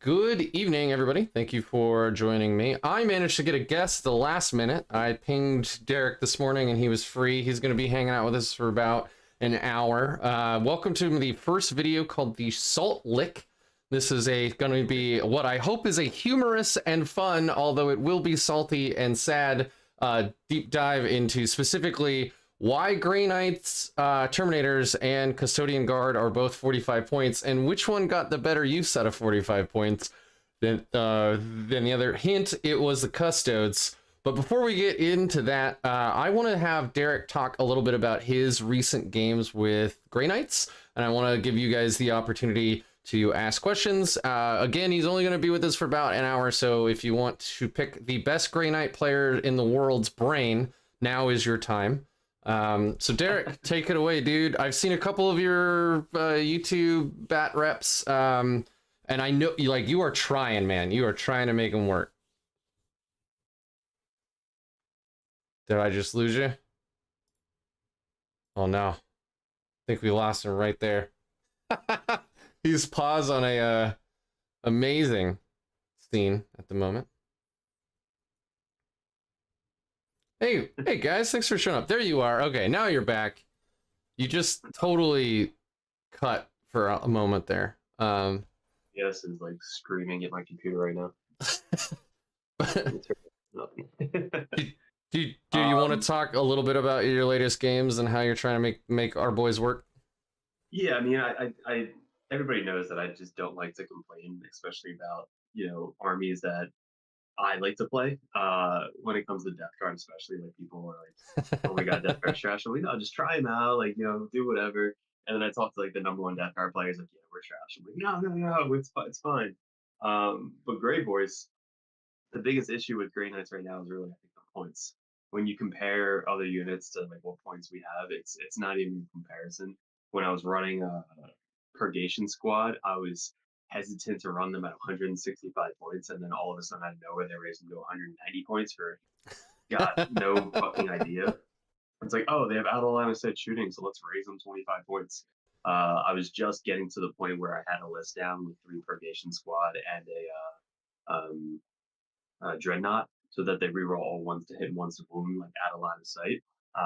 Good evening, everybody. Thank you for joining me. I managed to get a guest at the last minute. I pinged Derek this morning and he was free. He's going to be hanging out with us for about an hour. Welcome to the first video called the Salt Lick. This is going to be what I hope is a humorous and fun, although it will be salty and sad, deep dive into specifically why Grey Knights, Terminators, and Custodian Guard are both 45 points, and which one got the better use out of 45 points than the other. Hint, it was the Custodes. But before we get into that, I want to have Derek talk a little bit about his recent games with Grey Knights, and I want to give you guys the opportunity to ask questions. Again, he's only going to be with us for about an hour, so if you want to pick the best Grey Knight player in the world's brain, now is your time. So Derek, take it away, dude. I've seen a couple of your YouTube bat reps, and I know you are trying, man. You are trying to make them work. Did I just lose you? Oh no, I think we lost him right there. He's paused on a amazing scene at the moment. Hey guys, thanks for showing up. There you are. Okay, now you're back. You just totally cut for a moment there. Yes, is like screaming at my computer right now. do you want to talk a little bit about your latest games and how you're trying to make our boys work? Yeah, I mean, I everybody knows that I just don't like to complain, especially about armies that I like to play. When it comes to Death Guard, especially, like people are like, "Oh my God, Death Guard's trash." I'm like, "No, just try them out. Like, do whatever." And then I talk to like the number one Death Guard players, like, "Yeah, we're trash." I'm like, "No, it's fine." But Grey Boys, the biggest issue with Grey Knights right now is really, I think, the points. When you compare other units to like what points we have, it's not even a comparison. When I was running a Purgation squad, I was hesitant to run them at 165 points, and then all of a sudden out of nowhere they raised them to 190 points for got no fucking idea. It's like, oh, they have out of line of sight shooting, so let's raise them 25 points. I was just getting to the point where I had a list down with 3 Purgation squad and a Dreadnought, so that they reroll all ones to hit and ones to wound, like out of line of sight,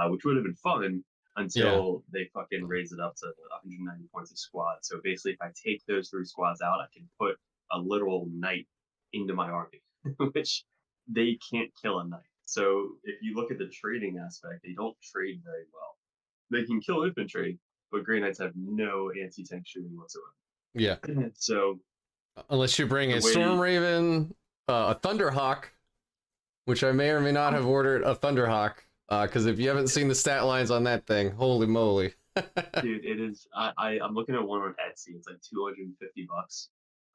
which would have been fun until they fucking raise it up to 190 points a squad. So basically, if I take those 3 squads out, I can put a literal knight into my army, which they can't kill a knight. So if you look at the trading aspect, they don't trade very well. They can kill infantry, but Grey Knights have no anti-tank shooting whatsoever. Yeah. So unless you bring a Storm Raven, a Thunderhawk, which I may or may not have ordered a Thunderhawk, because if you haven't seen the stat lines on that thing, holy moly. Dude, it is. I'm looking at one on Etsy. It's like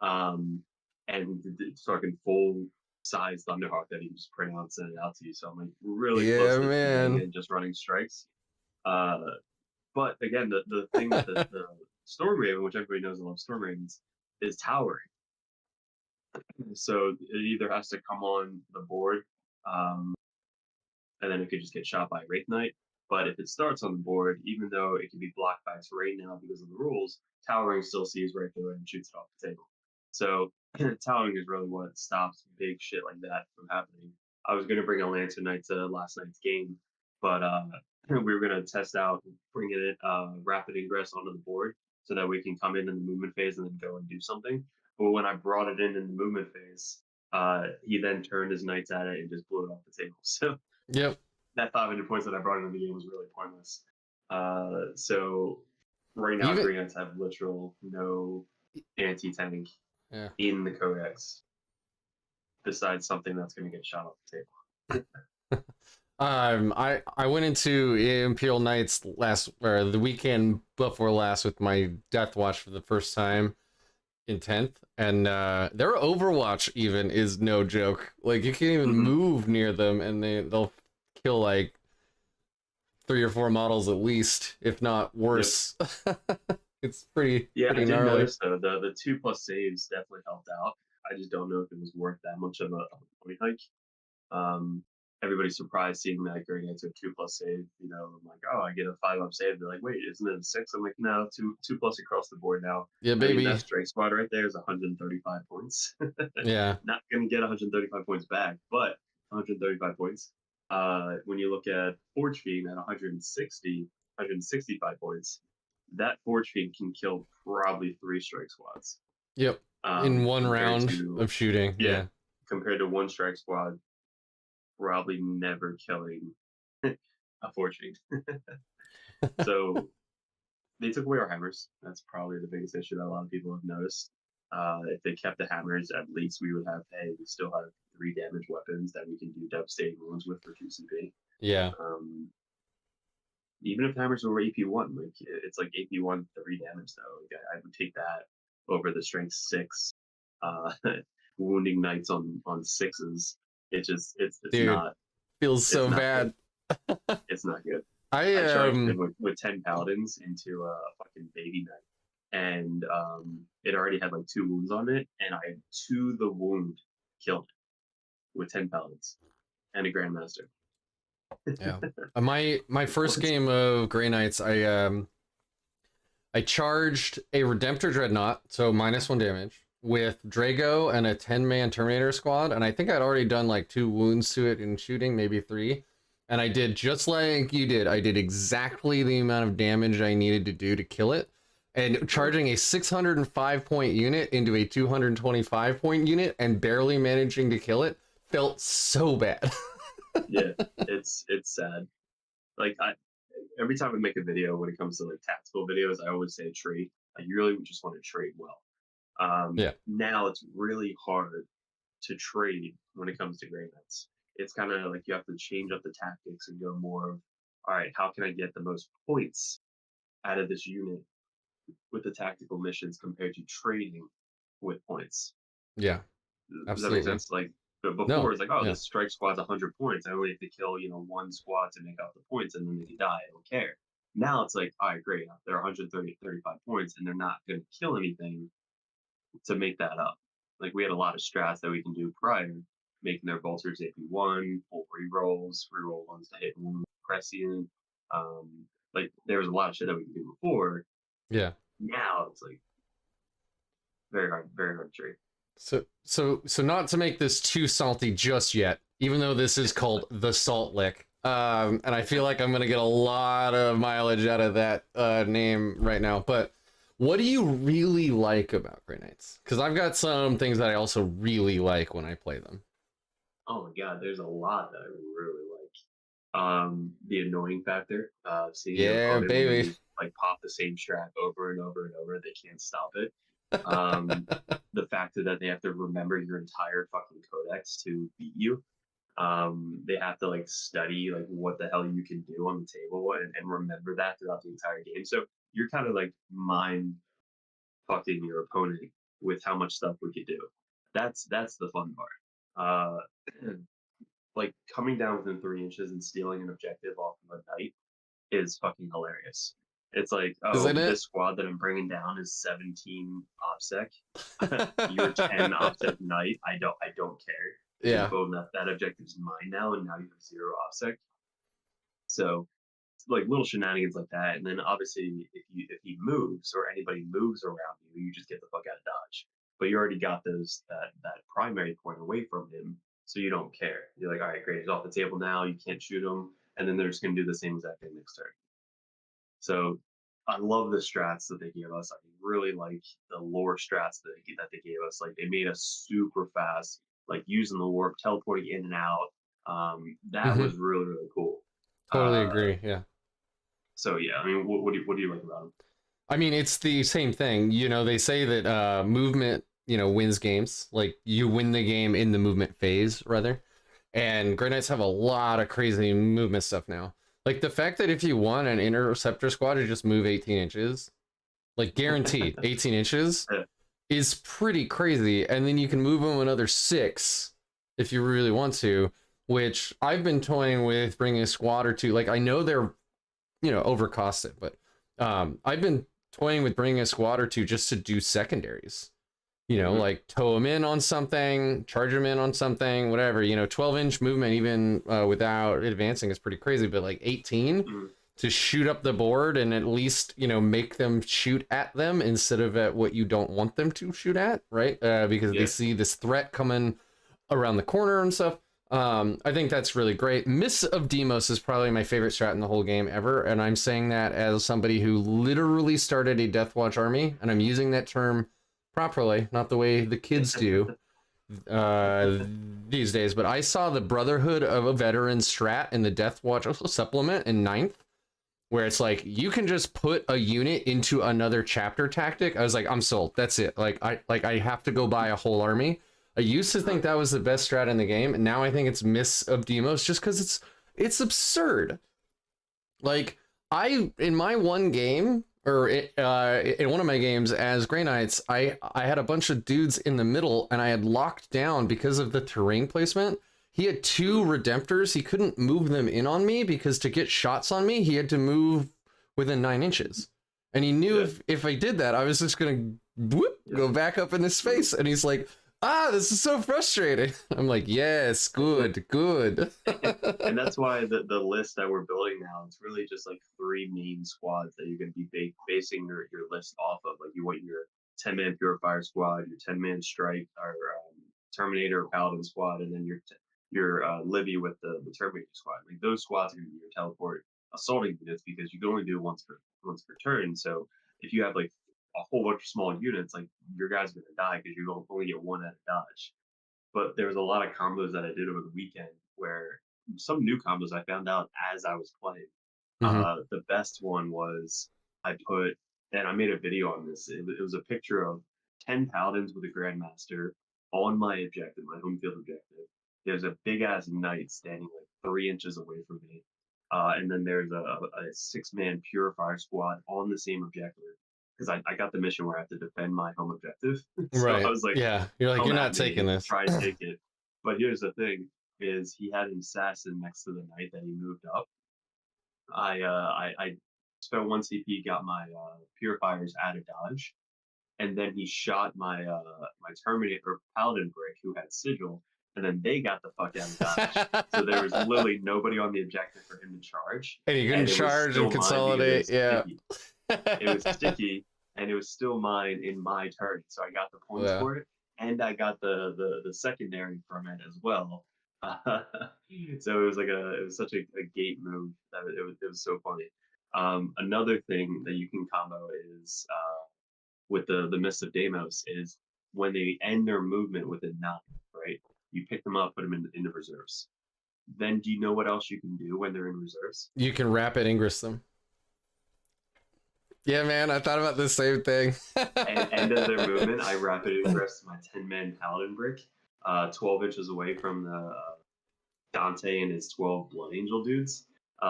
$250. And it's fucking full size Thunderhawk that you just print out and send it out to you. So I'm like really close to and just running strikes. But again, the thing with the Storm Raven, which everybody knows I love Storm Ravens, is towering. So it either has to come on the board, and then it could just get shot by Wraith Knight. But if it starts on the board, even though it can be blocked by terrain now because of the rules, towering still sees right through it and shoots it off the table. So towering is really what stops big shit like that from happening. I was going to bring a Lantern Knight to last night's game, but we were going to test out bringing it rapid ingress onto the board so that we can come in the movement phase and then go and do something. But when I brought it in the movement phase, he then turned his knights at it and just blew it off the table. So yep, that 500 points that I brought into the game was really pointless. So right now, Grey Knights have literal no anti-tank in the codex, besides something that's going to get shot off the table. I went into Imperial Knights the weekend before last with my Death Watch for the first time in 10th, and their Overwatch even is no joke. Like, you can't even move near them and they'll kill like 3 or 4 models at least, if not worse. Yep. It's pretty I gnarly. Notice though the 2+ saves definitely helped out. I just don't know if it was worth that much of a point hike. everybody's surprised seeing that Grey Knights are 2+ save. You know, I'm like, oh, I get a 5-up save. They're like, wait, isn't it a 6? I'm like, no, 2+ across the board now. Yeah, I mean, that baby. strike squad right there is 135 points. Yeah. Not gonna get 135 points back, but 135 points. When you look at Forge Fiend at 165 points, that Forge Fiend can kill probably 3 strike squads. Yep. In one Compared round to, of shooting. yeah, Yeah. compared to 1 strike squad probably never killing a Forge Fiend. So they took away our hammers. That's probably the biggest issue that a lot of people have noticed. If they kept the hammers, at least we would have, hey, we still have 3 damage weapons that we can do devastating wounds with for 2 CP. Yeah. Even if the hammers were AP1, like it's like AP1 3 damage though. Like, I would take that over the strength 6, uh, wounding knights on 6s. It's Dude, not feels it's so not good. bad. It's not good. I I charged in with 10 paladins into a fucking baby knight, and it already had like 2 wounds on it, and I to the wound killed it with 10 paladins and a grandmaster. Yeah. My first game of Grey Knights, I charged a Redemptor Dreadnought, so -1 damage, with Drago and a 10-man Terminator squad, and I think I'd already done like 2 wounds to it in shooting, maybe 3. And I did just like you did. I did exactly the amount of damage I needed to do to kill it. And charging a 605 point unit into a 225 point unit and barely managing to kill it felt so bad. Yeah, it's sad. Like every time I make a video when it comes to like tactical videos, I always say trade. Like you really just want to trade well. Yeah. Now it's really hard to trade when it comes to Grey Knights. It's kind of like you have to change up the tactics and go more of, all right, how can I get the most points out of this unit with the tactical missions compared to trading with points? Yeah, Does that make absolutely. sense? Like before, No, it's like, oh, yeah. this strike squad's 100 points. I only have to kill 1 squad to make out the points, and then they can die. I don't care. Now it's like, all right, great. They're 135 points, and they're not going to kill anything to make that up. Like we had a lot of strats that we can do prior, making their bolters AP1, full reroll ones to hit wound, prescient. Like there was a lot of shit that we could do before. Yeah. Now it's like very hard to trade. So not to make this too salty just yet, even though this is called the Salt Lick. And I feel like I'm gonna get a lot of mileage out of that name right now. But what do you really like about Grey Knights? Because I've got some things that I also really like when I play them. Oh my god, there's a lot that I really like. The annoying factor, seeing your Yeah, opponent when baby. they like pop the same strat over and over and over, they can't stop it. The fact that they have to remember your entire fucking codex to beat you. They have to like study like what the hell you can do on the table and remember that throughout the entire game. So you're kind of like mind fucking your opponent with how much stuff we could do. That's the fun part. Like coming down within 3 inches and stealing an objective off of a knight is fucking hilarious. It's like, Isn't oh, it? this squad that I'm bringing down is 17 OPSEC. You're 10 OPSEC knight. I don't care. And Yeah. boom, that objective is mine now, and now you have 0 OPSEC. So like little shenanigans like that, and then obviously if he moves or anybody moves around you, you just get the fuck out of dodge. But you already got that primary point away from him, so you don't care. You're like, all right, great, he's off the table now. You can't shoot him, and then they're just gonna do the same exact thing next turn. So I love the strats that they gave us. I really like the lore strats that they gave us. Like they made us super fast, like using the warp, teleporting in and out. That Hmm. was really cool. Totally Uh, agree. Yeah. so yeah, I mean, what do you like about them? I mean, it's the same thing. You know, they say that movement, wins games. Like you win the game in the movement phase, rather. And Grey Knights have a lot of crazy movement stuff now. Like the fact that if you want an interceptor squad to just move 18 inches, like guaranteed 18 inches, Yeah. is pretty crazy. And then you can move them another 6 if you really want to, which I've been toying with bringing a squad or two. Like I know they're, overcosted, but I've been toying with bringing a squad or two just to do secondaries. Mhm. like tow them in on something, charge them in on something, whatever. 12-inch movement, even without advancing, is pretty crazy. But like 18 Mhm. to shoot up the board and at least make them shoot at them instead of at what you don't want them to shoot at, right? Because they Yeah. see this threat coming around the corner and stuff. I think that's really great. Miss of Demos is probably my favorite strat in the whole game ever, and I'm saying that as somebody who literally started a Deathwatch army, and I'm using that term properly, not the way the kids do uh, these days. But I saw the Brotherhood of a Veteran strat in the Deathwatch supplement in ninth, where it's like you can just put a unit into another chapter tactic. I was like, I'm sold. That's it. I have to go buy a whole army. I used to think that was the best strat in the game, and now I think it's Miss of Demos just because it's absurd. Like in my one game, or in one of my games as Grey Knights, I had a bunch of dudes in the middle, and I had locked down because of the terrain placement. He had two Redemptors. He couldn't move them in on me because to get shots on me, he had to move within 9 inches. And he knew Yeah. if I did that, I was just gonna go back up in his face. And he's like, this is so frustrating. I'm like, yes, good. And that's why the list that we're building now, it's really just like three main squads that you're going to be basing your list off of. Like you want your 10-man Purifier squad, your 10-man Strike or Terminator or Paladin squad, and then your Libby with the Terminator squad. Like those squads are going to be your teleport assaulting units because you can only do it once per turn. So if you have like a whole bunch of small units, like your guys are going to die because you only get one at a dodge. But there was a lot of combos that I did over the weekend where some new combos I found out as I was playing. Hmm. The best one was I put, and I made a video on this. It was a picture of 10 paladins with a grandmaster on my objective, my home field objective. There's a big ass knight standing like 3 inches away from me. And then there's a 6-man purifier squad on the same objective because I got the mission where I have to defend my home objective. So I Right. was like, Yeah. You're like, come you're at not taking me, this. try and take it. But here's the thing: is he had an assassin next to the knight that he moved up. I spent one CP, got my purifiers out of dodge, and then he shot my Terminator or Paladin brick who had sigil, and then they got the fuck out of dodge. So there was literally nobody on the objective for him to charge, And you couldn't and it was charge and still mine because it consolidate. was Yeah. sticky. It was sticky, and it was still mine in my turn. So I got the points Yeah. for it, and I got the secondary from it as well. Uh, so it was such a gate move that it was so funny. Another thing that you can combo is with the Mist of Deimos is when they end their movement within 9, right? You pick them up, put them in the reserves. Then do you know what else you can do when they're in reserves? You can rapid ingress them. Yeah, man, I thought about the same thing. And end of their movement, I rapid ingress my 10-man paladin brick, 12 inches away from the Dante and his 12 blood angel dudes.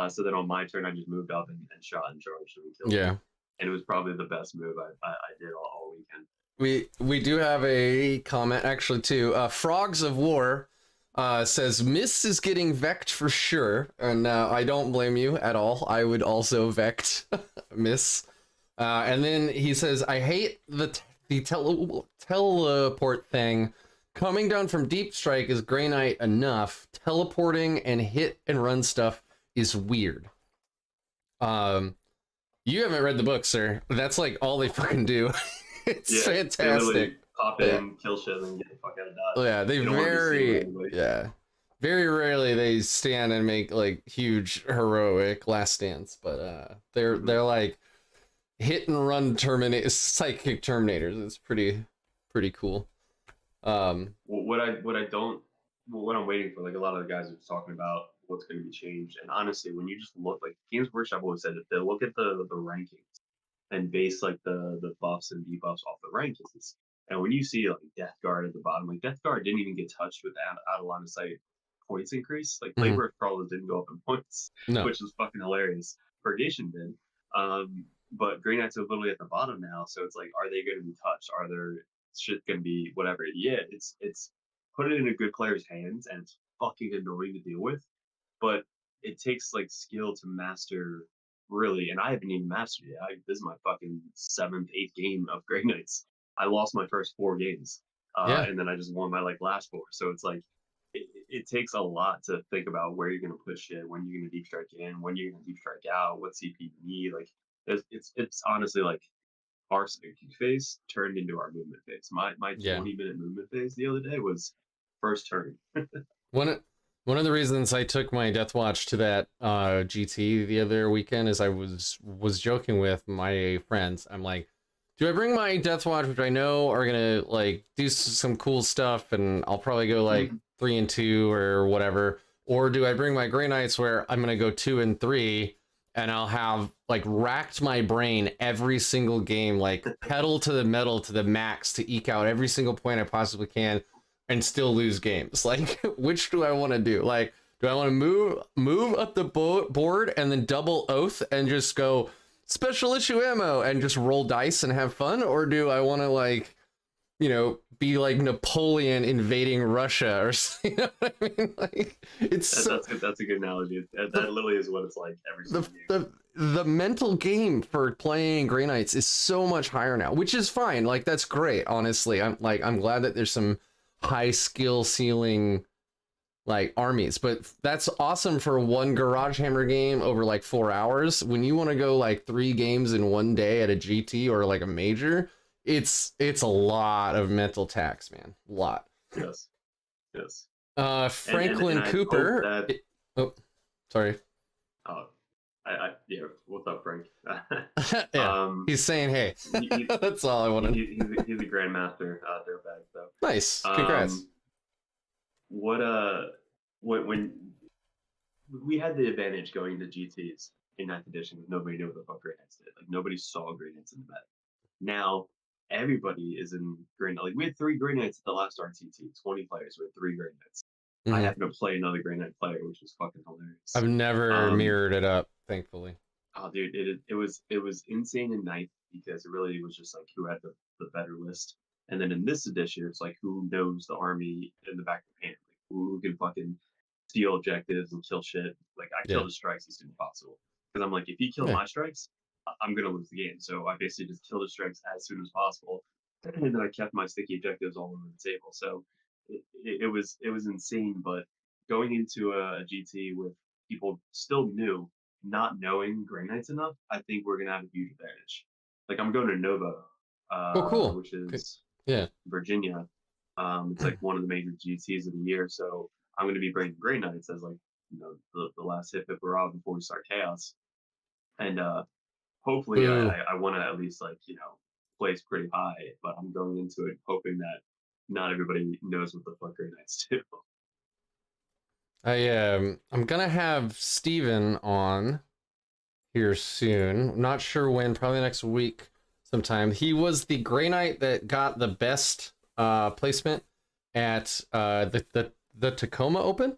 So then on my turn, I just moved up and shot and charged and killed them. Yeah. And it was probably the best move I did all weekend. We do have a comment actually too. Frogs of War says Miss is getting vect for sure, and I don't blame you at all. I would also vect Miss. And then he says, I hate the teleport thing. Coming down from Deep Strike is Grey Knight enough. Teleporting and hit and run stuff is weird. You haven't read the book, sir. That's like all they fucking do. It's fantastic. Pop in, kill shit, and get the fuck out of dodge. Yeah, they very rarely they stand and make like huge heroic last stands, but they're like hit and run psychic terminators. It's pretty cool. What I'm waiting for, like a lot of the guys are talking about what's going to be changed. And honestly, when you just look, like Games Workshop always said, if they look at the rankings and base like the buffs and debuffs off the rankings, and when you see like Death Guard at the bottom, like Death Guard didn't even get touched with out of line of sight points increase. Like Flavor Crawlers didn't go up in points, No. which was fucking hilarious. Purgation did. But Grey Knights are literally at the bottom now, so it's like, are they going to be touched? Are there shit going to be whatever? Yeah, it's put it in a good player's hands, and it's fucking annoying to deal with. But it takes like skill to master, really. And I haven't even mastered it. This is my fucking 7th, 8th game of Grey Knights. I lost my first 4 games, Yeah. and then I just won my like last 4. So it's like it takes a lot to think about where you're gonna put shit, when you're gonna deep strike in, when you're gonna deep strike out, what CP you need. Like it's honestly like our sneaking phase turned into our movement phase. My Yeah. 20-minute movement phase the other day was first turn. One one of the reasons I took my Death Watch to that GT the other weekend is I was joking with my friends. I'm like, do I bring my Death Watch, which I know are gonna like do some cool stuff, and I'll probably go like 3 and 2 or whatever, or do I bring my Grey Knights where I'm gonna go 2 and 3, and I'll have like racked my brain every single game, like pedal to the metal to the max to eke out every single point I possibly can, and still lose games. Like, which do I want to do? Like, do I want to move up the board and then double oath and just go special issue ammo and just roll dice and have fun, or do I want to, like, you know, be like Napoleon invading Russia or something? You know what I mean? Like, it's that's a good analogy. That literally is what it's like every single game. the mental game for playing Grey Knights is so much higher now, which is fine. Like, that's great. Honestly, I'm glad that there's some high skill ceiling like armies, but that's awesome for one Garage Hammer game over like 4 hours. When you want to go like 3 games in one day at a GT or like a major, it's a lot of mental tax, man. A lot. Yes. Yes. Franklin and Cooper. Oh, sorry. Yeah. What's up, Frank? Yeah, he's saying, hey. That's all I wanted. He's a grandmaster dirtbag, though. Nice. Congrats. When we had the advantage going into GTs in 9th edition, because nobody knew what the fuck Grey Knights did. Like, nobody saw Grey Knights in the meta. Now everybody is in Grey Knight. Like, we had 3 Grey Knights at the last RTT, 20 players with 3 Grey Knights. Mm-hmm. I happened to play another Grey Knight player, which was fucking hilarious. I've never mirrored it up, thankfully. Oh, dude, it was insane in 9th, because it really was just like who had the better list. And then in this edition, it's like who knows the army in the back of their hand, like who can fucking steal objectives and kill shit. Like, I kill the strikes as soon as possible, because I'm like, if he kills my strikes, I'm gonna lose the game. So I basically just killed the strikes as soon as possible, and then I kept my sticky objectives all over the table. So it was insane. But going into a GT with people still new, not knowing Grey Knights enough, I think we're gonna have a huge advantage. Like, I'm going to Nova, cool. which is Virginia. It's like one of the major GTs of the year. So I'm going to be bringing Grey Knights as, like, you know, the last hit hurrah before we start Chaos. And hopefully I want to at least, like, you know, place pretty high, but I'm going into it hoping that not everybody knows what the fuck Grey Knights do. I'm gonna have Steven on here soon. I'm not sure when, probably next week sometime. He was the Grey Knight that got the best placement at the Tacoma Open.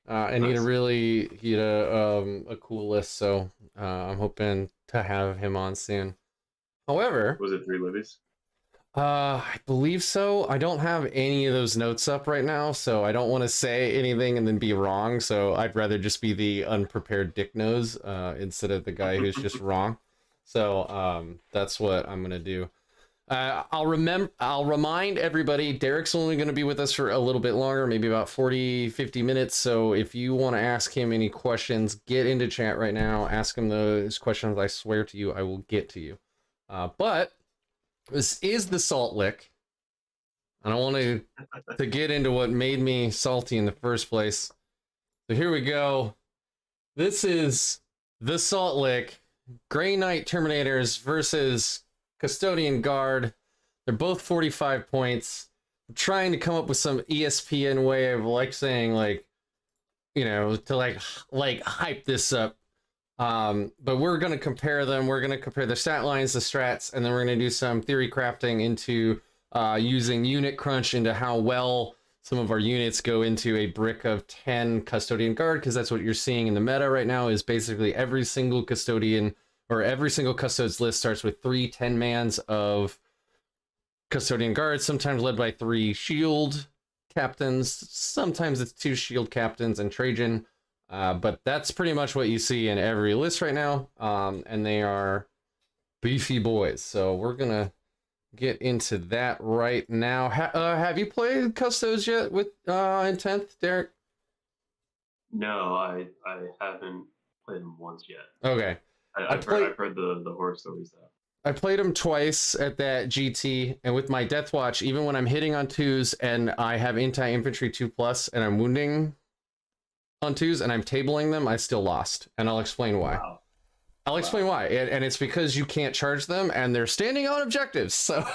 And nice. He had a cool list, so I'm hoping to have him on soon. However, was it 3 Libbies? I believe so. I don't have any of those notes up right now, so I don't want to say anything and then be wrong. So I'd rather just be the unprepared dick nose instead of the guy who's just wrong. So that's what I'm gonna do. I'll remind everybody, Derek's only going to be with us for a little bit longer, maybe about 40-50 minutes. So if you want to ask him any questions, get into chat right now. Ask him those questions. I swear to you, I will get to you. But this is the Salt Lick. I don't want to get into what made me salty in the first place. So here we go. This is the Salt Lick. Grey Knight Terminators versus Custodian Guard. They're both 45 points. I'm trying to come up with some ESPN way of, like, saying, like, you know, to like hype this up. But we're going to compare them. We're going to compare the stat lines, the strats, and then we're going to do some theory crafting into using unit crunch into how well some of our units go into a brick of 10 Custodian Guard, because that's what you're seeing in the meta right now, is basically every single Custodian or every single Custodes list starts with 3 10-mans of Custodian Guards, sometimes led by 3 shield captains. Sometimes it's 2 shield captains and Trajan. But that's pretty much what you see in every list right now. And they are beefy boys. So we're going to get into that right now. Have you played Custodes yet with in 10th, Derek? No, I haven't played them once yet. Okay. I've heard the horror stories though. I played him twice at that GT, and with my Death Watch, even when I'm hitting on 2s and I have anti-infantry 2+, and I'm wounding on 2s and I'm tabling them, I still lost. And I'll explain why. Wow. I'll explain why. And it's because you can't charge them, and they're standing on objectives, so...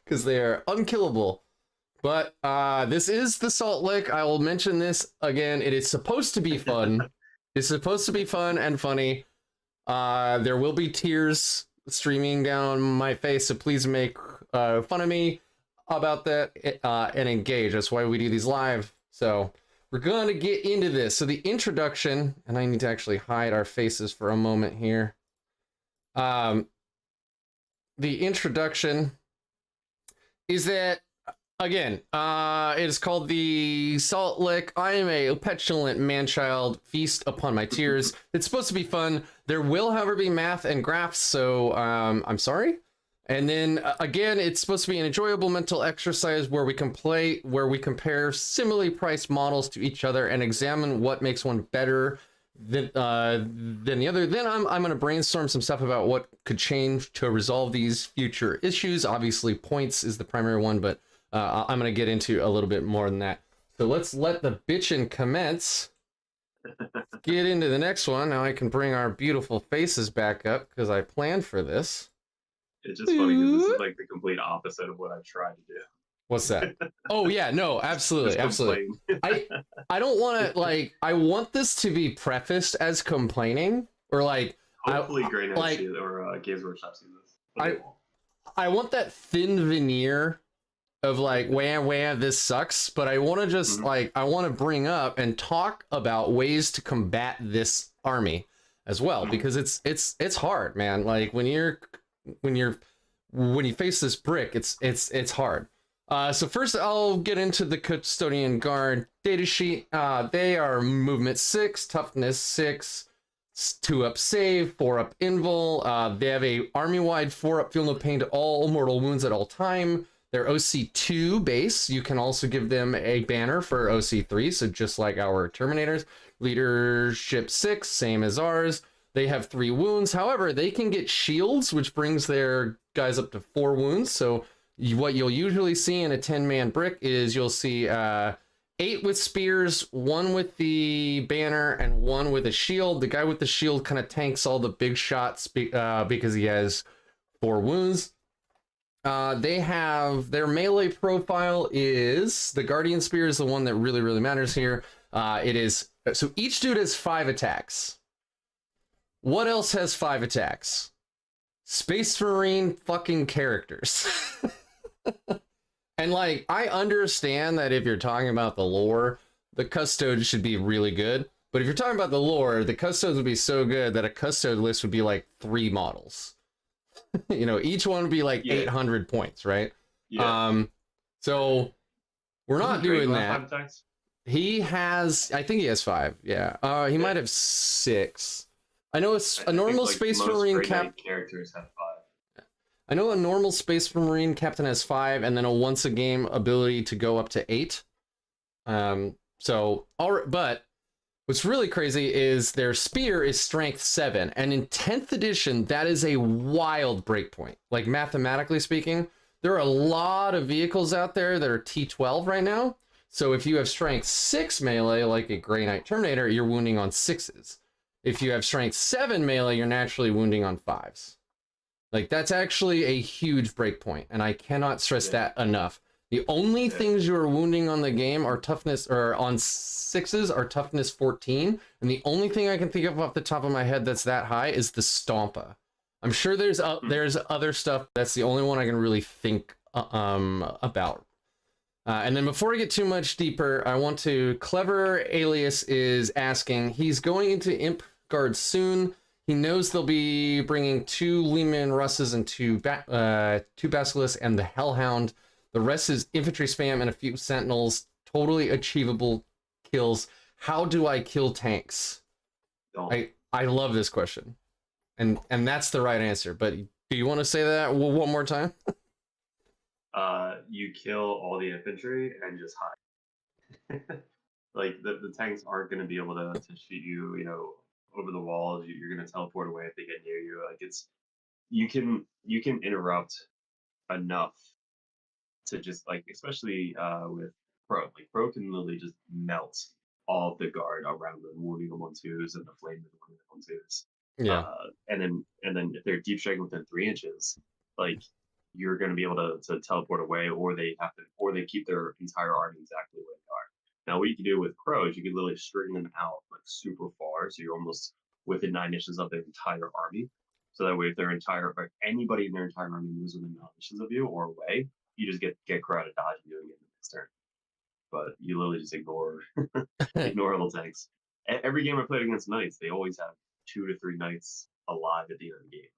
because they are unkillable. But this is the Salt Lick. I will mention this again. It is supposed to be fun. It's supposed to be fun and funny. There will be tears streaming down my face, so please make fun of me about that and engage. That's why we do these live. So we're gonna get into this. So the introduction, and I need to actually hide our faces for a moment here. The introduction is that, again, it is called the Salt Lick. I am a petulant man-child. Feast upon my tears. It's supposed to be fun. There will, however, be math and graphs, so I'm sorry. And then, again, it's supposed to be an enjoyable mental exercise where we can play, where we compare similarly priced models to each other and examine what makes one better than the other. Then I'm going to brainstorm some stuff about what could change to resolve these future issues. Obviously, points is the primary one, but I'm going to get into a little bit more than that. So let's let the bitchin' commence. Get into the next one. Now I can bring our beautiful faces back up because I planned for this. It's just funny because this is like the complete opposite of what I tried to do. What's that? Oh yeah, no, absolutely, absolutely. I don't want to, like, I want this to be prefaced as complaining, or like hopefully Grey Knight or Games Workshop sees this. I want that thin veneer of like, wah, this sucks, but I want to just like, I want to bring up and talk about ways to combat this army as well, because it's hard, man. Like when you face this brick, it's hard. So first I'll get into the Custodian Guard datasheet. They are movement 6, toughness 6, 2-up save, 4-up invul. They have a army-wide 4-up feel no pain to all mortal wounds at all time. They're OC2 base. You can also give them a banner for OC3, so just like our Terminators. Leadership 6, same as ours. They have 3 wounds. However, they can get shields, which brings their guys up to 4 wounds. So what you'll usually see in a 10-man brick is you'll see 8 with spears, 1 with the banner, and 1 with a shield. The guy with the shield kind of tanks all the big shots because he has 4 wounds. They have their melee profile is the Guardian Spear is the one that really matters here. It is so each dude has 5 attacks. What else has 5 attacks? Space Marine fucking characters. And like, I understand that if you're talking about the lore, the Custodes should be really good. But if you're talking about the lore, the Custodes would be so good that a Custode list would be like 3 models. You know, each one would be like 800 points, right? Yeah. So we're not doing that. He has, I think he has 5. Yeah. He might have 6. I know it's a normal Space Marine characters have 5. I know a normal Space Marine captain has 5, and then a once a game ability to go up to 8. So, all right, but what's really crazy is their spear is strength 7, and in 10th edition, that is a wild breakpoint. Like mathematically speaking, there are a lot of vehicles out there that are T12 right now. So if you have strength 6 melee, like a Grey Knight Terminator, you're wounding on 6s. If you have strength 7 melee, you're naturally wounding on 5s. Like, that's actually a huge breakpoint, and I cannot stress that enough. The only things you are wounding on the game are toughness, or on 6s are toughness 14, and the only thing I can think of off the top of my head that's that high is the Stompa. I'm sure there's other stuff. That's the only one I can really think about. And then before I get too much deeper, I want to... Clever Alias is asking, he's going into Imp Guard soon. He knows they'll be bringing 2 Leman Russes and 2 Basilisks and the Hellhound. The rest is infantry spam and a few Sentinels. Totally achievable kills. How do I kill tanks? I love this question. And that's the right answer, but Do you want to say that one more time? You kill all the infantry and just hide. Like the tanks aren't going to be able to shoot you, over the walls. You're going to teleport away if they get near you. Like it's you can interrupt enough to just like, especially with pro. Like pro can literally just melt all of the guard around them, wounding them on twos and the flame wounding them on twos. Yeah. And then if they're deep striking within 3 inches, like you're going to be able to teleport away, or they keep their entire army exactly where they are. Now, what you can do with crows, you can literally string them out like super far, so you're almost within 9 inches of their entire army. So that way, if anybody in their entire army moves within 9 inches of you or away, you just get crow out of dodge and do it again the next turn. But you literally just ignore ignore little tanks. Every game I played against knights, they always have 2 to 3 knights alive at the end of the game.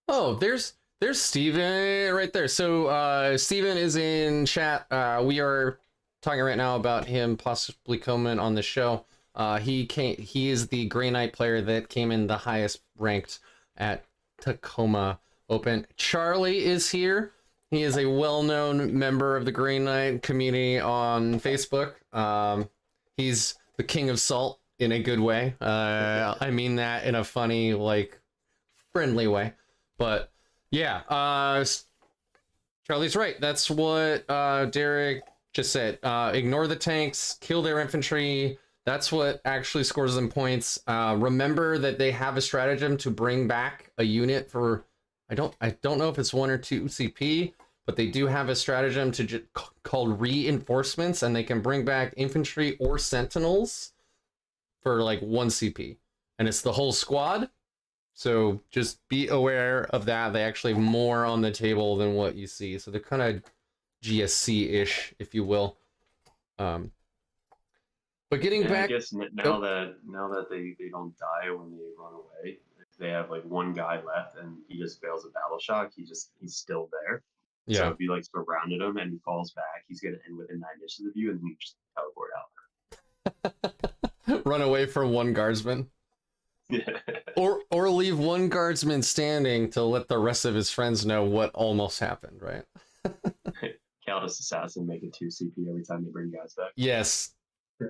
Oh, So there's Steven right there. So Steven is in chat. We are talking right now about him possibly coming on the show. He is the Grey Knight player that came in the highest ranked at Tacoma Open. Charlie is here. He is a well-known member of the Grey Knight community on Facebook. He's the king of salt in a good way. I mean that in a funny, like, friendly way. But yeah, Charlie's right. That's what Derek just said. Ignore the tanks, kill their infantry. That's what actually scores them points. Remember that they have a stratagem to bring back a unit for. I don't know if it's 1 or 2 CP, but they do have a stratagem called reinforcements, and they can bring back infantry or sentinels for like 1 CP, and it's the whole squad. So just be aware of that. They actually have more on the table than what you see. So they're kind of GSC-ish, if you will. But getting I back, guess now that they don't die when they run away, if they have like one guy left and he just fails a battle shock, he's still there. So yeah, if you like surrounded him and he falls back, he's gonna end within 9 inches of you, and then you just teleport run away from one guardsman, out. or leave one guardsman standing to let the rest of his friends know what almost happened, right? Caldus Assassin make it 2 CP every time they bring guys back. Yes.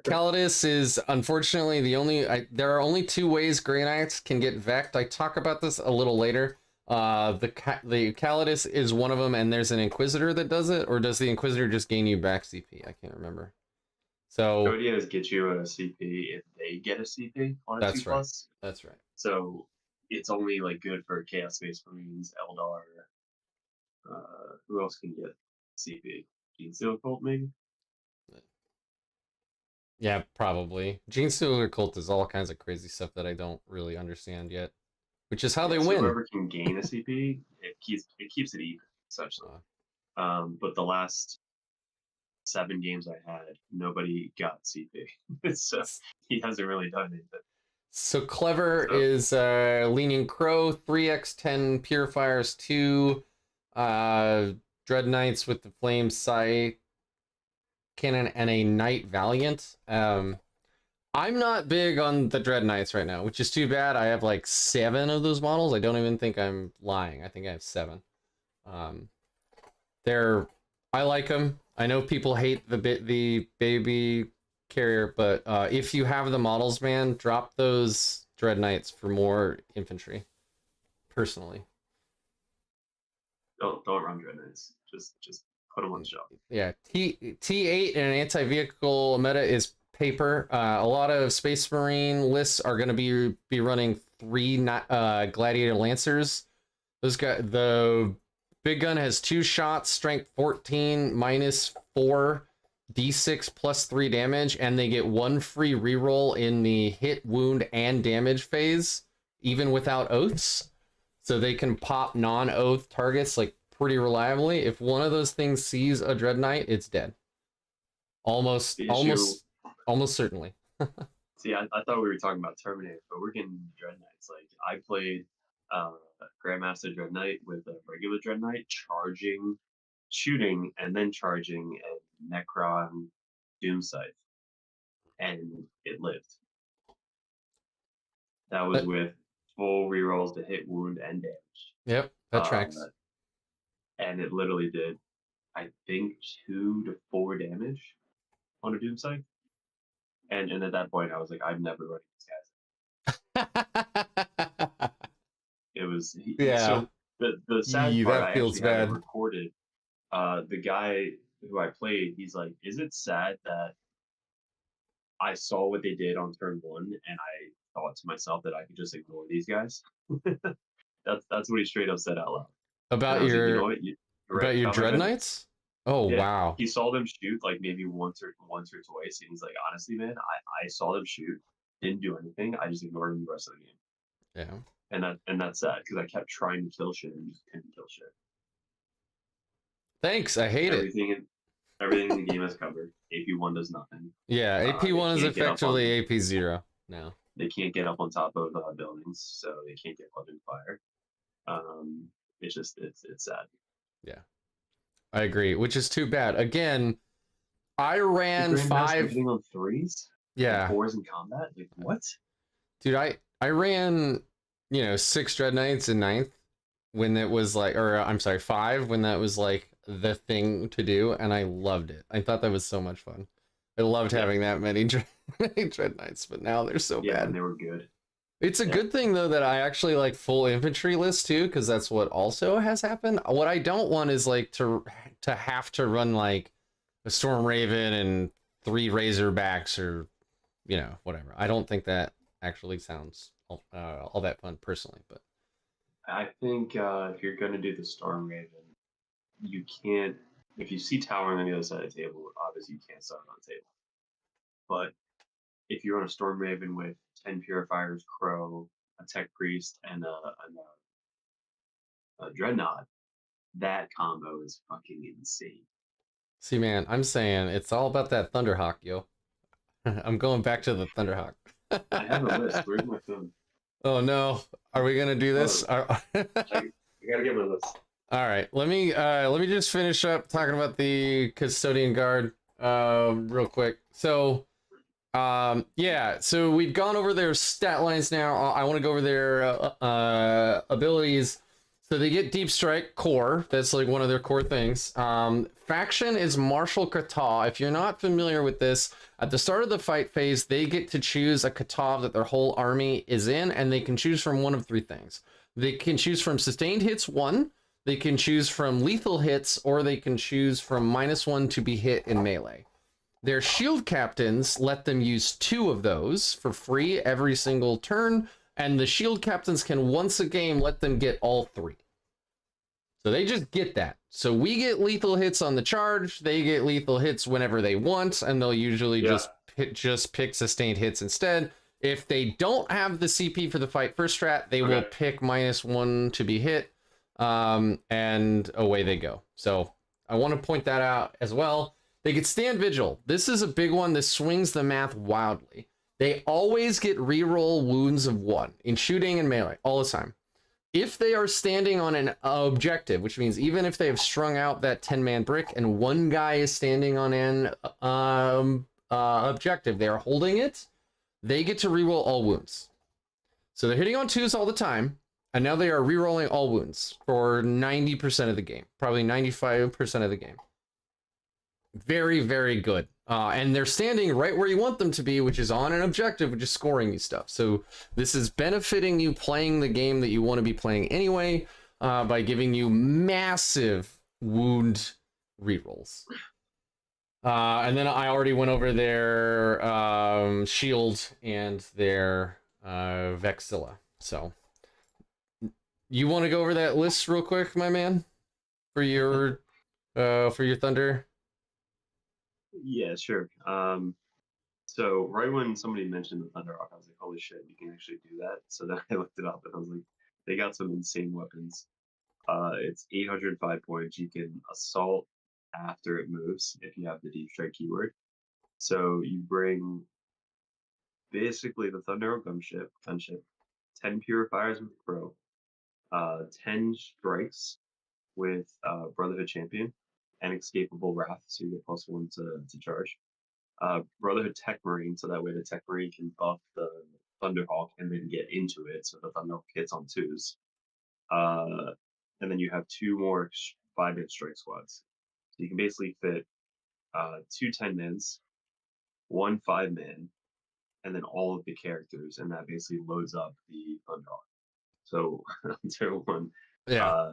Calidus is unfortunately the only. There are only 2 ways Grey Knights can get Vect. I talk about this a little later. The Calidus is one of them, and there's an Inquisitor that does it, or does the Inquisitor just gain you back CP? I can't remember. So Custodians get you a CP if they get a CP on a 2 that's right. plus. That's right. So it's only like good for Chaos Space Marines, Eldar. Who else can get CP? Gene Steel Cult, maybe? Yeah, probably. Gene Stealer Cult is all kinds of crazy stuff that I don't really understand yet, which is how they So win. whoever can gain a CP, it keeps it even, essentially. But the last 7 games I had, nobody got CP. So he hasn't really done anything. So Clever is Leaning Crow, 3x10 Purifiers, 2 Dread Knights with the Flame Sight Cannon, and a Knight Valiant. I'm not big on the Dread Knights right now, which is too bad. I have like 7 of those models. I don't even think I'm lying. I think I have 7. I like them. I know people hate the baby carrier, but if you have the models, man, drop those Dread Knights for more infantry. Personally, Don't run Dread Knights. Just put them on the shelf. yeah. T8 and an anti-vehicle meta is paper. A lot of Space Marine lists are going to be running 3 Gladiator Lancers. The big gun has 2 shots, strength 14, -4, d6 +3 damage, and they get 1 free reroll in the hit, wound, and damage phase, even without oaths. So they can pop non-oath targets like pretty reliably. If one of those things sees a Dread Knight, it's dead. Almost certainly. See, I thought we were talking about Terminators, but we're getting Dread Knights. Like I played Grandmaster Dread Knight with a regular Dread Knight, shooting, and then charging and Necron Doom Scythe, and it lived. That was with full rerolls to hit, wound, and damage. Yep, that Uh, tracks. and it literally did, I think, 2 to 4 damage on a Doom Scythe. And at that point, I was like, I'm never running these guys. It was Yeah, so the sad part. that I feels actually have it bad. recorded. The guy who I played, he's like, "Is it sad that I saw what they did on turn 1, and I thought to myself that I could just ignore these guys?" That's what he straight up said out loud. And About I was like, you know your what, you're right your about my Dread Dread Knights? Oh Yeah, wow. he saw them shoot like maybe once or twice, and he's like, honestly, man, I saw them shoot, didn't do anything. I just ignored them the rest of the game, Yeah. and that's sad because I kept trying to kill shit and just couldn't kill shit. Thanks. I hate it. Everything in the game is covered. AP1 does nothing. Yeah, They AP1 is can't get up effectively on AP0 now. they can't get up on top of buildings, so they can't get weapon fire. It's just it's sad. Yeah, I agree, which is too bad. Again, I The ran Grandmaster 5. hitting on 3s and Yeah, 4s in combat. Like what? dude, I ran 6 Dread Knights in ninth when it was like, or I'm sorry, 5 when that was like the thing to do, and I loved it. I thought that was so much fun. I loved Yeah. having that many Dread Knights, but now they're so Yeah, bad. and they were good. It's a good thing though that I actually like full infantry list too, because that's what also has happened. What I don't want is like to have to run like a Storm Raven and 3 Razorbacks or whatever. I don't think that actually sounds all that fun personally, but I think if you're gonna do the Storm Raven, you can't. If you see towering on the other side of the table, obviously you can't start on the table. But if you're on a Storm Raven with 10 Purifiers, Crow, a Tech Priest, and a Dreadnought, that combo is fucking insane. see, man, I'm saying it's all about that Thunderhawk, yo. I'm going back to the Thunderhawk. I have a list. Where's my phone? Oh no, are we gonna do this? I gotta get my list. All right, let me just finish up talking about the Custodian Guard real quick. So yeah, so we've gone over their stat lines now. I want to go over their abilities. So they get Deep Strike Core. That's like one of their core things. Faction is Martial Kata. If you're not familiar with this, at the start of the fight phase, they get to choose a kata that their whole army is in, and they can choose from one of 3 things. They can choose from sustained hits 1, they can choose from lethal hits, or they can choose from -1 to be hit in melee. Their shield captains let them use 2 of those for free every single turn, and the shield captains can once a game let them get all 3. So they just get that. So we get lethal hits on the charge, they get lethal hits whenever they want, and they'll usually just pick sustained hits instead. If they don't have the CP for the fight first strat, they will pick -1 to be hit, and away they go. So I want to point that out as well. They get stand vigil. This is a big one. This swings the math wildly. They always get reroll wounds of 1 in shooting and melee all the time. If they are standing on an objective, which means even if they have strung out that 10-man brick and 1 guy is standing on an objective, they are holding it, they get to reroll all wounds. So they're hitting on 2s all the time, and now they are rerolling all wounds for 90% of the game, probably 95% of the game. Very, very good. And they're standing right where you want them to be, which is on an objective, which is scoring you stuff. So this is benefiting you playing the game that you want to be playing anyway, by giving you massive wound rerolls. And then I already went over their shield and their Vexilla. So you want to go over that list real quick, my man, for your Thunder? Yeah, sure. So right when somebody mentioned the Thunderhawk, I was like, holy shit, you can actually do that. So then I looked it up and I was like, they got some insane weapons. It's 805 points. You can assault after it moves if you have the deep strike keyword. So you bring basically the Thunderhawk gunship, 10 purifiers with Crow, 10 strikes with Brotherhood Champion, and Escapable Wrath, so you get +1 to charge. Brotherhood Tech Marine, so that way the Tech Marine can buff Thunderhawk and then get into it. So the Thunderhawk hits on twos. And then you have two more 5-man strike squads. So you can basically fit two 10-mans, one 5-man, and then all of the characters, and that basically loads up the Thunderhawk. So on turn one, Yeah.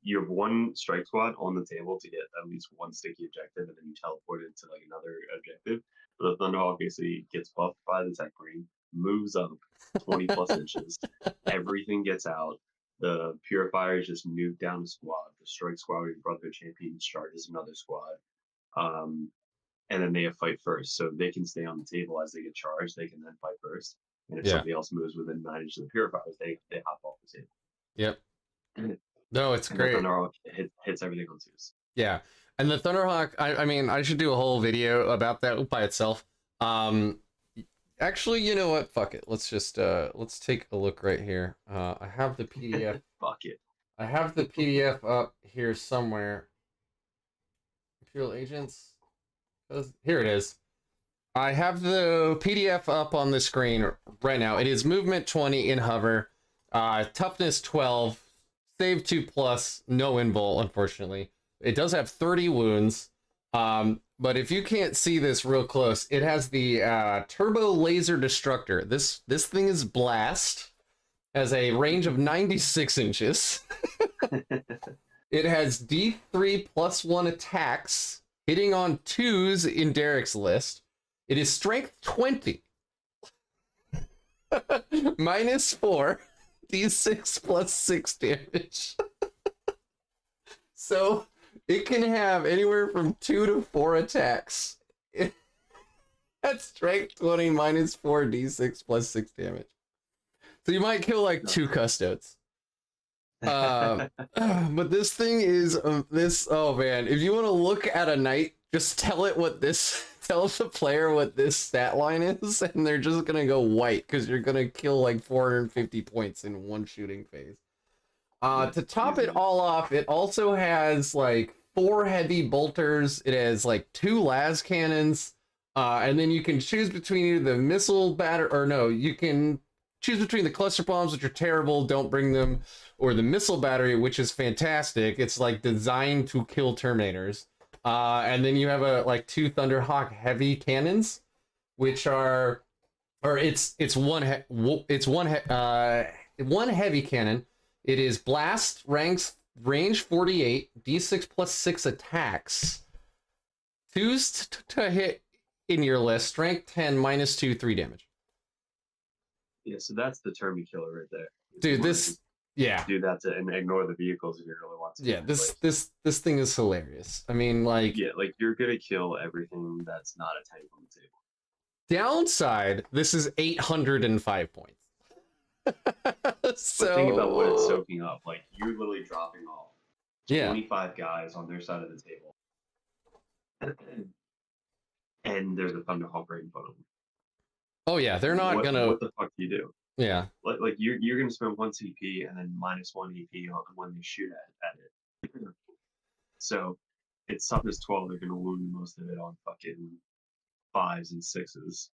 You have one strike squad on the table to get at least one sticky objective, and then you teleport it to like another objective. But the Thunderhawk basically gets buffed by the tech green, moves up 20 plus inches, everything gets out. The purifiers just nuke down the squad. The strike squad with Brotherhood Champions charges another squad. And then they have fight first. So they can stay on the table as they get charged, they can then fight first. And if somebody else moves within 9 inches of the purifiers, they hop off the table. Yep. No, it's great. The Thunderhawk hits everything on twos. Yeah. And the Thunderhawk, I mean, I should do a whole video about that by itself. Actually, you know what? Fuck it. Let's just let's take a look right here. I have the PDF. Fuck it. I have the PDF up here somewhere. Imperial Agents. Here it is. I have the PDF up on the screen right now. It is movement 20 in hover, toughness 12, save 2+, no invul, unfortunately. It does have 30 wounds, but if you can't see this real close, it has the turbo laser destructor. This thing is blast, has a range of 96 inches. It has D3 +1 attacks, hitting on twos in Derek's list. It is strength 20. -4. D6 +6 damage. So it can have anywhere from 2 to 4 attacks. That's strength 20 -4 D6 +6 damage. So you might kill like 2 custodes. But this thing is oh man, if you want to look at a knight, just tell the player what this stat line is, and they're just gonna go white because you're gonna kill like 450 points in one shooting phase. To top it all off, it also has like 4 heavy bolters. It has like 2 las cannons, and then you can choose between either the missile you can choose between the cluster bombs, which are terrible, don't bring them, or the missile battery, which is fantastic. It's like designed to kill Terminators. And then you have like 2 Thunderhawk heavy cannons, which are, or it's one heavy cannon. It is blast, range 48, D6 +6 attacks, 2s to hit in your list, strength 10, -2, 3 damage. Yeah, so that's the Termi killer right there. Dude, yeah. Do that and ignore the vehicles if you really want to. Yeah, this thing is hilarious. I mean, like, yeah, like you're gonna kill everything that's not a tank on the table. Downside, this is 805 points. So but think about what it's soaking up. Like you're literally dropping off 25 guys on their side of the table, and there's a Thunderhawk right in front of them. Oh yeah, they're not gonna. What the fuck do you do? Yeah, like you're gonna spend 1 CP and then -1 EP on when they shoot at it. So it's toughness 12. They're gonna wound most of it on fucking 5s and 6s.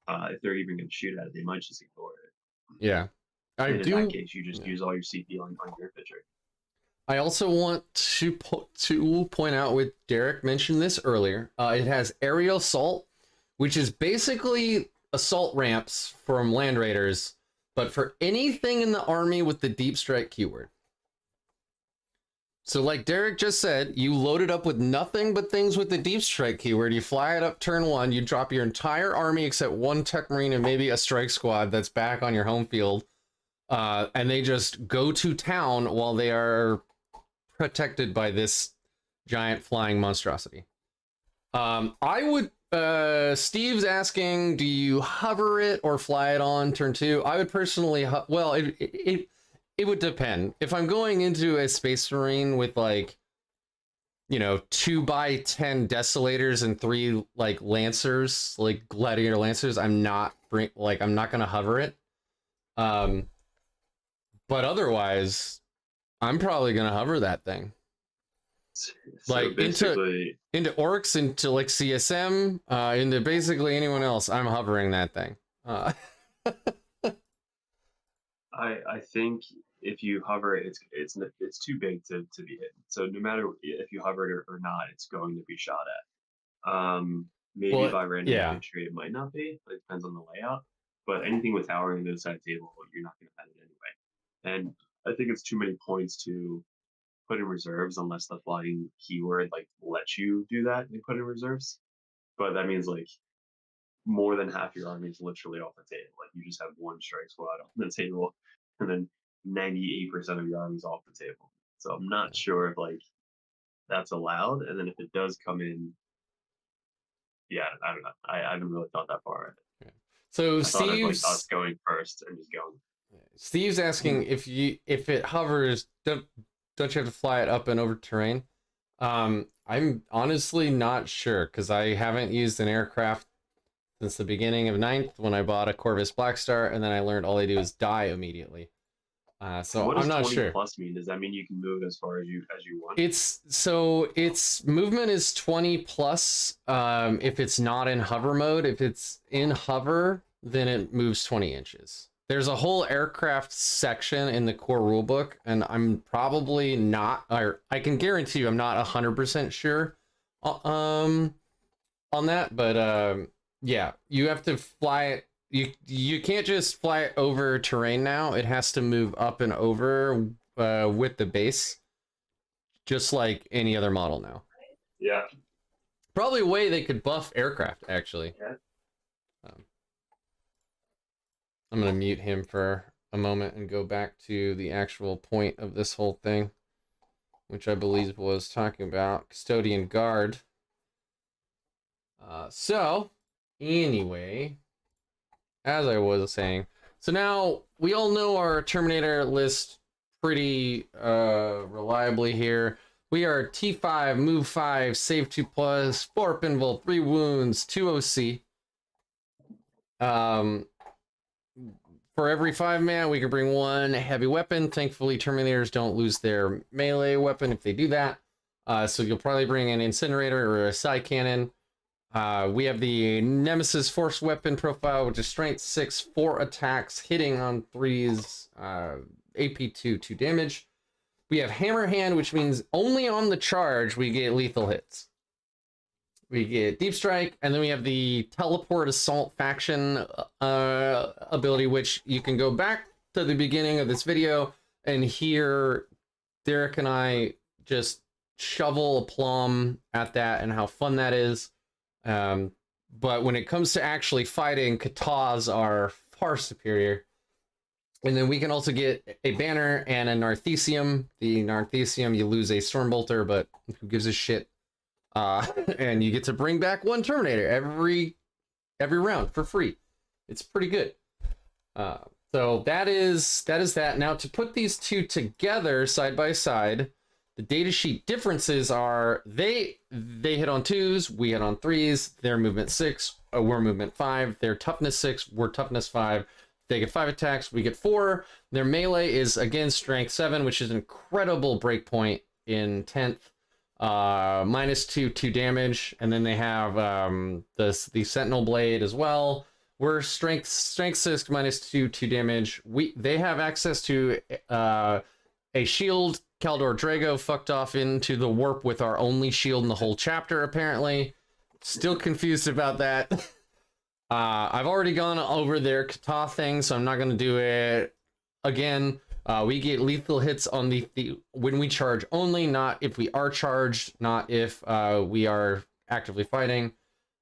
If they're even gonna shoot at it, they might just ignore it. Yeah, in that case, you just use all your CP on your infantry. I also want to point out what Derek mentioned this earlier. It has aerial assault, which is basically assault ramps from land raiders, but for anything in the army with the deep strike keyword. So like Derek just said, you load it up with nothing but things with the deep strike keyword. You fly it up turn 1, you drop your entire army except 1 tech marine and maybe a strike squad that's back on your home field, and they just go to town while they are protected by this giant flying monstrosity. I would Steve's asking, do you hover it or fly it on turn 2? I would personally well, it would depend. If I'm going into a space marine with like, you know, 2x10 desolators and 3 like lancers, like gladiator lancers, I'm not gonna hover it. But otherwise, I'm probably gonna hover that thing. So like into orcs, into like CSM, into basically anyone else, I'm hovering that thing. I think if you hover, it's too big to be hit. So no matter if you hover it or not, it's going to be shot at. Maybe Well, by random yeah. infantry, it might not be. It depends on the layout. But anything with towering on the other side of the table, you're not going to have it anyway. And I think it's too many points to put in reserves unless the flying keyword like lets you do that and put in reserves. But that means like more than half your army is literally off the table. Like you just have one strike squad on the table, and then 98% of your army is off the table. So I'm not sure if like that's allowed. And then if it does come in, yeah, I don't know. I haven't really thought that far. So I thought of like us going first and just going. Steve's asking if it hovers, don't you have to fly it up and over terrain? I'm honestly not sure because I haven't used an aircraft since the beginning of ninth when I bought a Corvus Blackstar, and then I learned all I do is die immediately. So what does I'm not 20 sure. plus mean? Does that mean you can move as far as you want? Its movement is 20 plus. If it's not in hover mode, if it's in hover, then it moves 20 inches. There's a whole aircraft section in the core rulebook, and I'm probably not, or I can guarantee you I'm not 100% sure on that, but yeah, you have to fly it. You can't just fly it over terrain now. It has to move up and over with the base, just like any other model now. Yeah. Probably a way they could buff aircraft, actually. Yeah. I'm going to mute him for a moment and go back to the actual point of this whole thing, which I believe was talking about Custodian Guard. So, anyway, as I was saying, so now we all know our Terminator list pretty reliably here. We are T5, move 5, save 2+, 4 pinvol, 3 wounds, 2 OC. For every 5-man, we can bring 1 heavy weapon. Thankfully, Terminators don't lose their melee weapon if they do that. So you'll probably bring an incinerator or a side cannon. We have the Nemesis Force Weapon profile, which is Strength 6, 4 attacks, hitting on 3s, AP2, 2 damage. We have Hammer Hand, which means only on the charge we get lethal hits. We get Deep Strike, and then we have the Teleport Assault Faction ability, which you can go back to the beginning of this video and hear Derek and I just shovel aplomb at that and how fun that is. But when it comes to actually fighting, katas are far superior. And then we can also get a banner and a Narthesium. The Narthesium, you lose a Stormbolter, but who gives a shit? And you get to bring back 1 Terminator every round for free. It's pretty good. So that is that. Now to put these two together side by side, the datasheet differences are they hit on 2s, we hit on 3s. They're movement 6, we're movement 5. They're toughness 6, we're toughness 5. They get 5 attacks, we get 4. Their melee is again strength 7, which is an incredible breakpoint in 10th. -2, 2 damage, and then they have the Sentinel Blade as well. We're strength 6, -2, 2 damage. They have access to a shield. Caldor Drago fucked off into the warp with our only shield in the whole chapter, apparently. Still confused about that. I've already gone over their kata thing, so I'm not going to do it again. We get lethal hits on the when we charge only, not if we are charged, not if we are actively fighting.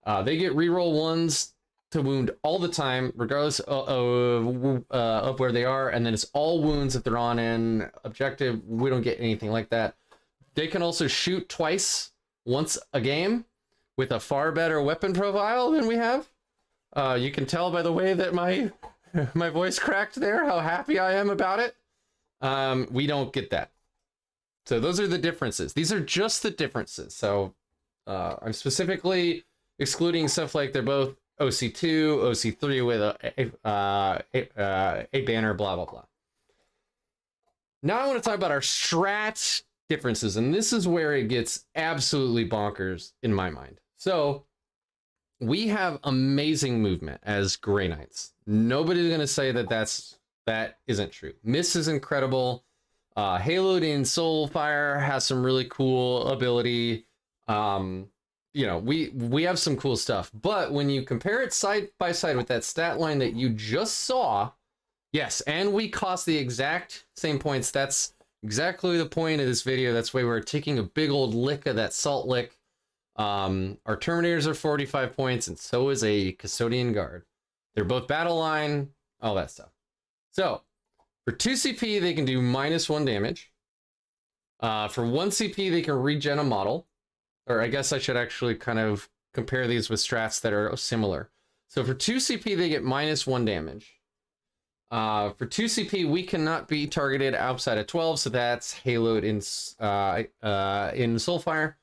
They get reroll 1s to wound all the time, regardless of where they are, and then it's all wounds if they're on an objective. We don't get anything like that. They can also shoot twice, once a game, with a far better weapon profile than we have. You can tell by the way that my voice cracked there how happy I am about it. We don't get that. So those are the differences. These are just the differences. So I'm specifically excluding stuff like they're both OC2, OC3 with a banner, blah, blah, blah. Now I want to talk about our strat differences, and this is where it gets absolutely bonkers in my mind. So we have amazing movement as Grey Knights. Nobody's gonna say that isn't true. Miss is incredible. Haloed in Soulfire has some really cool ability. You know, we have some cool stuff. But when you compare it side by side with that stat line that you just saw, yes, and we cost the exact same points. That's exactly the point of this video. That's why we're taking a big old lick of that salt lick. Our Terminators are 45 points, and so is a Custodian Guard. They're both battle line, all that stuff. So, for 2 CP, they can do -1 damage. For 1 CP, they can regen a model. Or I guess I should actually kind of compare these with strats that are similar. So for 2 CP, they get -1 damage. For 2 CP, we cannot be targeted outside of 12, so that's haloed in Soulfire.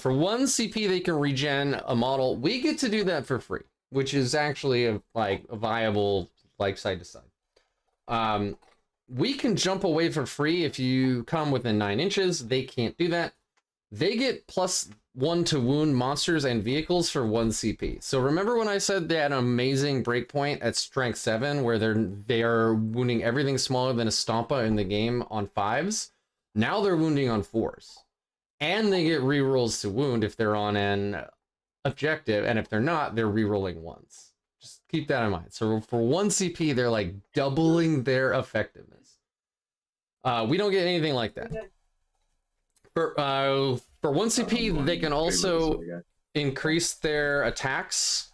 For 1 CP, they can regen a model. We get to do that for free, which is actually a viable side to side. We can jump away for free if you come within 9 inches. They can't do that. They get +1 to wound monsters and vehicles for 1 CP. So remember when I said they had an amazing breakpoint at strength 7 where they are wounding everything smaller than a Stompa in the game on 5s? Now they're wounding on 4s. And they get rerolls to wound if they're on an objective, and if they're not, they're rerolling once. Just keep that in mind. So for 1 CP, they're like doubling their effectiveness. We don't get anything like that. For 1 CP, they can also increase their attacks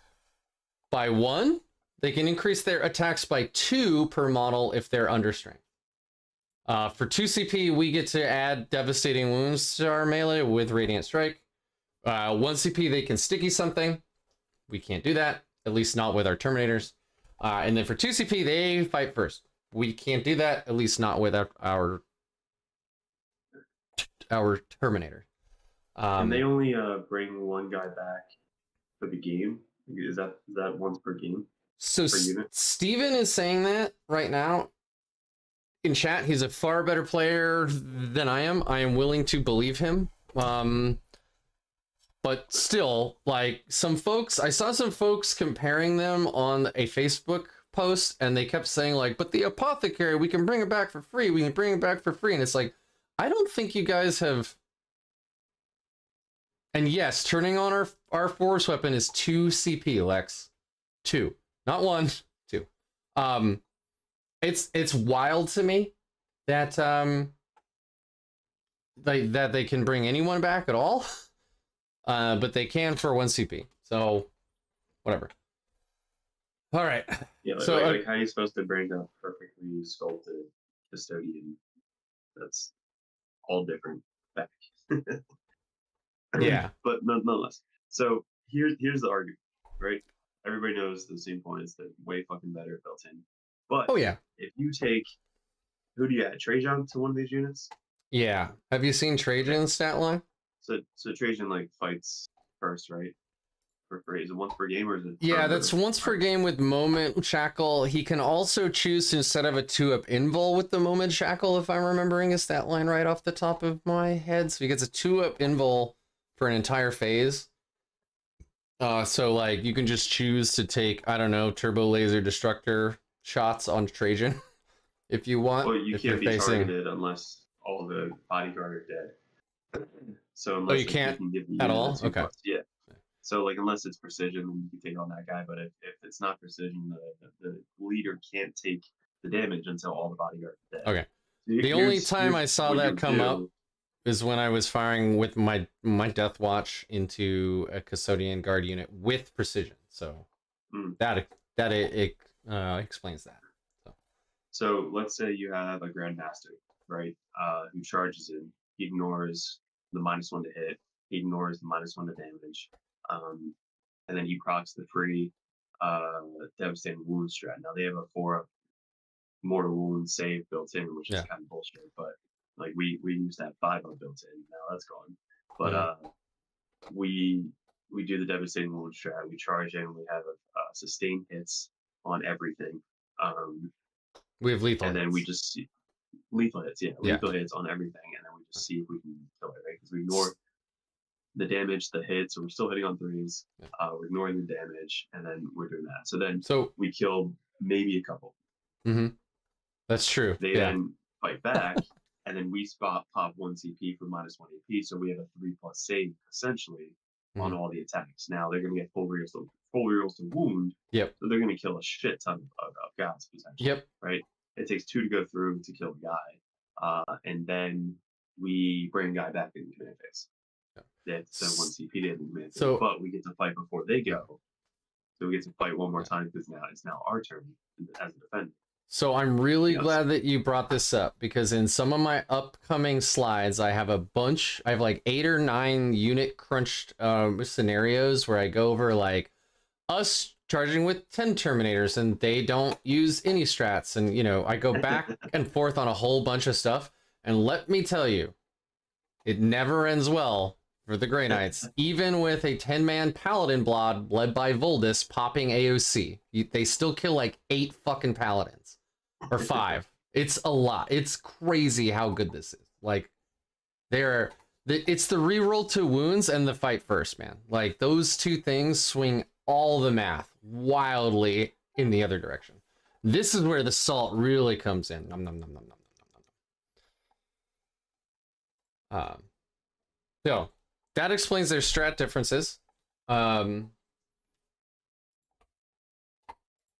by 1. They can increase their attacks by 2 per model if they're under strength. For 2 CP, we get to add devastating wounds to our melee with Radiant Strike. 1 CP, they can sticky something. We can't do that, at least not with our Terminators. And then for 2 CP, they fight first. We can't do that, at least not with our Terminator. And they only bring 1 guy back for the game. Is that once per game? So Steven is saying that right now in chat. He's a far better player than I am. I am willing to believe him. But still, like, some folks, I saw some folks comparing them on a Facebook post, and they kept saying like, but the apothecary, we can bring it back for free. We can bring it back for free. And it's like, I don't think you guys have. And yes, turning on our force weapon is 2 CP, Lex. 2, not 1, 2. It's wild to me that they can bring anyone back at all, but they can for 1 CP. So whatever. All right. Yeah, so like how are you supposed to bring a perfectly sculpted Custodian that's all different back? Yeah. But nonetheless. So here's the argument, right? Everybody knows the same point is that way fucking better built in. But oh yeah, if you take, who do you add? Trajan to one of these units? Yeah. Have you seen Trajan's stat line? So Trajan like fights first, right? For free. Is it once per game or is it? Yeah, that's once per game with Moment Shackle. He can also choose to, instead of a 2-up invul with the Moment Shackle, if I'm remembering his stat line right off the top of my head. So he gets a 2-up invul for an entire phase. So like you can just choose to take, I don't know, turbo laser destructor shots on Trajan if you want. Well, you if can't you're be facing... targeted unless all the bodyguard are dead. So unless you can't can give the at all. Okay. Plus, yeah. So like unless it's precision, then you can take on that guy. But if it's not precision, the leader can't take the damage until all the bodyguards are dead. Okay. So the only time I saw that come up is when I was firing with my Death Watch into a Custodian Guard unit with precision. So that explains that. So let's say you have a Grandmaster, right? Who charges in. He ignores the -1 to hit. He ignores the -1 to damage. And then he procs the free devastating wound strat. Now they have a 4-up mortal wound save built in, which is kind of bullshit. But like we used to have 5-up built in. Now that's gone. But we do the devastating wound strat. We charge in. We have sustained hits on everything. We have lethal and hits. Then we just see lethal hits. Yeah, lethal hits on everything, and then we just see if we can kill it, right? Because we ignore. the damage, the hits, so we're still hitting on threes. Yeah. We're ignoring the damage, and then we're doing that. So then So we killed maybe a couple. that's true. They Yeah. then fight back, and then we pop 1 CP for -1 AP, so we have a 3+ save essentially on all the attacks. Now they're going to get full rerolls to wound. Yep. So they're going to kill a shit ton of guys potentially. Yep. Right. It takes 2 to go through to kill the guy, and then we bring a guy back in the command phase. They have to send 1 CP to the command phase, but we get to fight before they go. So we get to fight one more time because now it's our turn as a defender. So I'm really glad that you brought this up, because in some of my upcoming slides, I have like 8 or 9 unit crunched scenarios where I go over like us charging with 10 Terminators and they don't use any strats. And, I go back and forth on a whole bunch of stuff. And let me tell you, it never ends well for the Grey Knights, even with a 10-man Paladin blob led by Voldus popping AOC. They still kill like 8 fucking Paladins. Or 5. It's a lot. It's crazy how good this is. Like, it's the reroll to wounds and the fight first, man. Like, those 2 things swing all the math wildly in the other direction. This is where the salt really comes in. Nom, nom, nom, nom, nom, nom, nom. So that explains their strat differences.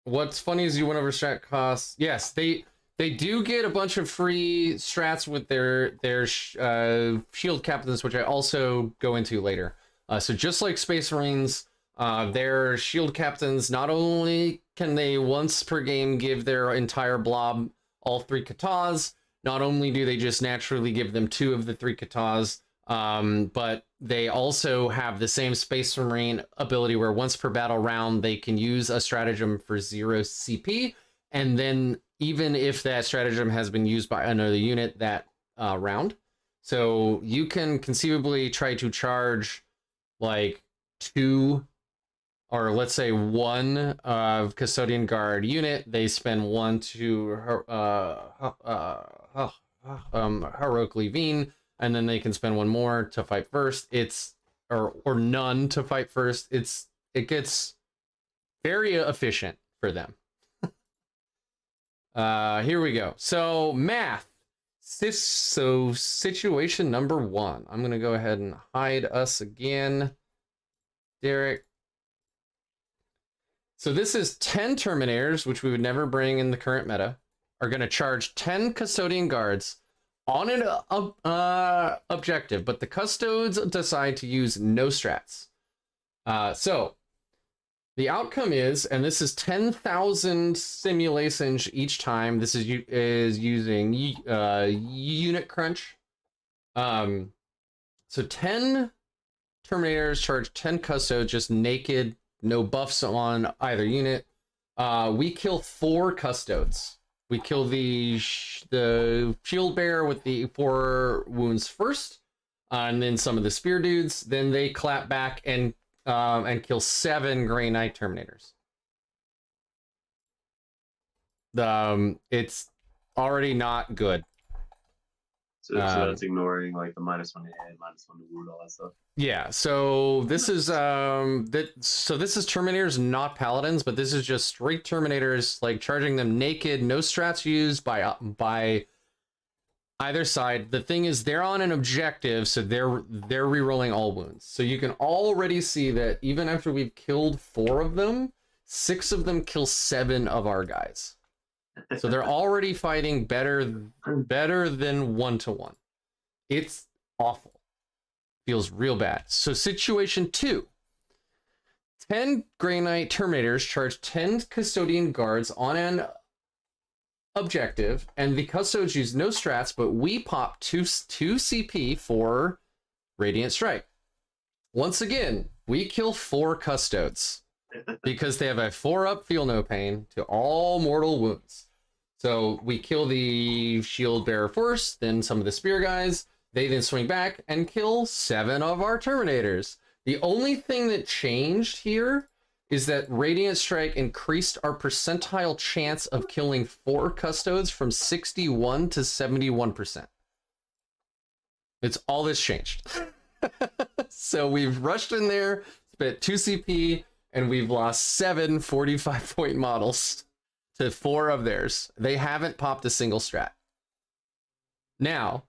What's funny is you went over strat costs. Yes, they do get a bunch of free strats with their shield captains, which I also go into later. So just like Space Marines, their shield captains, not only can they once per game give their entire blob all 3 katas, not only do they just naturally give them 2 of the 3 katas, but they also have the same Space Marine ability where once per battle round, they can use a stratagem for 0 CP. And then even if that stratagem has been used by another unit that round. So you can conceivably try to charge like 2, or let's say 1 Custodian Guard unit. They spend 1 to Heroic Levine, and then they can spend 1 more to fight first. Or none to fight first. It gets very efficient for them. Here we go. So math. So situation number 1. I'm gonna go ahead and hide us again, Derek. So this is 10 Terminators, which we would never bring in the current meta, are gonna charge 10 Custodian Guards on an objective, but the Custodes decide to use no strats. So the outcome is, and this is 10,000 simulations each time. This is using unit crunch. So 10 Terminators charge 10 Custodes, just naked, no buffs on either unit. We kill 4 Custodes. We kill the shield bearer with the 4 wounds first, and then some of the spear dudes. Then they clap back and kill 7 Grey Knight Terminators. It's already not good. So that's ignoring like the -1 to hit, -1 to wound, all that stuff. Yeah. So this is this is Terminators, not Paladins, but this is just straight Terminators, like charging them naked, no strats used by either side. The thing is, they're on an objective, so they're rerolling all wounds. So you can already see that even after we've killed 4 of them, 6 of them kill 7 of our guys. So they're already fighting better than 1-to-1. It's awful. Feels real bad. So situation 2. 10 Grey Knight Terminators charge 10 Custodian Guards on an objective, and the Custodes use no strats, but we pop 2 CP for Radiant Strike. Once again, we kill 4 Custodes because they have a 4-up feel no pain to all mortal wounds. So we kill the shield bearer first, then some of the spear guys. They then swing back and kill 7 of our Terminators. The only thing that changed here is that Radiant Strike increased our percentile chance of killing 4 Custodes from 61 to 71%. It's all that's changed. So we've rushed in there, spent 2 CP, and we've lost 7 45-point models to 4 of theirs. They haven't popped a single strat. Now,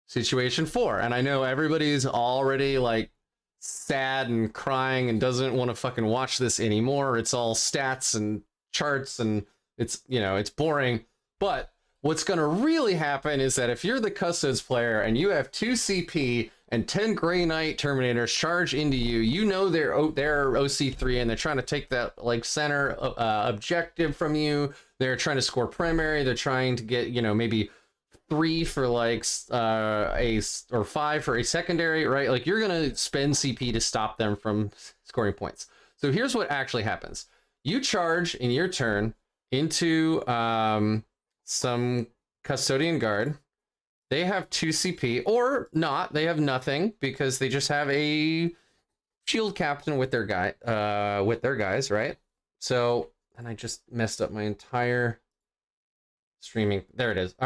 situation 4, and I know everybody's already like sad and crying and doesn't want to fucking watch this anymore. It's all stats and charts and it's, you know, it's boring. But what's going to really happen is that if you're the Custodes player and you have 2 CP and 10 Grey Knight Terminators charge into you, you know they're OC3 and they're trying to take that like center objective from you. They're trying to score primary. They're trying to get, you know, maybe 3 for like or 5 for a secondary, right? Like you're gonna spend CP to stop them from scoring points. So here's what actually happens: you charge in your turn into some Custodian guard. They have 2 CP or not. They have nothing because they just have a shield captain with their guys, right? So, and I just messed up my entire streaming. There it is.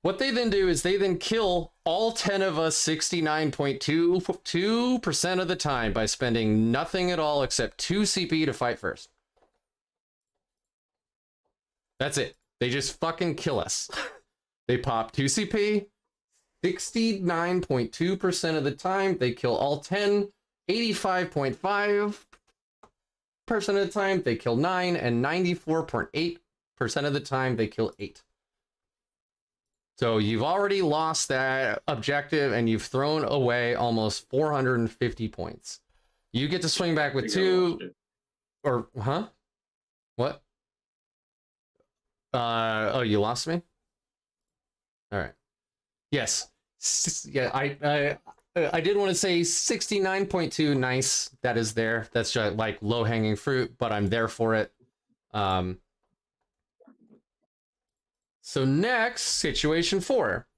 What they then do is they then kill all 10 of us 69.22% of the time by spending nothing at all except 2 CP to fight first. That's it. They just fucking kill us. They pop 2 CP, 69.2% of the time. They kill all 10, 85.5% of the time. They kill 9, and 94.8% of the time they kill 8. So you've already lost that objective and you've thrown away almost 450 points. You get to swing back with 2 or huh? What? Oh, you lost me? All right. Yes. Yeah, I did want to say 69.2. Nice. That is there. That's just like low-hanging fruit, but I'm there for it. So next, situation 4.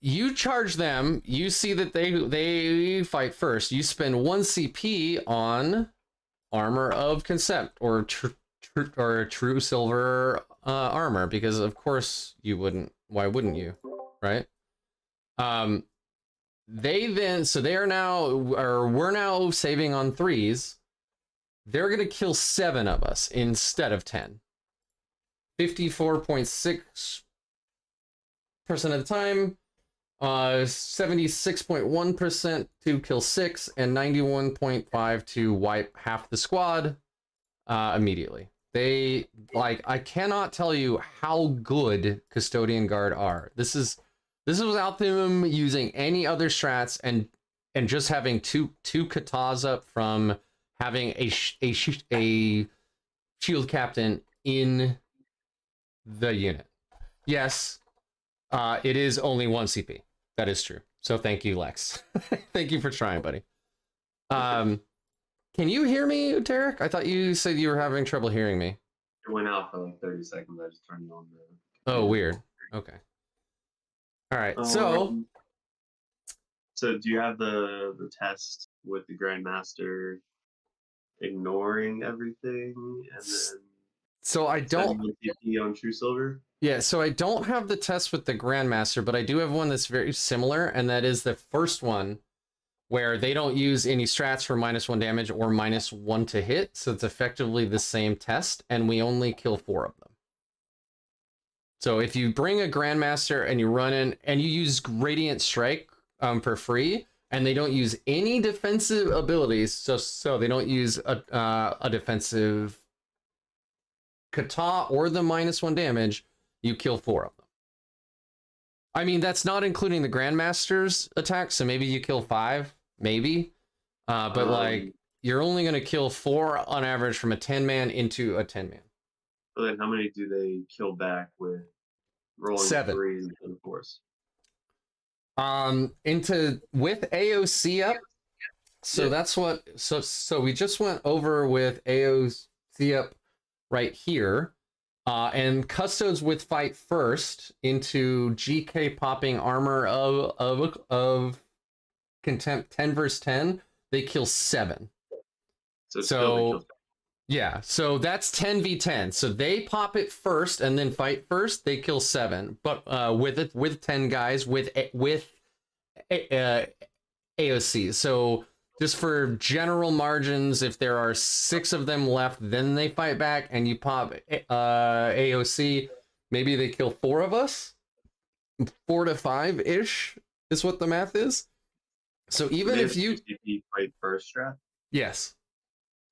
You charge them. You see that they fight first. You spend 1 CP on Armor of Concept or True Silver armor, because of course you wouldn't. Why wouldn't you? Right? They then, so they are now, or we're now saving on 3s. They're gonna kill 7 of us instead of 10. 54.6% of the time, 76.1% to kill 6, and 91.5% to wipe half the squad immediately. They, like, I cannot tell you how good Custodian Guard are. This is without them using any other strats and just having two katas up from having a shield captain in the unit. Yes, it is only 1 CP. That is true. So thank you, Lex. Thank you for trying, buddy. Can you hear me, Derek? I thought you said you were having trouble hearing me. It went out for like 30 seconds. I just turned it on. Oh, weird. Okay. All right. So do you have the test with the Grandmaster ignoring everything and then? So I don't. On True Silver. Yeah, so I don't have the test with the Grandmaster, but I do have one that's very similar, and that is the first one, where they don't use any strats for -1 damage or -1 to hit, so it's effectively the same test, and we only kill 4 of them. So if you bring a Grandmaster and you run in, and you use Radiant Strike for free, and they don't use any defensive abilities, so they don't use a defensive kata or the -1 damage, you kill 4 of them. I mean, that's not including the Grandmaster's attack, so maybe you kill 5, maybe. But like, you're only going to kill 4 on average from a 10-man into a 10-man. So then how many do they kill back with rolling 7. 3s into the force? With AOC up. So yeah. That's what, so we just went over with AOC up right here. And Custodes with fight first into GK popping armor of contempt 10 versus 10, they kill 7. So yeah, so that's 10v10. So they pop it first and then fight first, they kill 7. But with 10 guys with AOC. So just for general margins, if there are 6 of them left, then they fight back, and you pop AOC. Maybe they kill 4 of us. 4 to 5 ish is what the math is. So even if you fight first strat, yes,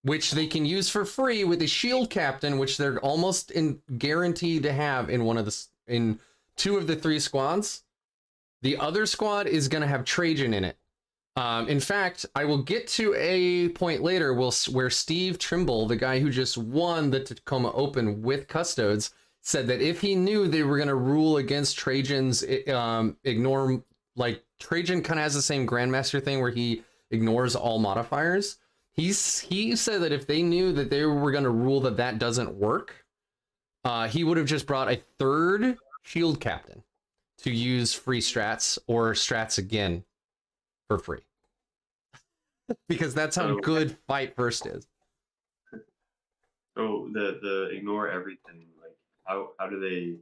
which they can use for free with a shield captain, which they're almost guaranteed to have in 2 of the 3 squads. The other squad is going to have Trajan in it. In fact, I will get to a point later where Steve Trimble, the guy who just won the Tacoma Open with Custodes, said that if he knew they were going to rule against Trajan's ignore, like Trajan kind of has the same Grandmaster thing where he ignores all modifiers. He said that if they knew that they were going to rule that doesn't work, he would have just brought a 3rd shield captain to use free strats or strats again for free. Because that's how good fight first is. So the ignore everything, like how are they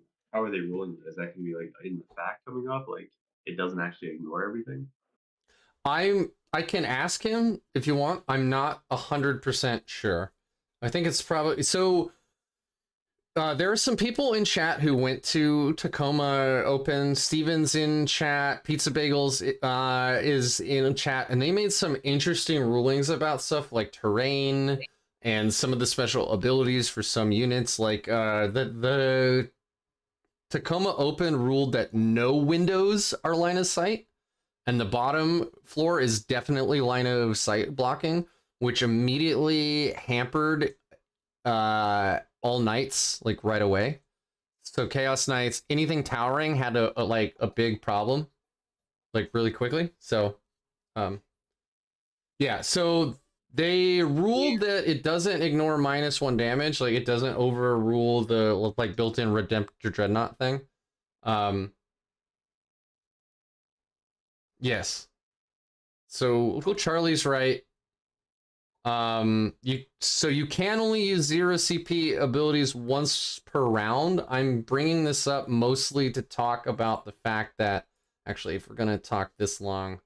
ruling it? Is that gonna be like in the fact coming up? Like it doesn't actually ignore everything? I can ask him if you want. I'm not 100% sure. I think it's probably so. There are some people in chat who went to Tacoma Open. Steven's in chat. Pizza Bagels is in chat, and they made some interesting rulings about stuff like terrain and some of the special abilities for some units. Like the Tacoma Open ruled that no windows are line of sight, and the bottom floor is definitely line of sight blocking, which immediately hampered all knights like right away. So Chaos Knights, anything towering had a big problem like really quickly. So yeah, so they ruled that it doesn't ignore -1 damage, like it doesn't overrule the like built-in Redemptor Dreadnought thing. Yes. So Charlie's right. You can only use 0 CP abilities once per round. I'm bringing this up mostly to talk about the fact that actually, if we're gonna talk this long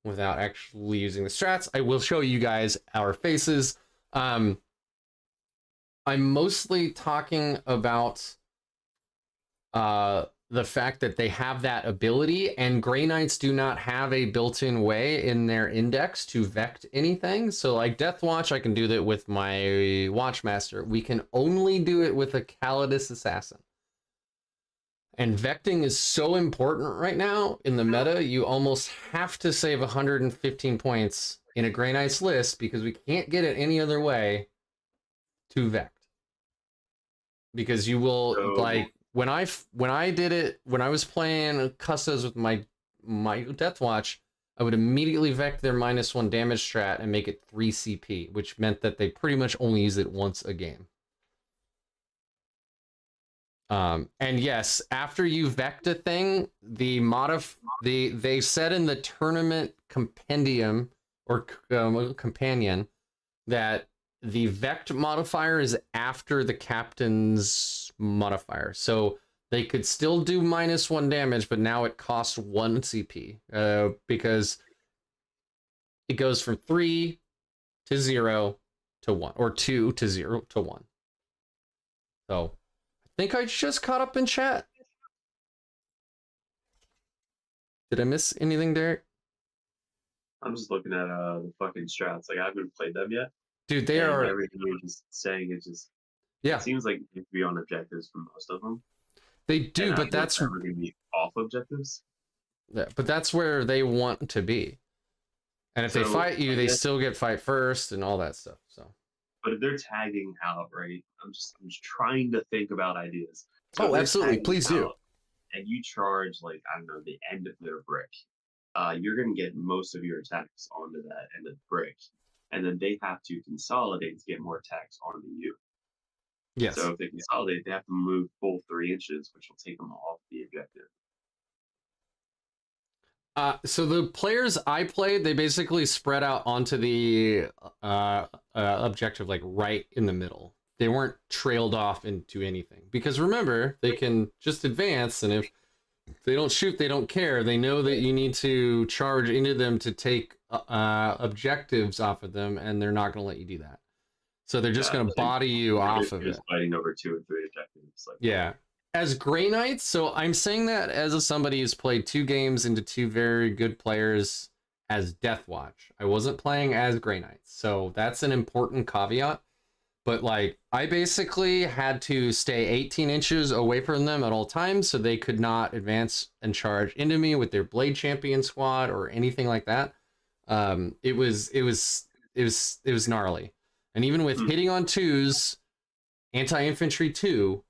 without actually using the strats, I will show you guys our faces. I'm mostly talking about the fact that they have that ability, and Grey Knights do not have a built-in way in their index to vect anything. So like Death Watch, I can do that with my Watchmaster. We can only do it with a Calidus Assassin. And vecting is so important right now in the meta, you almost have to save 115 points in a Grey Knights list because we can't get it any other way to vect. Because you will, like, when I did it, when I was playing Custos with my Death Watch, I would immediately vect their -1 damage strat and make it 3 CP, which meant that they pretty much only use it once a game. And yes, after you vect a thing, they said in the tournament compendium or companion that the vect modifier is after the captain's modifier. So they could still do -1 damage, but now it costs 1 CP because it goes from 3 to 0 to 1 or 2 to 0 to 1. So I think I just caught up in chat. Did I miss anything, Derek? I'm just looking at the fucking strats. Like I haven't played them yet. Dude, they are everything you're just saying. It just yeah. It seems like you have to be on objectives for most of them. They do, but that's never going to be off objectives. Yeah, but that's where they want to be. And if they fight you, they still get fight first and all that stuff. So, but if they're tagging out, right? I'm just trying to think about ideas. So absolutely, please do. And you charge like I don't know the end of their brick. You're going to get most of your attacks onto that end of the brick, and then they have to consolidate to get more attacks onto you. Yes. So if they consolidate, they have to move full 3 inches, which will take them off the objective. So the players I played, they basically spread out onto the objective, like right in the middle. They weren't trailed off into anything because remember, they can just advance, and if They don't shoot, they don't care. They know that you need to charge into them to take objectives off of them, and they're not going to let you do that. So they're just Yeah, going to body you they're off of basically it. just fighting over 2 or 3 objectives. Like, Yeah. As Grey Knights, so I'm saying that as somebody who's played 2 games into 2 very good players as Deathwatch. I wasn't playing as Grey Knights, so that's an important caveat. But like, I basically had to stay 18 inches away from them at all times, so they could not advance and charge into me with their Blade Champion squad or anything like that. It was gnarly, and even with hitting on 2s, anti-infantry 2,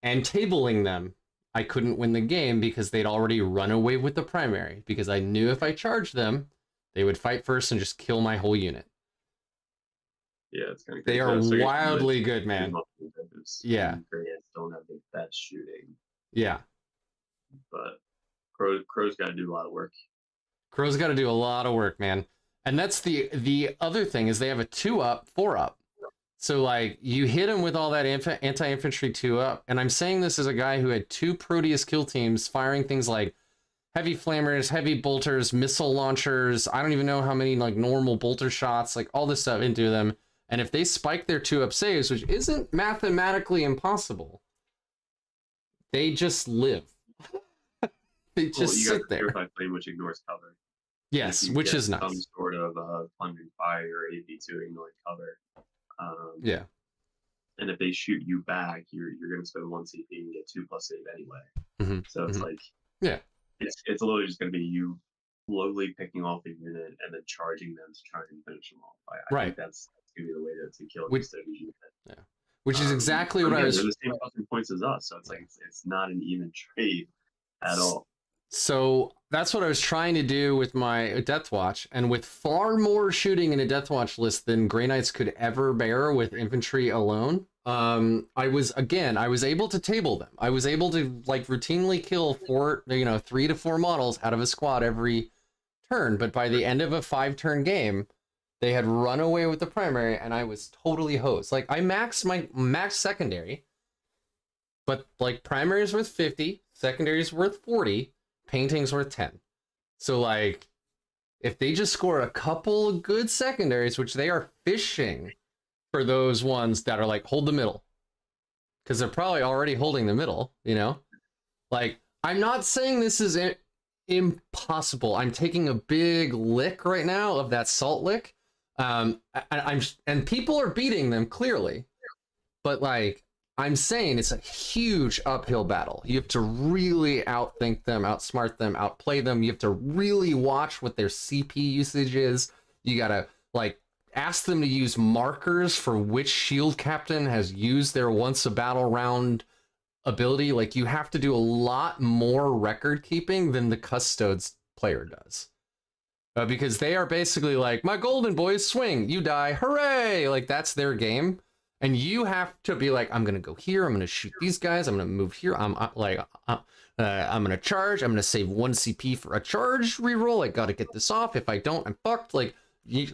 and tabling them, I couldn't win the game because they'd already run away with the primary, because I knew if I charged them, they would fight first and just kill my whole unit. yeah, it's kind of They are wildly good, man. Yeah. Don't have the best shooting. Yeah. But Crow's got to do a lot of work. Crow's got to do a lot of work, man. And that's the other thing, is they have a 2-up, 4-up. So like, you hit him with all that anti-infantry 2-up, and I'm saying this as a guy who had 2 Proteus kill teams firing things like heavy flammers, heavy bolters, missile launchers. I don't even know how many like normal bolter shots, like all this stuff into them. And if they spike their 2-up saves, which isn't mathematically impossible, they just live. They just sit there. Purify Flame, which ignores cover. Yes, which is nice. Some sort of plunging fire, AP2 ignoring cover. Yeah. And if they shoot you back, you're going to spend 1 CP and get 2+ save anyway. So it's like, yeah, it's literally just going to be you slowly picking off a unit and then charging them to try and finish them off. I think that's going to be the way to kill a Custodian unit. Yeah. Which is exactly what I was. They're the same fucking points as us, so it's like it's not an even trade at all. So that's what I was trying to do with my Deathwatch, and with far more shooting in a Deathwatch list than Grey Knights could ever bear with infantry alone. I was able to table them. I was able to like routinely kill 3 to 4 models out of a squad every turn, but by the end of a 5-turn game, they had run away with the primary, and I was totally hosed. Like, I maxed my secondary, but like, primary is worth 50, secondary is worth 40, painting's worth 10. So like, if they just score a couple of good secondaries, which they are fishing for those ones that are like, hold the middle, because they're probably already holding the middle, you know? Like, I'm not saying this is impossible. I'm taking a big lick right now of that salt lick. And people are beating them clearly, but like, I'm saying it's a huge uphill battle. You have to really outthink them, outsmart them, outplay them. You have to really watch what their CP usage is. You gotta like ask them to use markers for which shield captain has used their once a battle round ability. Like, you have to do a lot more record keeping than the Custodes player does. Because they are basically like, my golden boys swing, you die, hooray! Like, that's their game. And you have to be like, I'm going to go here, I'm going to shoot these guys, I'm going to move here, I'm going to charge, I'm going to save 1 CP for a charge reroll, I got to get this off, if I don't, I'm fucked. Like, you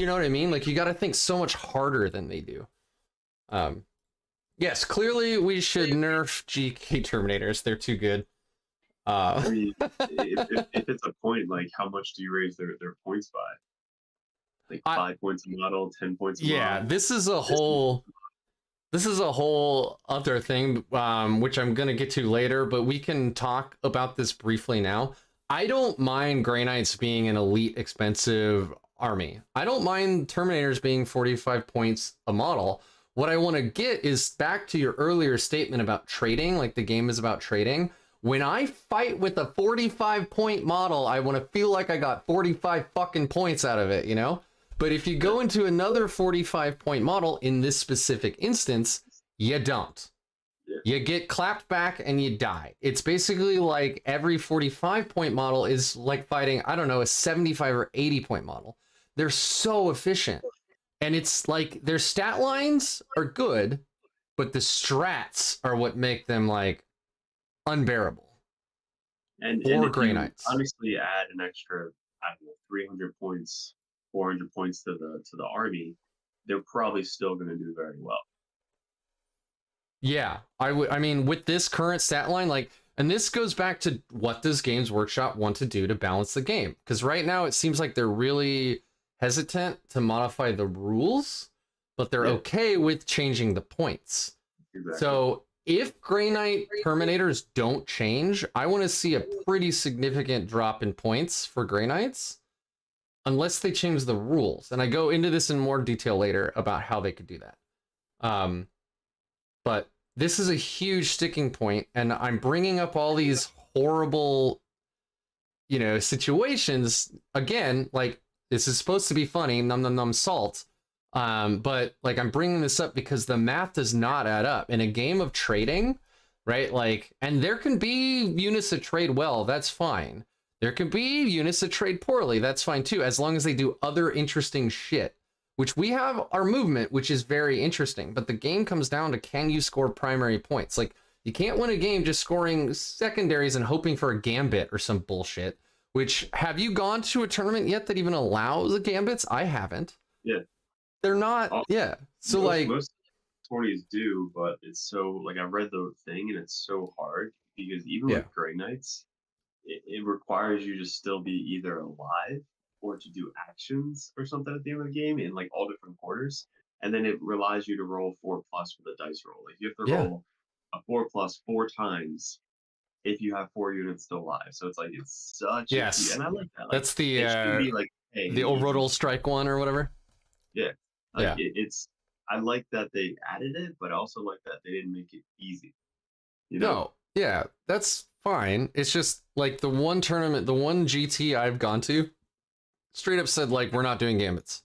know what I mean? Like, you got to think so much harder than they do. Yes, clearly we should nerf GK Terminators, they're too good. I mean, if it's a point, like, how much do you raise their points by? Like 5 points a model, 10 points a model? Yeah, this is a whole other thing, which I'm gonna get to later, but we can talk about this briefly now. I don't mind Grey Knights being an elite, expensive army. I don't mind Terminators being 45 points a model. What I want to get is back to your earlier statement about trading, like the game is about trading. When I fight with a 45-point model, I want to feel like I got 45 fucking points out of it, you know? But if you go into another 45-point model, in this specific instance, you don't. You get clapped back and you die. It's basically like every 45-point model is like fighting, I don't know, a 75 or 80-point model. They're so efficient. And it's like their stat lines are good, but the strats are what make them like unbearable. And Grey Knights. Honestly, add an extra, I don't know, 300 points, 400 points to the army, they're probably still going to do very well. Yeah, I mean, with this current stat line, like, and this goes back to what does Games Workshop want to do to balance the game? Because right now it seems like they're really hesitant to modify the rules, but they're Yeah, okay with changing the points. exactly. So if Grey Knight Terminators don't change, I want to see a pretty significant drop in points for Grey Knights, unless they change the rules. And I go into this in more detail later about how they could do that. Um, but this is a huge sticking point, and I'm bringing up all these horrible, situations again. Like, this is supposed to be funny, num num num salt. But like, I'm bringing this up because the math does not add up in a game of trading, right? Like, and there can be units that trade well, that's fine. There can be units that trade poorly, that's fine too, as long as they do other interesting shit. Which we have our movement, which is very interesting. But the game comes down to, can you score primary points? Like, you can't win a game just scoring secondaries and hoping for a gambit or some bullshit. Which, have you gone to a tournament yet that even allows the gambits? I haven't. Yeah. They're not. Yeah. So Most tourneys do, but it's so like I read the thing and it's so hard because even Yeah. with Grey Knights, it requires you to still be either alive or to do actions or something at the end of the game in like all different quarters. And then it relies you to roll 4+ with a dice roll. Like you have to Yeah. roll a 4+ 4 times if you have 4 units still alive. So it's like it's such Yes. and I like that. Like That's the it should be like, hey, the orbital strike one or whatever. yeah. Like Yeah. it's I like that they added it, but I also like that they didn't make it easy. You know? No. Yeah, that's fine. It's just like the one tournament, the one GT I've gone to, straight up said like, we're not doing gambits.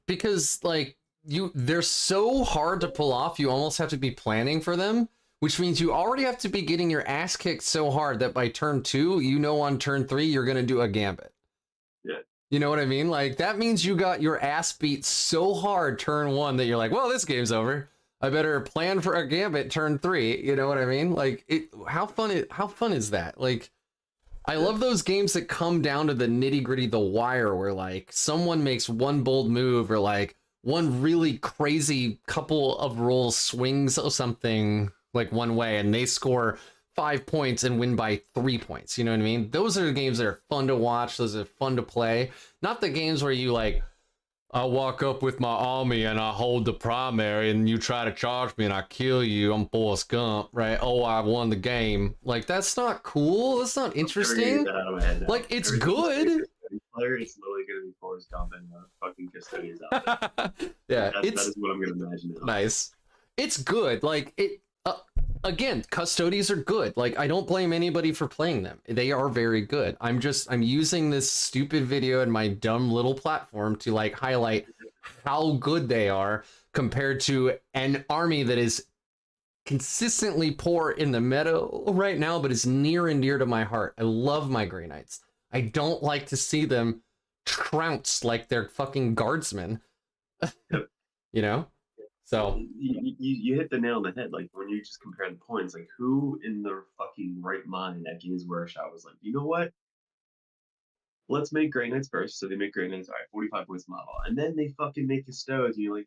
Because like, they're so hard to pull off, you almost have to be planning for them, which means you already have to be getting your ass kicked so hard that by turn 2, on turn 3 you're going to do a gambit. Yeah. You know what I mean? Like, that means you got your ass beat so hard turn 1 that you're like, well, this game's over. I better plan for a gambit turn 3. You know what I mean? Like, how fun is that? Like, I love those games that come down to the nitty gritty, the wire, where like someone makes one bold move or like one really crazy couple of rolls swings or something like one way and they score 5 points and win by 3 points. You know what I mean? Those are the games that are fun to watch. Those are fun to play. Not the games where you like, I walk up with my army and I hold the primary and you try to charge me and I kill you. I'm Forrest Gump, right? Oh, I won the game. Like, that's not cool. That's not interesting. Like, it's good. Player is literally going to be Forrest Gump and fucking Custodians out there. Yeah, that is what I'm going to imagine now. Nice. It's good. Like, again, Custodians are good. Like, I don't blame anybody for playing them. They are very good. I'm using this stupid video and my dumb little platform to like highlight how good they are compared to an army that is consistently poor in the meta right now, but is near and dear to my heart. I love my Grey Knights. I don't like to see them trounced like they're fucking guardsmen. You know? So you hit the nail on the head. Like when you just compare the points, like who in their fucking right mind at Games Workshop was like, you know what? Let's make Grey Knights first. So they make Grey Knights, all right, 45 points model, and then they fucking make Custodes, and you're like,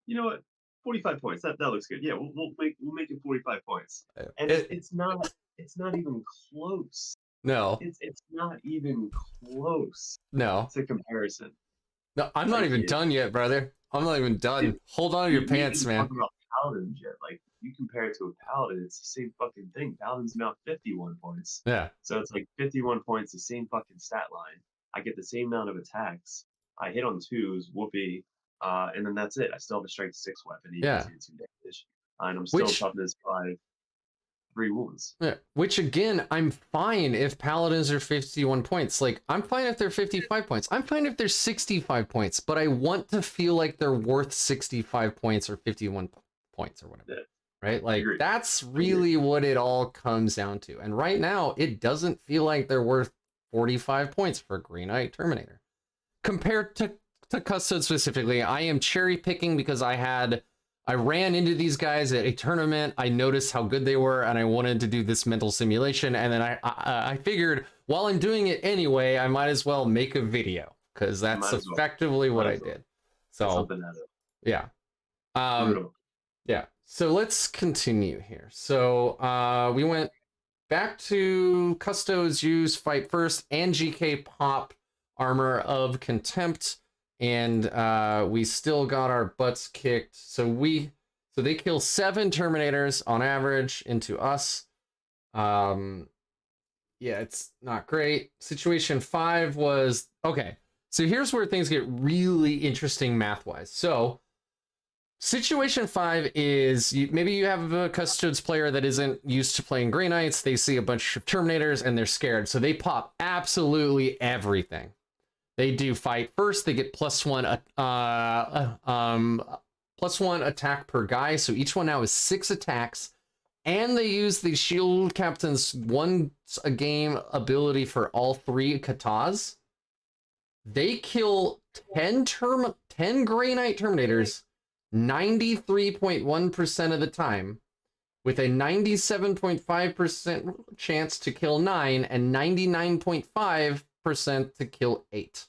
you know what? 45 points. That looks good. Yeah, we'll make it 45 points. And it's not even close. No. It's not even close. No. It's a comparison. No, I'm not even done yet, brother. I'm not even done. Hold on to your pants, man. Talking about Paladins yet. Like, you compare it to a Paladin, it's the same fucking thing. Paladin's now 51 points. Yeah. So it's like 51 points, the same fucking stat line. I get the same amount of attacks. I hit on 2s, whoopee, and then that's it. I still have a strength 6 weapon, even 2 damage. And I'm still toughness 5, 3 wounds. Yeah. Which again, I'm fine if Paladins are 51 points. Like, I'm fine if they're 55 points. I'm fine if they're 65 points, but I want to feel like they're worth 65 points or 51 points or whatever. Yeah. Right? Like, that's really what it all comes down to. And right now, it doesn't feel like they're worth 45 points for Green Knight Terminator. Compared to Custode specifically, I am cherry picking because I ran into these guys at a tournament. I noticed how good they were, and I wanted to do this mental simulation. And then I figured, while I'm doing it anyway, I might as well make a video because that's effectively what I did. So, yeah. Um, yeah. So let's continue here. So we went back to Custos use fight first and GK pop armor of contempt, and we still got our butts kicked. So they kill 7 Terminators on average into us. Yeah, it's not great. Situation 5 was okay. So here's where things get really interesting math-wise. So situation 5 is maybe you have a Custodes player that isn't used to playing Grey Knights. They see a bunch of Terminators and they're scared, so they pop absolutely everything. They do fight first. They get +1 +1 attack per guy, so each one now is 6 attacks. And they use the Shield Captain's once a game ability for all 3 katas. They kill 10 Grey Knight Terminators 93.1% of the time, with a 97.5% chance to kill 9 and 99.5% to kill 8.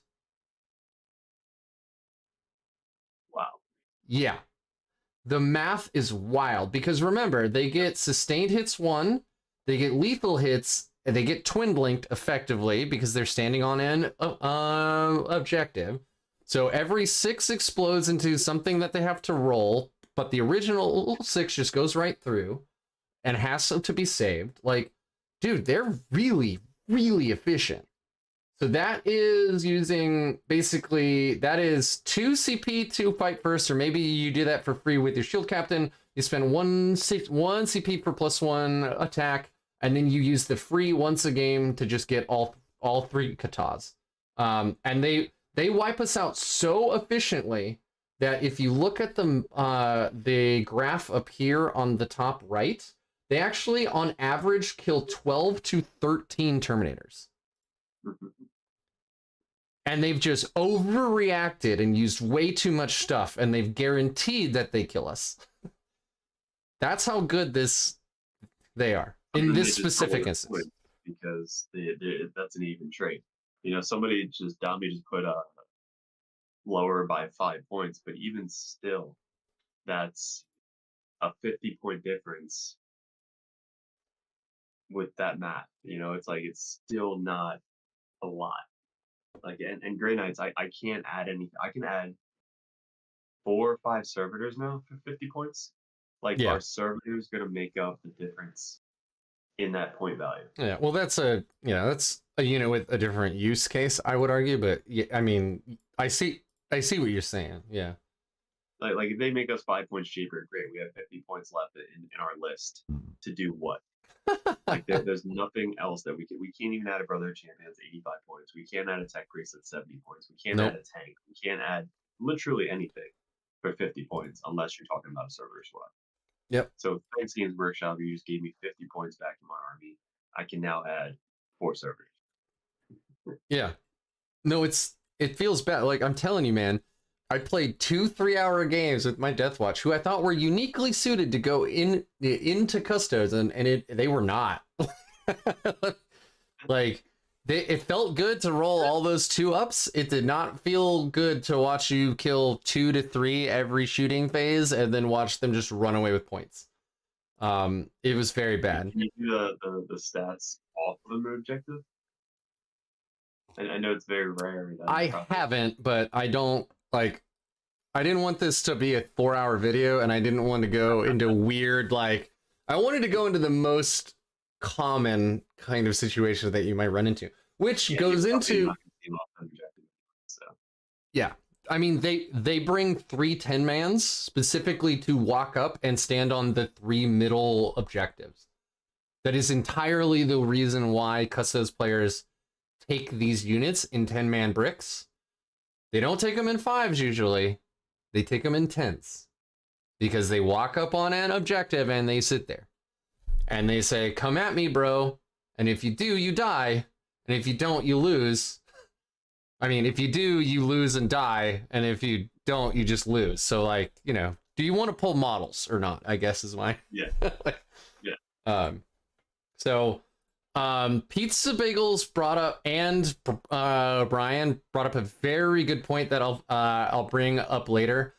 Wow. Yeah. The math is wild because remember, they get sustained hits 1, they get lethal hits, and they get twin blinked effectively because they're standing on an objective. So every 6 explodes into something that they have to roll, but the original 6 just goes right through and has to be saved. Like, dude, they're really, really efficient. So that is using, basically, that is 2 CP to fight first, or maybe you do that for free with your Shield Captain. You spend 1 CP for +1 attack, and then you use the free once a game to just get all 3 katas. And they wipe us out so efficiently that if you look at the graph up here on the top right, they actually, on average, kill 12 to 13 Terminators. And they've just overreacted and used way too much stuff, and they've guaranteed that they kill us. That's how good they are in this specific instance. Because that's an even trade. You know, somebody just put lower by 5 points, but even still, that's a 50-point difference with that math. You know, it's like it's still not a lot. Like, and Grey Knights, I can't add anything. I can add 4 or 5 servitors now for 50 points. Like, Yeah. Our servitors gonna make up the difference in that point value. Yeah, well, that's a unit with a different use case, I would argue, but yeah, I mean, I see what you're saying. Yeah. Like if they make us 5 points cheaper, great. We have 50 points left in our list to do what? Like there's nothing else that we can't even add a Brother of Champions 85 points. We can't add a Tech Priest at 70 points. We can't add a tank. We can't add literally anything for 50 points unless you're talking about a server swap. Yep. So thanks Games Workshop, you just gave me 50 points back in my army. I can now add 4 servers. Yeah. No, it feels bad. Like, I'm telling you, man, I played 2 3-hour games with my Deathwatch, who I thought were uniquely suited to go into Custos, and they were not. Like, it felt good to roll all those 2-ups. It did not feel good to watch you kill 2 to 3 every shooting phase and then watch them just run away with points. It was very bad. Can you do the stats off of the objective? I know it's very rare. I haven't, but I don't like. I didn't want this to be a 4-hour video, and I didn't want to go into weird like. I wanted to go into the most common kind of situation that you might run into, which goes into. Yeah, I mean they bring 3 10-mans specifically to walk up and stand on the 3 middle objectives. That is entirely the reason why Custos players take these units in 10-man bricks. They don't take them in 5s usually. They take them in 10s. Because they walk up on an objective and they sit there. And they say, come at me, bro. And if you do, you die. And if you don't, you lose. I mean, if you do, you lose and die. And if you don't, you just lose. So, like, you know, do you want to pull models or not? I guess is my... Yeah. Yeah. Pizza Bagels brought up, and Brian brought up a very good point that I'll bring up later.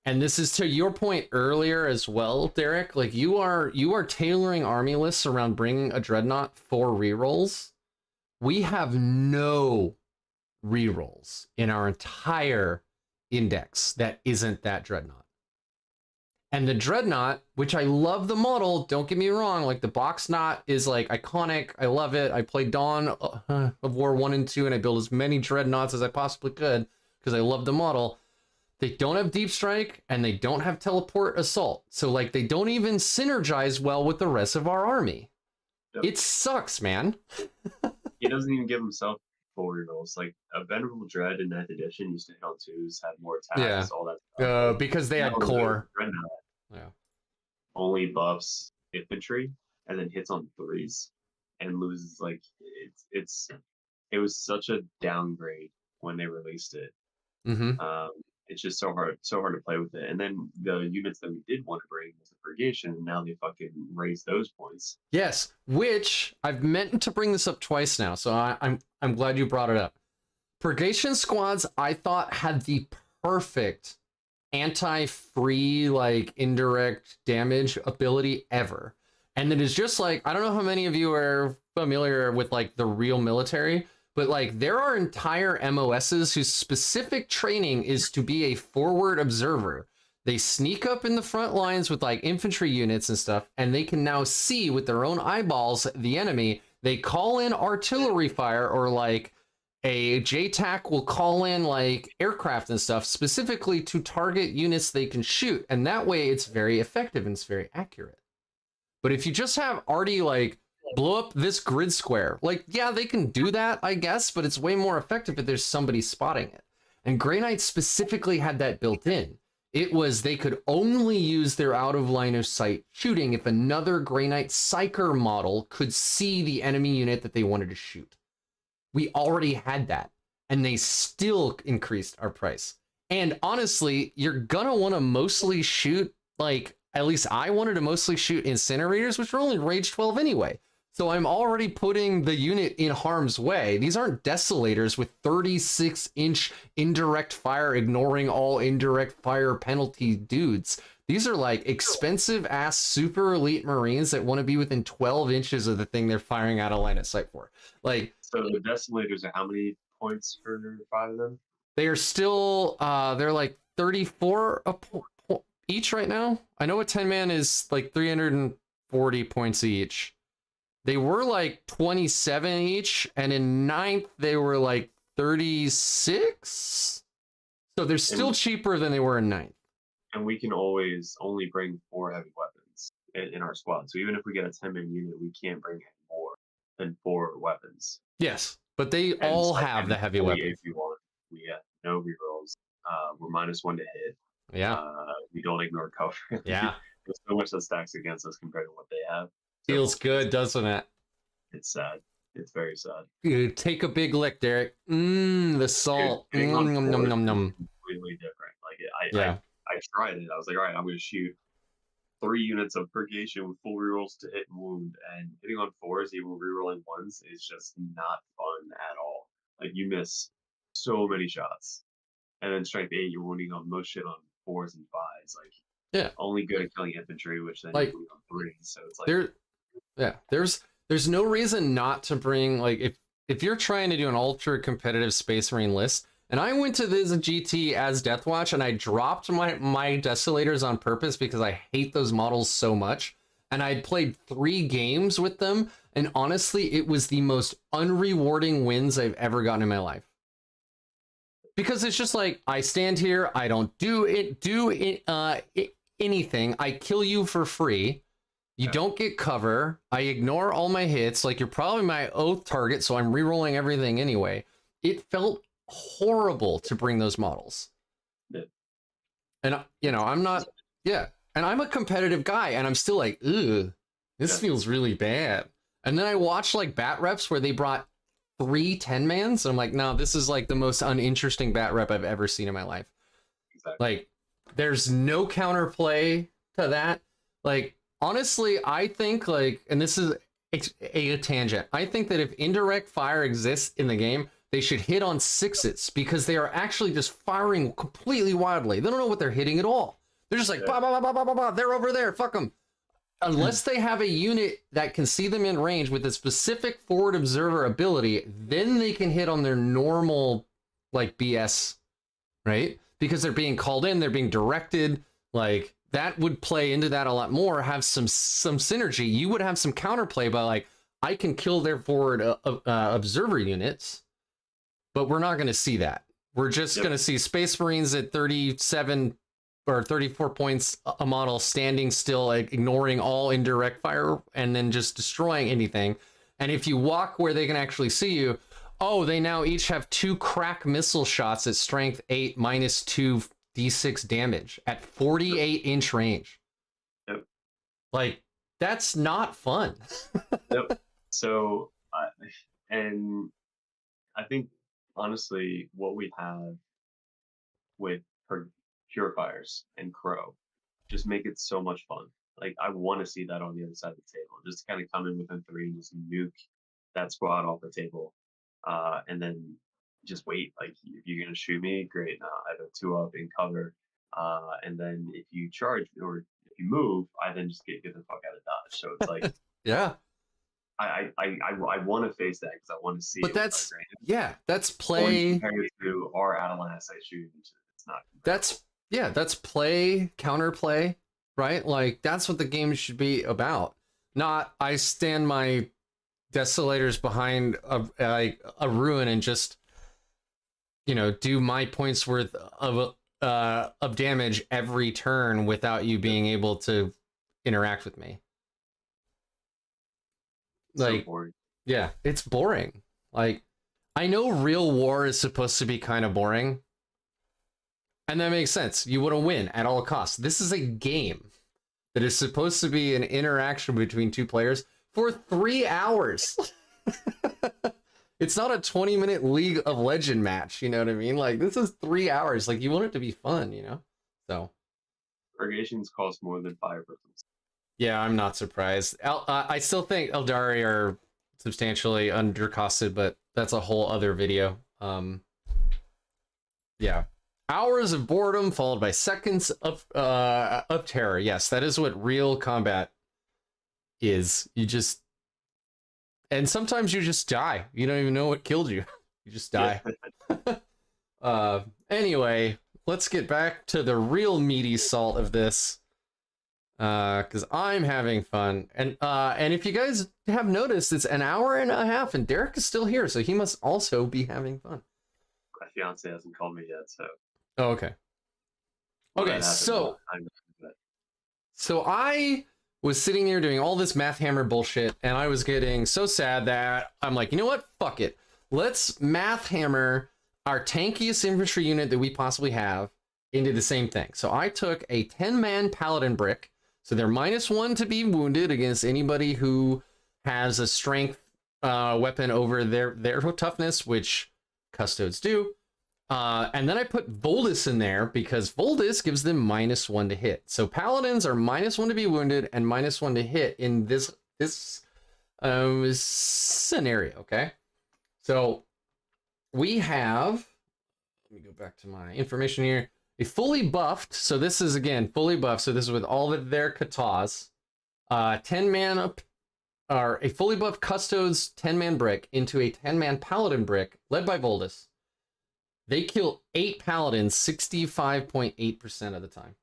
And this is to your point earlier as well, Derek. Like you are tailoring army lists around bringing a dreadnought for rerolls. We have no rerolls in our entire index that isn't that dreadnought. And the dreadnought, which I love the model, don't get me wrong, like the box knot is like iconic. I love it. I played Dawn of War 1 and 2 and I built as many dreadnoughts as I possibly could because I love the model. They don't have deep strike and they don't have teleport assault. So like they don't even synergize well with the rest of our army. Yep. It sucks, man. He doesn't even give himself full rerolls. Like a Venerable Dread in 9th edition used to hit on 2s, had more attacks, all that stuff. Because they had core. Yeah. Only buffs infantry and then hits on 3s and loses. Like it was such a downgrade when they released it. It's just so hard to play with it. And then the units that we did want to bring was the Purgation, and now they fucking raised those points. Yes, which I've meant to bring this up twice now, so I'm glad you brought it up. Purgation squads, I thought, had the perfect anti-free, like, indirect damage ability ever. And it is just like, I don't know how many of you are familiar with, like, the real military, but, like, there are entire MOSs whose specific training is to be a forward observer. They sneak up in the front lines with, like, infantry units and stuff, and they can now see with their own eyeballs the enemy. They call in artillery fire, or, like, a JTAC will call in like aircraft and stuff specifically to target units they can shoot. And that way it's very effective and it's very accurate. But if you just have Artie like blow up this grid square, like, yeah, they can do that, I guess, but it's way more effective if there's somebody spotting it. And Grey Knights specifically had that built in. It was they could only use their out of line of sight shooting if another Grey Knight Psyker model could see the enemy unit that they wanted to shoot. We already had that, and they still increased our price. And honestly, you're gonna want to mostly shoot, like, at least I wanted to mostly shoot incinerators, which are only rage 12 anyway. So I'm already putting the unit in harm's way. These aren't desolators with 36-inch indirect fire, ignoring all indirect fire penalty dudes. These are like expensive ass super elite Marines that want to be within 12 inches of the thing they're firing out of line of sight for. Like, so the desolators are how many points for 5 of them? They are still they're like 34 each right now. I know a 10-man is like 340 points each. They were like 27 each, and in 9th they were like 36. So they're still cheaper than they were in 9th. And we can always only bring 4 heavy weapons in our squad. So even if we get a 10-man unit, we can't bring any more than 4 weapons. Yes, but they all have the heavy weapons. If you want, we have no rerolls. We're -1 to hit. Yeah. We don't ignore cover. Yeah. There's so much that stacks against us compared to what they have. Feels good, doesn't it? It's sad. It's very sad. Dude, take a big lick, Derek. The salt. Nom, nom, nom, nom. Completely different. Like I tried it. I was like, all right, I'm going to shoot 3 units of Purgation with full rerolls to hit and wound, and hitting on 4s, even rerolling 1s, is just not fun at all. Like, you miss so many shots. And then strength 8, you're wounding on most shit on 4s and 5s. Like, yeah, only good at killing infantry, which then like, you're wounding on 3s. So it's like there's no reason not to bring, like, if you're trying to do an ultra competitive Space Marine list. And I went to this GT as Deathwatch, and I dropped my Desolators on purpose because I hate those models so much. And I'd played 3 games with them, and honestly, it was the most unrewarding wins I've ever gotten in my life. Because it's just like, I stand here, I don't do anything, I kill you for free, you don't get cover, I ignore all my hits, like, you're probably my oath target, so I'm rerolling everything anyway. It felt horrible to bring those models. Yeah. And you know, I'm not, and I'm a competitive guy, and I'm still like, ugh, this feels really bad. And then I watched like bat reps where they brought 3 10-mans, and I'm like, no, this is like the most uninteresting bat rep I've ever seen in my life. Exactly. Like, there's no counterplay to that. Like, honestly, I think, like, and this is a tangent, I think that if indirect fire exists in the game, they should hit on 6s because they are actually just firing completely wildly. They don't know what they're hitting at all. They're just like, bah, bah, bah, bah, bah, bah, they're over there, fuck them. Unless they have a unit that can see them in range with a specific forward observer ability, then they can hit on their normal, like, BS, right? Because they're being called in, they're being directed, like, that would play into that a lot more, have some synergy. You would have some counterplay by, like, I can kill their forward observer units, but we're not going to see that. We're just going to see Space Marines at 37 or 34 points a model standing still, like, ignoring all indirect fire and then just destroying anything. And if you walk where they can actually see you, oh, they now each have 2 crack missile shots at strength 8 minus 2 d6 damage at 48-inch range. Yep. Like, that's not fun. Yep. So, and I think, honestly, what we have with Purifiers and Crow just make it so much fun. Like, I want to see that on the other side of the table. Just kind of come in within 3 and just nuke that squad off the table. And then just wait. Like, if you're going to shoot me, great. I have a 2-up in cover. And then if you charge or if you move, I then just get the fuck out of dodge. So it's like, yeah. I want to face that because I want to see. But that's that's play compared to our Atalantis I shoot. It's not. That's play, counterplay, right? Like, that's what the game should be about. Not I stand my Desolators behind a ruin and just, you know, do my points worth of damage every turn without you being able to interact with me. Like, so boring. Yeah, it's boring. Like, I know real war is supposed to be kind of boring, and that makes sense. You want to win at all costs. This is a game that is supposed to be an interaction between 2 players for 3 hours. It's not a 20-minute League of Legends match, you know what I mean? Like, this is 3 hours. Like, you want it to be fun, you know? So Purgations cost more than fire persons. yeah, I'm not surprised. I still think Eldari are substantially undercosted, but that's a whole other video. Yeah. Hours of boredom followed by seconds of terror. Yes, that is what real combat is. You just, and sometimes you just die. You don't even know what killed you. You just die. Anyway, let's get back to the real meaty salt of this. Because I'm having fun. And if you guys have noticed, it's an hour and a half and Derek is still here, so he must also be having fun. My fiance hasn't called me yet, so. Oh, okay. Okay, so I was sitting here doing all this Math Hammer bullshit, and I was getting so sad that I'm like, you know what? Fuck it. Let's Math Hammer our tankiest infantry unit that we possibly have into the same thing. So I took a 10-man Paladin brick. So they're -1 to be wounded against anybody who has a strength weapon over their toughness, which Custodes do. And then I put Voldus in there because Voldus gives them -1 to hit. So Paladins are -1 to be wounded and -1 to hit in this scenario, okay? So we have, let me go back to my information here. A fully buffed, so this is again fully buffed, so this is with all of their katas. 10-man up, or a fully buffed Custodes 10-man brick into a 10-man Paladin brick led by Voldus. They kill 8 Paladins 65.8% of the time.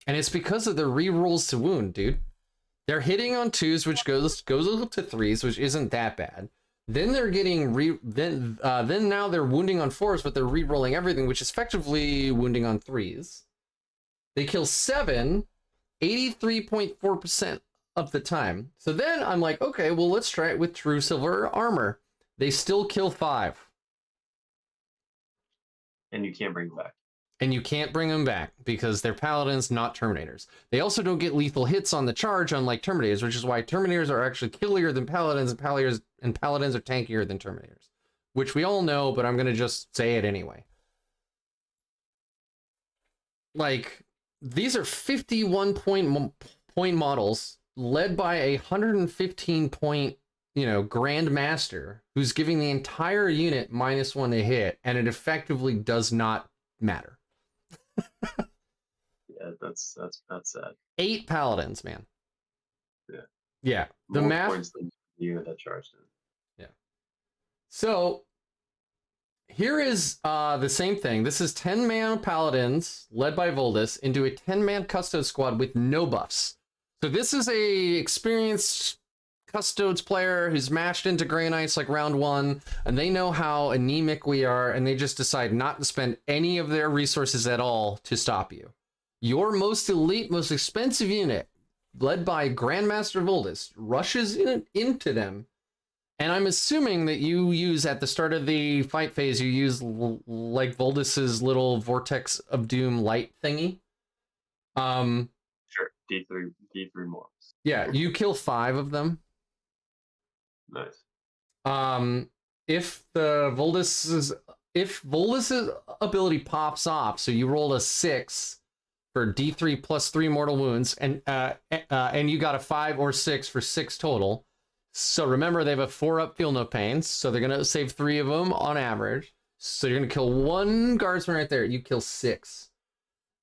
And it's because of the rerolls to wound, dude. They're hitting on 2s, which goes to 3s, which isn't that bad. Then they're getting then now they're wounding on 4s, but they're re-rolling everything, which is effectively wounding on 3s. They kill 7, 83.4% of the time. So then I'm like, okay, well, let's try it with true silver armor. They still kill 5. And you can't bring them back. And you can't bring them back because they're Paladins, not Terminators. They also don't get lethal hits on the charge, unlike Terminators, which is why Terminators are actually killier than Paladins, and Paladins are tankier than Terminators, which we all know, but I'm going to just say it anyway. Like, these are 51 point models led by a 115 point Grandmaster who's giving the entire unit -1 to hit, and it effectively does not matter. Yeah, that's sad. 8 paladins, man. Yeah. Yeah. The More math. points than you that charged it. Yeah. So here is the same thing. This is 10-man paladins led by Voldus into a 10-man custode squad with no buffs. So this is a experienced custodes player who's matched into Grey Knights like round 1, and they know how anemic we are, and they just decide not to spend any of their resources at all to stop you. Your most elite, most expensive unit, led by Grandmaster Voldus, rushes into them. And I'm assuming that you use, at the start of the fight phase, you use like Voldus's little Vortex of Doom light thingy. Sure. D3 more. Yeah, you kill 5 of them. Nice. If Voldus's ability pops off, so you rolled a 6 for D3 plus 3 mortal wounds, and you got a 5 or 6 for 6 total. So remember, they have a 4-up feel no pains, so they're gonna save 3 of them on average. So you're gonna kill 1 guardsman right there. You kill 6.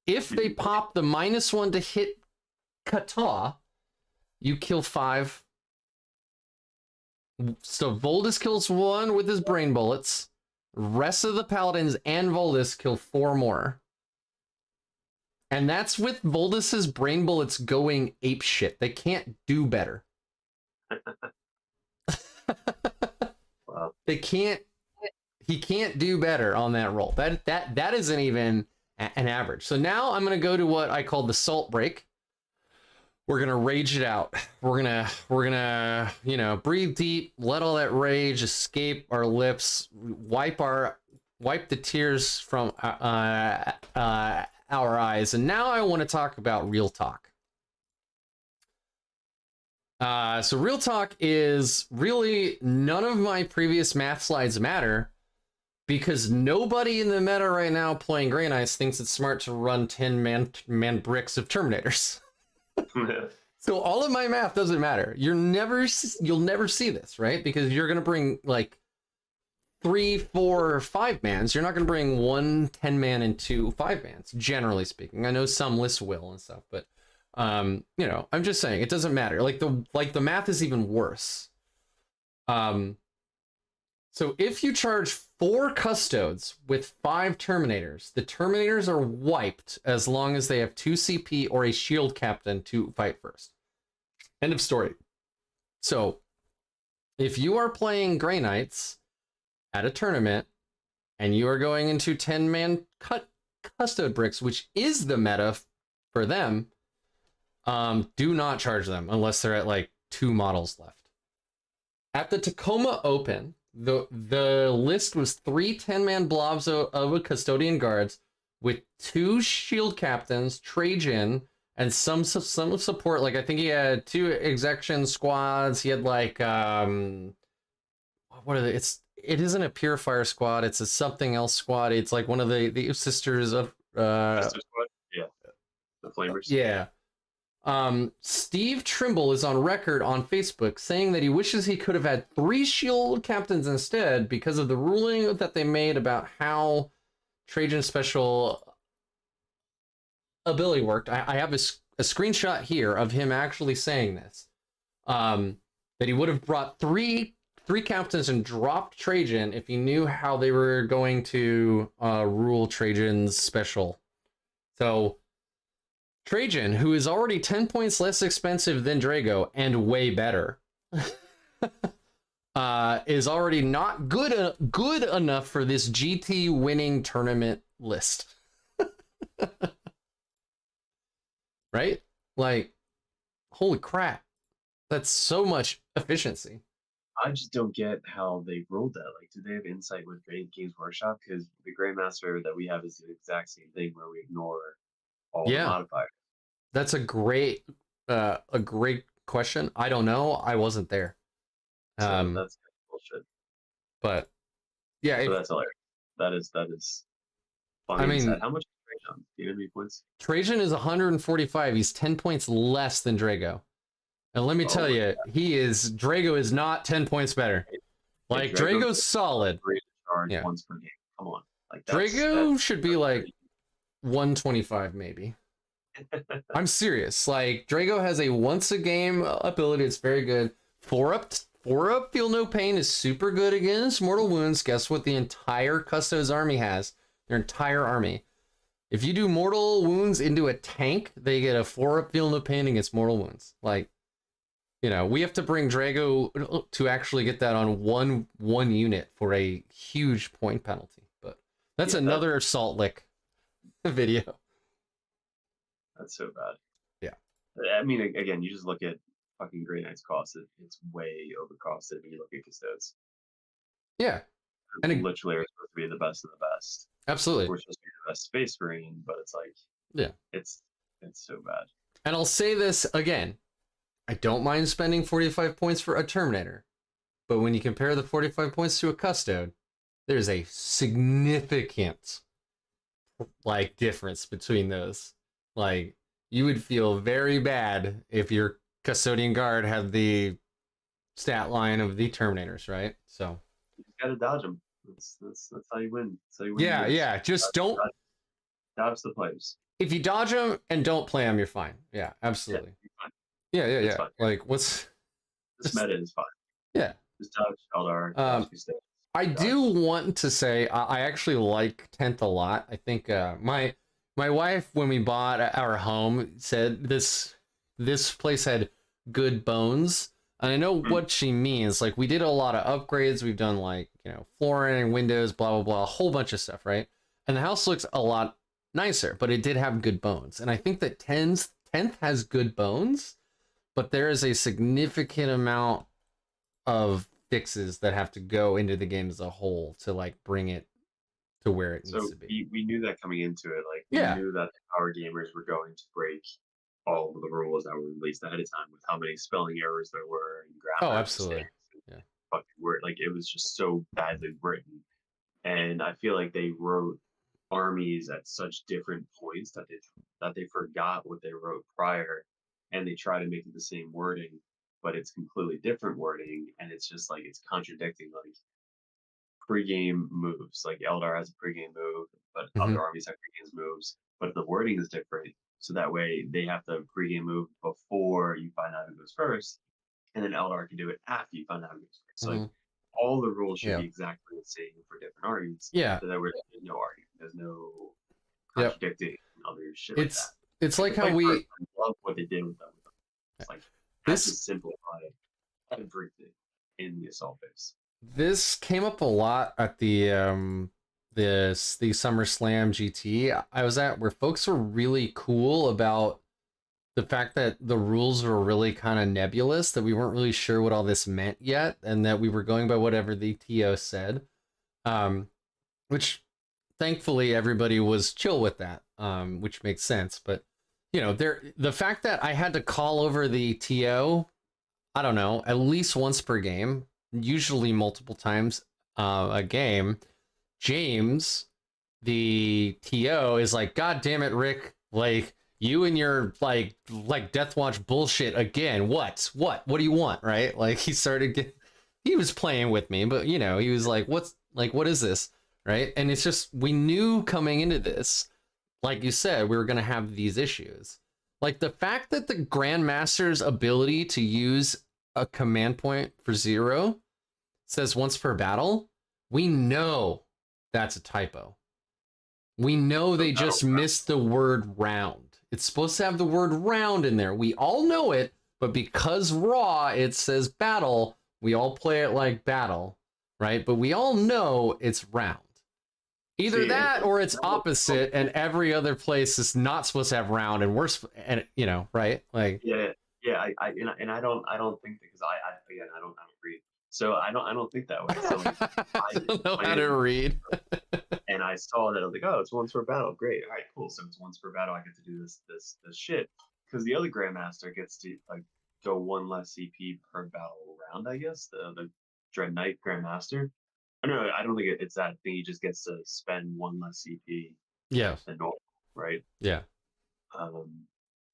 If they pop the -1 to hit kata, you kill 5. So Voldus kills 1 with his brain bullets. Rest of the paladins and Voldus kill 4 more. And that's with Voldus's brain bullets going apeshit. They can't do better. Wow. He can't do better on that roll. That isn't even an average. So now I'm gonna go to what I call the salt break. We're gonna rage it out. We're gonna breathe deep, let all that rage escape our lips, wipe the tears from our eyes. And now I want to talk about real talk. So real talk is really, none of my previous math slides matter because nobody in the meta right now playing Grey Knights thinks it's smart to run 10-man bricks of Terminators. So all of my math doesn't matter. You'll never see this, right? Because you're gonna bring like 3, 4, 5 mans. You're not gonna bring 1 10-man and 2 5-mans, generally speaking. I know some lists will and stuff, but I'm just saying it doesn't matter. Like the math is even worse. So if you charge 4 custodes with 5 Terminators, the Terminators are wiped as long as they have 2 CP or a shield captain to fight first. End of story. So if you are playing Grey Knights at a tournament and you are going into 10-man custode bricks, which is the meta for them, do not charge them unless they're at like 2 models left. At the Tacoma Open, the list was 3 10-man blobs of a Custodian guards with 2 shield captains, Trajan, and some support. Like I think he had 2 execution squads. He had like what are they? It isn't a purifier squad. It's a something else squad. It's like one of the sisters of Yeah, the flamers. Yeah. Steve Trimble is on record on Facebook saying that he wishes he could have had 3 shield captains instead because of the ruling that they made about how Trajan's special ability worked. I have a screenshot here of him actually saying this. That he would have brought three captains and dropped Trajan if he knew how they were going to rule Trajan's special. So Trajan, who is already 10 points less expensive than Drago and way better, is already not good enough for this GT winning tournament list. Right? Like, holy crap. That's so much efficiency. I just don't get how they ruled that. Like, do they have insight with Games Workshop? Because the Grandmaster that we have is the exact same thing where we ignore all the modifiers. That's a great question. I don't know. I wasn't there. So that's bullshit. But yeah, so that's hilarious. That is funny. I mean, how much is Trajan? Do you have any points? Trajan is 145. He's 10 points less than Drago. And let me Oh tell my you, Drago is not 10 points better. God. Hey, Like, Draco Drago's gets solid. great charge Yeah. once per game. Come on, like Drago that's should be like 125 maybe. I'm serious. Like, Drago has a once a game ability. It's very good. 4-up, feel no pain is super good against mortal wounds. Guess what the entire Custodes army has? Their entire army. If you do mortal wounds into a tank, they get a 4-up feel no pain against mortal wounds. Like, we have to bring Drago to actually get that on one unit for a huge point penalty. But that's yeah, another Salt Lick video. that's so bad. Yeah. I mean, again, you just look at fucking Grey Knight's cost. It's way overcosted when you look at Custodes. Yeah. And Literally are supposed to be the best of the best. absolutely. We're supposed to be the best Space Marine, but it's like, yeah, it's so bad. And I'll say this again. I don't mind spending 45 points for a Terminator. But when you compare the 45 points to a Custode, there's a significant difference between those. Like, you would feel very bad if your Custodian Guard had the stat line of the Terminators, right? So You just gotta dodge them. That's how you win. That's how you win. yeah. Just don't dodge the players. If you dodge them and don't play them, you're fine. Yeah, absolutely. Yeah. Fine. Like, what's this meta is fine. Yeah. Just dodge Eldar. Dodge I do want to say I actually like 10th a lot. I think my wife, when we bought our home, said this place had good bones. And I know what she means. Like, we did a lot of upgrades. We've done flooring and windows, blah, blah, blah, a whole bunch of stuff, right? And the house looks a lot nicer, but it did have good bones. And I think that 10th has good bones, but there is a significant amount of fixes that have to go into the game as a whole to bring it to where it needs to be. We knew that coming into it. We knew that the power gamers were going to break all of the rules that were released ahead of time with how many spelling errors there were and grammar. Oh, absolutely. Yeah. Fucking word. It was just so badly written. And I feel like they wrote armies at such different points that they forgot what they wrote prior, and they try to make it the same wording, but it's completely different wording, and it's just it's contradicting pre-game moves. Eldar has a pre-game move, but other armies have pre-game moves, but the wording is different. So that way they have to pre-game move before you find out who goes first, and then Eldar can do it after you find out who goes first. So all the rules should be exactly the same for different armies. Yeah. So that there's no argument. There's no contradicting other shit like that. It's like how we... I love what they did with them. It's this to simplify everything in the assault base. This came up a lot at the SummerSlam GT I was at, where folks were really cool about the fact that the rules were really kind of nebulous, that we weren't really sure what all this meant yet, and that we were going by whatever the TO said. Which thankfully everybody was chill with that, which makes sense. But the fact that I had to call over the TO, I don't know, at least once per game, usually multiple times a game. James, the TO, is like, God damn it, Rick, you and your Death Watch bullshit again. What do you want, right? He was playing with me, but he was like, what is this, right? And it's just, we knew coming into this, like you said, we were going to have these issues. The fact that the Grandmaster's ability to use a command point for 0 says once per battle, we know that's a typo. We know they just missed the word round. It's supposed to have the word round in there. We all know it, but because raw, it says battle, we all play it like battle, right? But we all know it's round. Either that or it's opposite, and every other place is not supposed to have round, and right? I don't think that, because I don't read, so I don't think that way. So I don't know how to read. And I saw that, I was like, oh, it's once per battle. Great. All right, cool. So it's once per battle. I get to do this shit, because the other Grandmaster gets to go one less CP per battle round. I guess the Dread Knight Grandmaster. I don't think it's that thing. He just gets to spend one less CP. Yeah. Than normal, right? Yeah.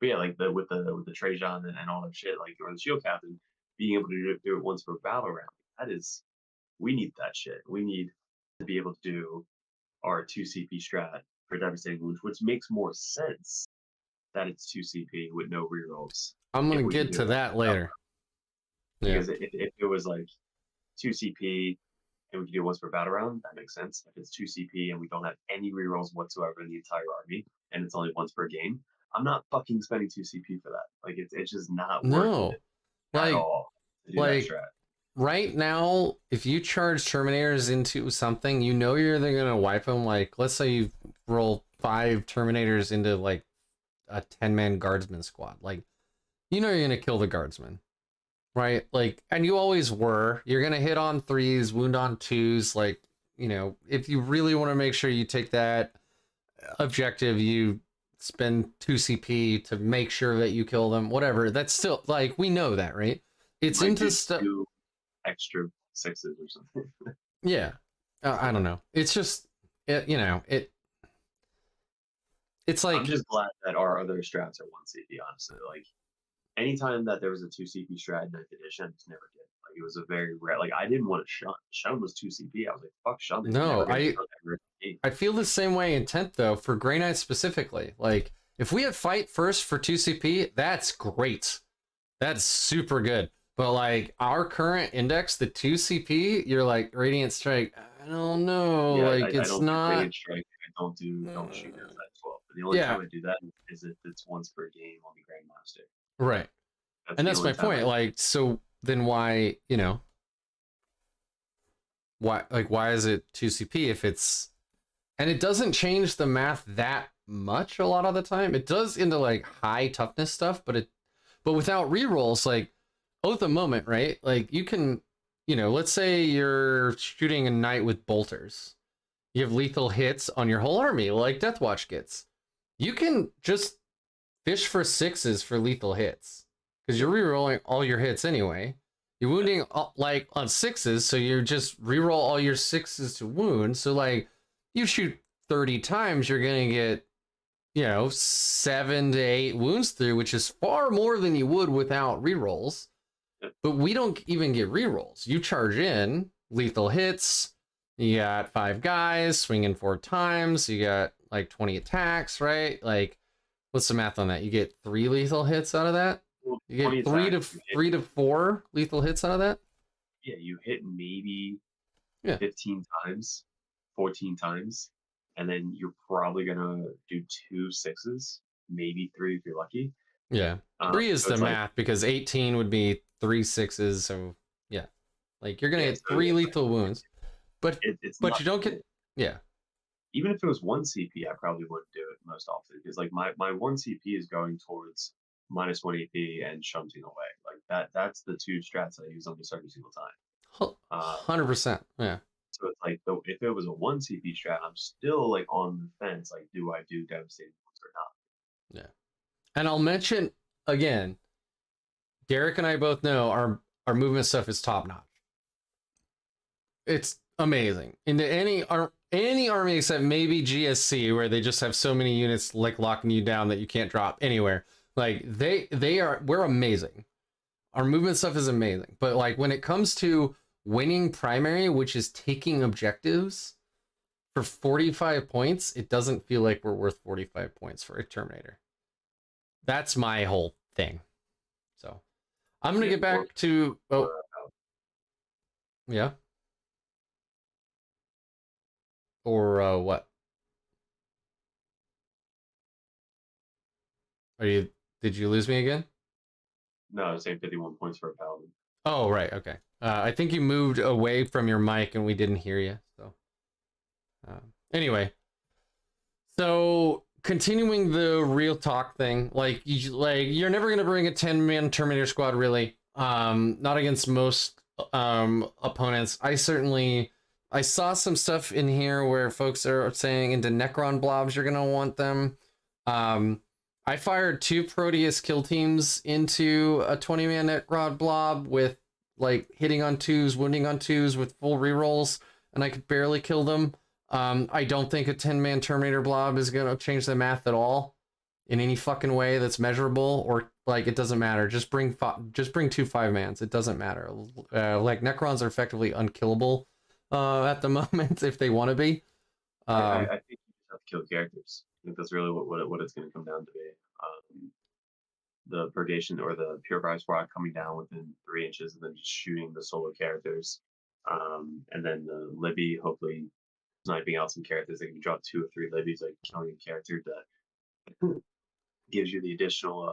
But yeah, like with the Trajan and all that shit, like or the shield captain being able to do it once per battle round. That is, we need that shit. We need to be able to do our 2 CP strat for devastating wounds, which makes more sense that it's 2 CP with no rerolls I'm if gonna we can get do to it. that later. Yeah. Because if it was like 2 CP and we can do it once per battle round, that makes sense. If it's 2 CP and we don't have any rerolls whatsoever in the entire army and it's only once per game, I'm not fucking spending 2 CP for that. Like it's just not worth No, it at like all to do that like strat. right now, if you charge Terminators into something, you know you're either gonna wipe them. Like, let's say you roll 5 Terminators into like a 10-man guardsman squad. Like, you know you're gonna kill the guardsman, right? Like, and you always were. You're gonna hit on 3s, wound on 2s. Like, you know, if you really want to make sure you take that objective, you spend 2 CP to make sure that you kill them. Whatever. That's still like we know that, right? It's Might into do stuff. 2 extra 6s or something. Yeah, I don't know. It's just it, you know, it's I'm like just glad that our other strats are 1 CP, honestly. Like anytime that there was a 2 CP strat in 9th edition, I just never did. Like it was a very rare, like I didn't want to shun. Shun was 2 CP. I was like, fuck shun. I'm no, never gonna shun ever again. I feel the same way in 10th though for Grey Knights specifically. Like if we have fight first for 2 CP, that's great. That's super good. But like our current index, the 2 CP, you're like Radiant Strike. I don't know. Yeah, Like I it's don't do not. radiant strike. I don't shoot as that 12. But the only Yeah, time I do that is if it's once per game on the Grandmaster. right. That's And the that's only my time point. Like so then why, you know, why is it 2 CP if it's, and it doesn't change the math that much a lot of the time. It does into like high toughness stuff, but without rerolls, like Oath of Moment, right? Like you can, you know, let's say you're shooting a knight with bolters. You have lethal hits on your whole army, like Deathwatch gets. You can just fish for 6s for lethal hits because you're rerolling all your hits anyway. You're wounding like on 6s, so you just reroll all your 6s to wound. So like you shoot 30 times, you're gonna get, you know, 7 to 8 wounds through, which is far more than you would without rerolls. But we don't even get rerolls. You charge in lethal hits. You got 5 guys swinging 4 times. You got like 20 attacks, right? Like, what's the math on that? You get 3 lethal hits out of that. Well, You get 3 to 4 lethal hits out of that. Yeah, you hit maybe Yeah. 15 times, 14 times, and then you're probably gonna do 2 6s, maybe 3 if you're lucky. Yeah. 3 is So the it's like, math because 18 would be 3 6s. So yeah, like you're gonna yeah, get so 3 lethal wounds, but it's but not, you don't get, yeah. even if it was 1 CP, I probably wouldn't do it most often because like my 1 CP is going towards -1 AP and shunting away. Like that's the 2 strats I use almost every single time. 100%. Yeah. So it's like if it was a 1 CP strat, I'm still like on the fence. Like, do I do devastating wounds or not? Yeah. And I'll mention again, Derek and I both know our movement stuff is top notch. It's amazing. Into any army except maybe GSC, where they just have so many units like locking you down that you can't drop anywhere. Like we're amazing. Our movement stuff is amazing. But like when it comes to winning primary, which is taking objectives for 45 points, it doesn't feel like we're worth 45 points for a Terminator. That's my whole thing. So I'm gonna get back to yeah. Or what? Did you lose me again? No, I was saying 51 points for a paladin. Oh, right. Okay. I think you moved away from your mic and we didn't hear you. So, anyway, so continuing the real talk thing, like you're never gonna bring a 10-man Terminator squad, really. Not against most opponents. I saw some stuff in here where folks are saying into Necron blobs you're gonna want them. I fired 2 Proteus kill teams into a 20-man Necron blob with like hitting on 2s, wounding on 2s with full rerolls, and I could barely kill them. I don't think a 10-man Terminator blob is gonna change the math at all. in any fucking way that's measurable, or like it doesn't matter. Just bring 2 5-mans. It doesn't matter. Like Necrons are effectively unkillable at the moment if they want to be. I think you just have to kill characters. I think that's really what it's going to come down to be. The purgation or the purifier squad coming down within 3 inches and then just shooting the solo characters. And then the Libby hopefully sniping out some characters. They can drop 2 or 3 Libbies, like killing a character that gives you the additional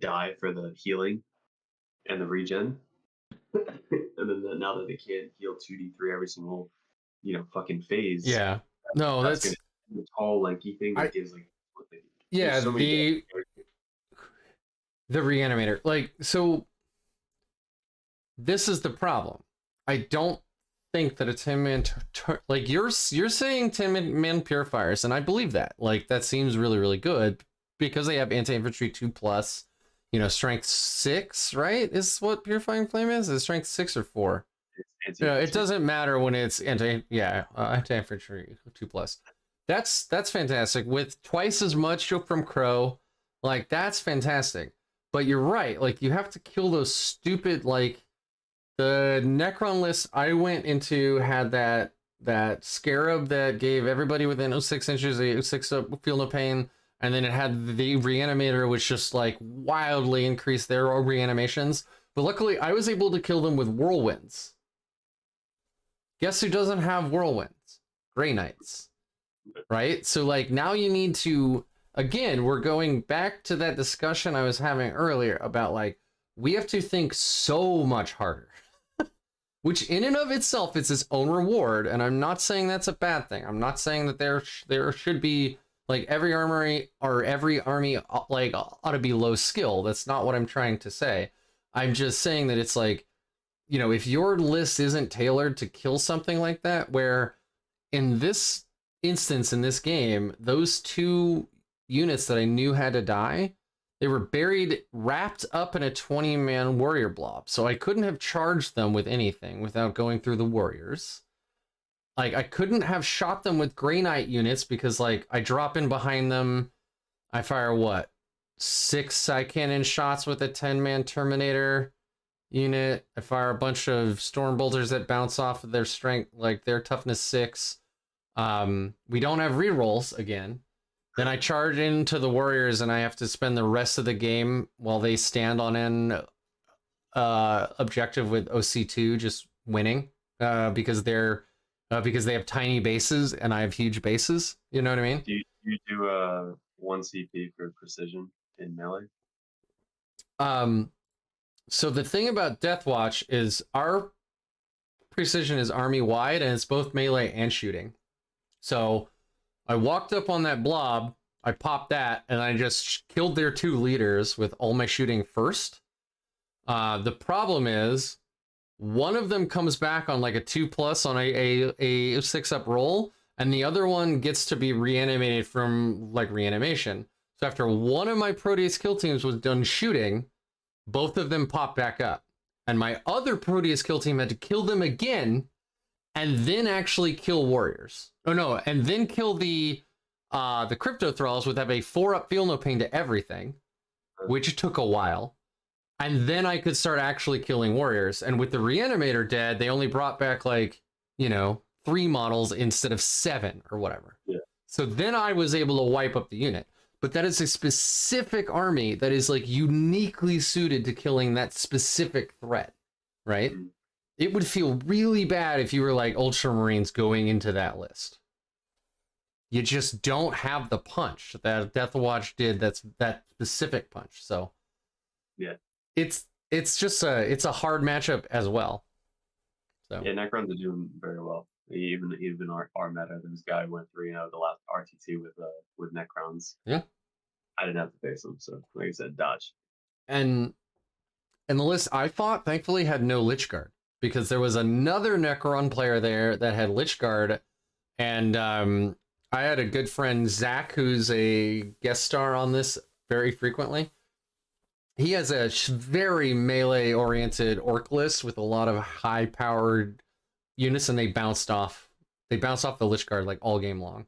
die for the healing and the regen. And then now that they can't heal 2d3 every single, fucking phase. Yeah. No, that's gonna be a tall, lanky thing that gives like. Yeah, so the reanimator. Like, so this is the problem. I don't think that a 10-man like you're saying 10-man purifiers, and I believe that. Like, that seems really, really good because they have anti-infantry 2+, strength 6, right? Is what purifying flame is? Is strength 6 or 4? It doesn't matter when it's anti-infantry 2+. That's fantastic. With twice as much from Crow, like, that's fantastic. But you're right, like, you have to kill those stupid, like, the Necron list I went into had that Scarab that gave everybody within 06 inches a 06 feel no pain, and then it had the Reanimator, which just, like, wildly increased their reanimations. But luckily, I was able to kill them with Whirlwinds. Guess who doesn't have Whirlwinds? Grey Knights. Right? So, like, now you need to... Again, we're going back to that discussion I was having earlier about, like, we have to think so much harder. Which in and of itself is its own reward, and I'm not saying that's a bad thing. I'm not saying that there should be, like, every armory or every army, like, ought to be low skill. That's not what I'm trying to say. I'm just saying that it's like, if your list isn't tailored to kill something like that, where in this instance in this game, those 2 units that I knew had to die, they were wrapped up in a 20-man warrior blob. So I couldn't have charged them with anything without going through the warriors. Like, I couldn't have shot them with Grey Knight units because, like, I drop in behind them. I fire, 6 side cannon shots with a 10-man Terminator unit. I fire a bunch of storm bolters that bounce off of their strength, like their toughness 6. We don't have rerolls again. Then I charge into the warriors, and I have to spend the rest of the game while they stand on an objective with OC2 just winning because they have tiny bases and I have huge bases. You know what I mean? Do you do 1 CP for precision in melee? So the thing about Deathwatch is our precision is army wide, and it's both melee and shooting. So I walked up on that blob, I popped that, and I just killed their 2 leaders with all my shooting first. The problem is, one of them comes back on like a 2+ on a 6-up roll, and the other one gets to be reanimated from, like, reanimation. So after one of my Proteus kill teams was done shooting, both of them popped back up. And my other Proteus kill team had to kill them again, and then actually kill warriors. Oh no, and then kill the Crypto Thralls with have a 4-up feel no pain to everything, which took a while. And then I could start actually killing warriors. And with the Reanimator dead, they only brought back, like, 3 models instead of 7 or whatever. Yeah. So then I was able to wipe up the unit. But that is a specific army that is, like, uniquely suited to killing that specific threat, right? Mm-hmm. It would feel really bad if you were, like, Ultramarines going into that list. You just don't have the punch that Deathwatch did. That's that specific punch. So yeah, it's just a hard matchup as well. So yeah, Necrons are doing very well. Even our meta, this guy went 3-0 the last RTT with Necrons. Yeah, I didn't have to face him, so like I said, dodge. And the list I fought thankfully had no Lich Guard, because there was another Necron player there that had Lich Guard, and I had a good friend Zach, who's a guest star on this very frequently. He has a very melee-oriented orc list with a lot of high-powered units, and they bounced off the Lich Guard like all game long.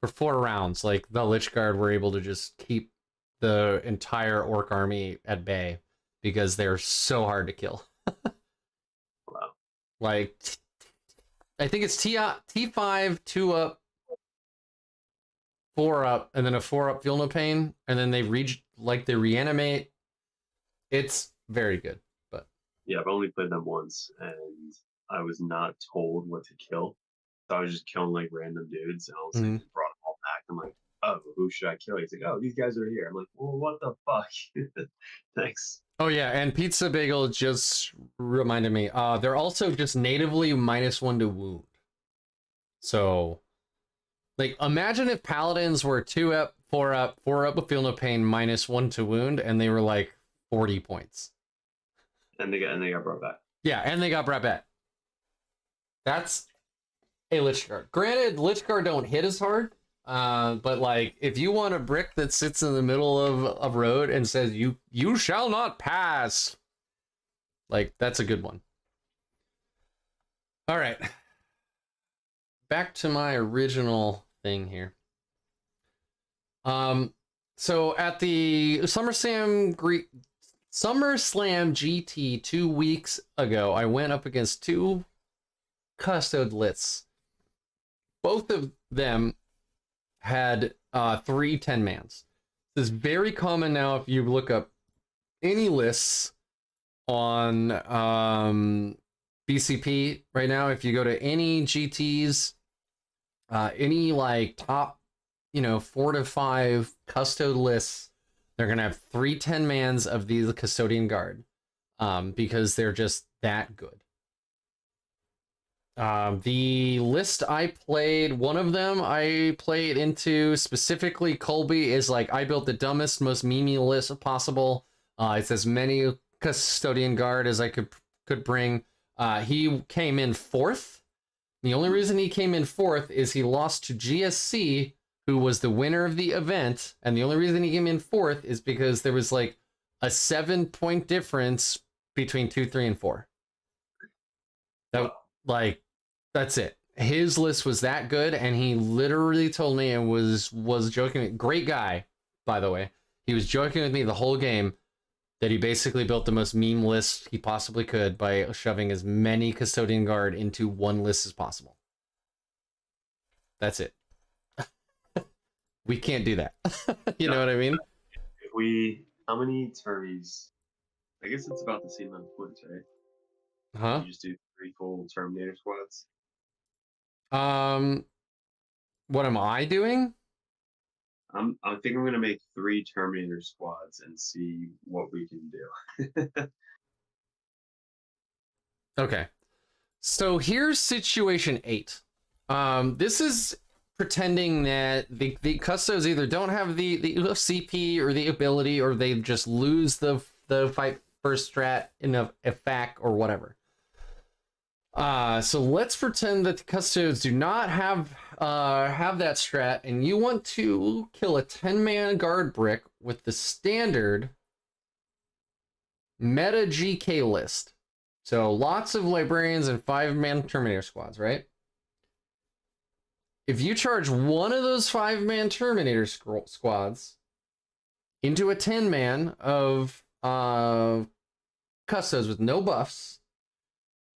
for 4 rounds, like the Lich Guard were able to just keep the entire Orc army at bay because they're so hard to kill. Wow. Like, I think it's T5, 2 up, 4 up, and then a 4 up Feel No Pain, and then they they reanimate. It's very good, but Yeah, I've only played them once, and I was not told what to kill. So I was just killing like random dudes, and all of a sudden brought them all back. I'm like, oh, who should I kill? He's like, oh, these guys are here. I'm like, well, what the fuck? Thanks. oh yeah, and Pizza Bagel just reminded me. They're also just natively -1 to wound. So, like, imagine if Paladins were 2 up, 4 up, 4 up with Feel No Pain, -1 to wound, and they were like 40 points. And they got brought back. Yeah, and they got brought back. That's a Lich Guard. Granted, Lich Guard don't hit as hard, but like if you want a brick that sits in the middle of a road and says you shall not pass, like that's a good one. All right, back to my original thing here. So at the SummerSlam GT 2 weeks ago, I went up against 2 Custod Lits. Both of them had 3 10-mans. This is very common now if you look up any lists on BCP right now. If you go to any GTs, any like top, 4 to 5 Custod lists, they're gonna have 3 10-mans of the Custodian Guard, because they're just that good. The list I played, one of them I played into specifically, Colby, is like, I built the dumbest, most memey list possible. It's as many Custodian Guard as I could bring. He came in 4th. The only reason he came in 4th is he lost to GSC, who was the winner of the event, and the only reason he came in 4th is because there was like a 7-point difference between 2, 3, and 4. That, like, that's it. His list was that good, and he literally told me and was joking. Great guy, by the way. He was joking with me the whole game that he basically built the most meme list he possibly could by shoving as many Custodian Guard into one list as possible. That's it. We can't do that. You know what I mean? How many Termies? I guess it's about the same amount of points, right? Huh? You just do 3 full Terminator squads. What am I doing? I think I'm gonna make 3 Terminator squads and see what we can do. Okay. So here's situation 8. This is pretending that the custos either don't have the CP or the ability, or they just lose the fight first strat in a FAQ or whatever. So let's pretend that the custos do not have that strat, and you want to kill a 10-man guard brick with the standard meta GK list. So lots of librarians and 5-man Terminator squads, right? If you charge one of those 5-man Terminator squads into a 10-man of custos with no buffs,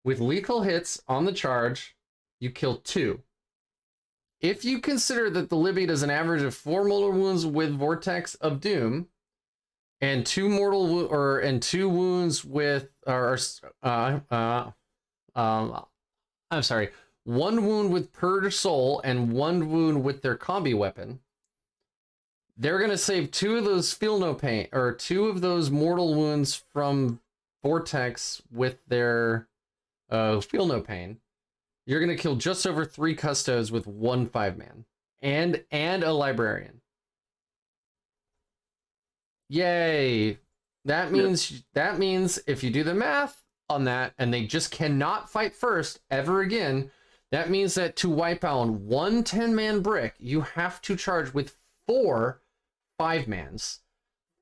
with lethal hits on the charge, you kill 2. If you consider that the Libby does an average of 4 mortal wounds with Vortex of Doom, and 2 wounds with, I'm sorry, 1 wound with Purge Soul and 1 wound with their combi weapon, they're gonna save 2 of those Feel No Pain, or 2 of those mortal wounds from Vortex with their Feel No Pain. You're gonna kill just over 3 custos with 1 5-man and a librarian. Yay! That means if you do the math on that, and they just cannot fight first ever again, that means that to wipe out 1 10-man brick, you have to charge with 4 5-mans,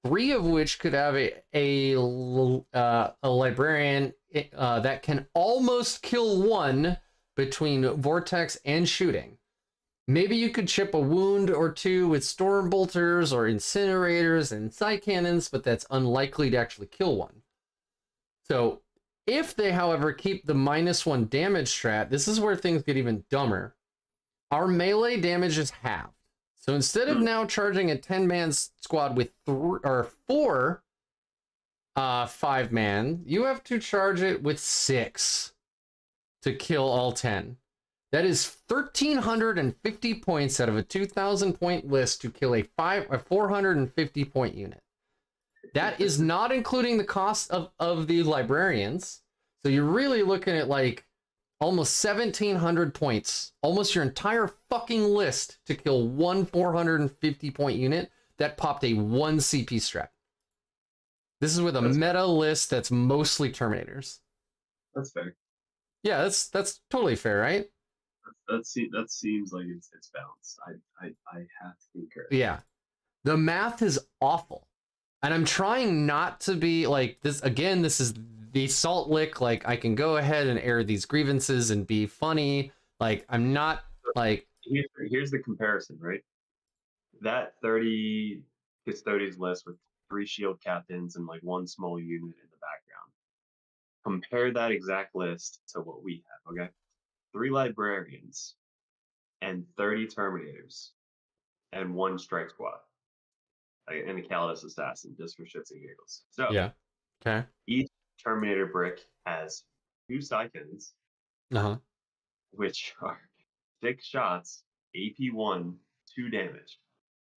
3 of which could have a librarian that can almost kill 1 between Vortex and shooting. Maybe you could chip a wound or two with storm bolters or incinerators and side cannons, but that's unlikely to actually kill one. So if they, however, keep the -1 damage strat, this is where things get even dumber. Our melee damage is halved. So instead of now charging a 10-man squad with 4 5-man, you have to charge it with 6 to kill all 10. That is 1,350 points out of a 2,000 point list to kill a 450 point unit. That is not including the cost of the librarians. So you're really looking at like almost 1,700 points, almost your entire fucking list to kill one 450 point unit that popped a 1 CP strat. This is with a meta list that's mostly Terminators. That's fair. Yeah, that's totally fair, right? That seems like it's balanced. I have to concur. Yeah, the math is awful, and I'm trying not to be like this. Again, this is the salt lick. Like I can go ahead and air these grievances and be funny. Like I'm not like. Here's the comparison, right? That 30 custodians list with 3 shield captains and like 1 small unit in the background. Compare that exact list to what we have. Okay. 3 librarians and 30 terminators and 1 strike squad and a Calidus assassin just for shits and giggles. So Yeah. Okay. each terminator brick has 2 side cannons, which are 6 shots, AP1, 2 damage.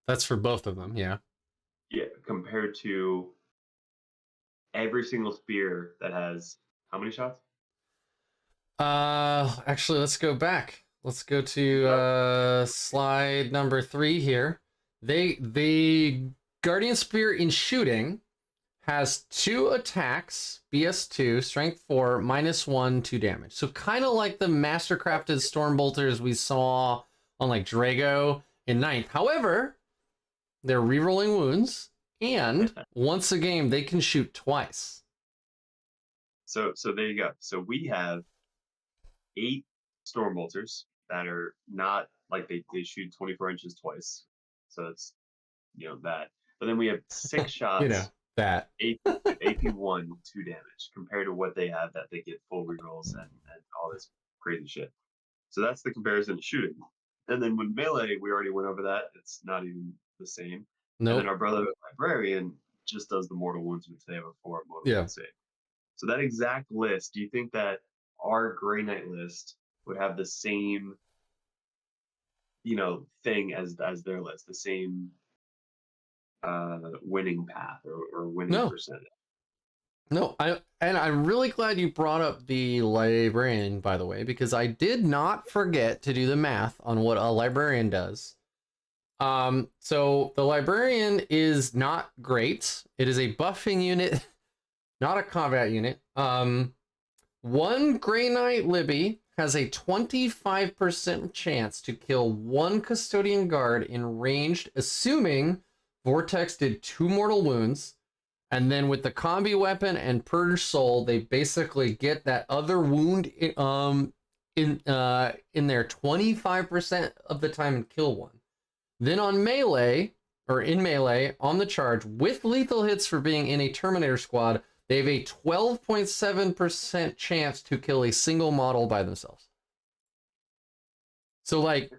That's for both of them. Yeah. Yeah, compared to every single spear that has how many shots? Actually, let's go back. Let's go to slide number 3 here. The Guardian Spear in shooting has 2 attacks, BS2, strength 4, -1, 2 damage. So kind of like the mastercrafted storm bolters we saw on like Drago in 9th. However, they're rerolling wounds, and once a game they can shoot twice. So there you go. So we have 8 storm bolters that are not like they shoot 24 inches twice. So it's that. But then we have 6 shots. That AP1, 2 damage compared to what they have that they get full rerolls and all this crazy shit. So that's the comparison to shooting. And then with melee, we already went over that. It's not even the same. Nope. And then our brother librarian just does the mortal wounds, which they have a 4 mortal wound save. So that exact list, do you think that our Grey Knight list would have the same, thing as their list, the same winning path or winning percentage? No, I'm really glad you brought up the librarian, by the way, because I did not forget to do the math on what a librarian does. So the librarian is not great. It is a buffing unit, not a combat unit. 1 Grey Knight Libby has a 25% chance to kill 1 Custodian guard in ranged, assuming Vortex did 2 mortal wounds. And then with the combi weapon and Purge Soul, they basically get that other wound in there 25% of the time and kill 1. Then on melee, or in melee, on the charge, with lethal hits for being in a Terminator squad, they have a 12.7% chance to kill a single model by themselves. So, like,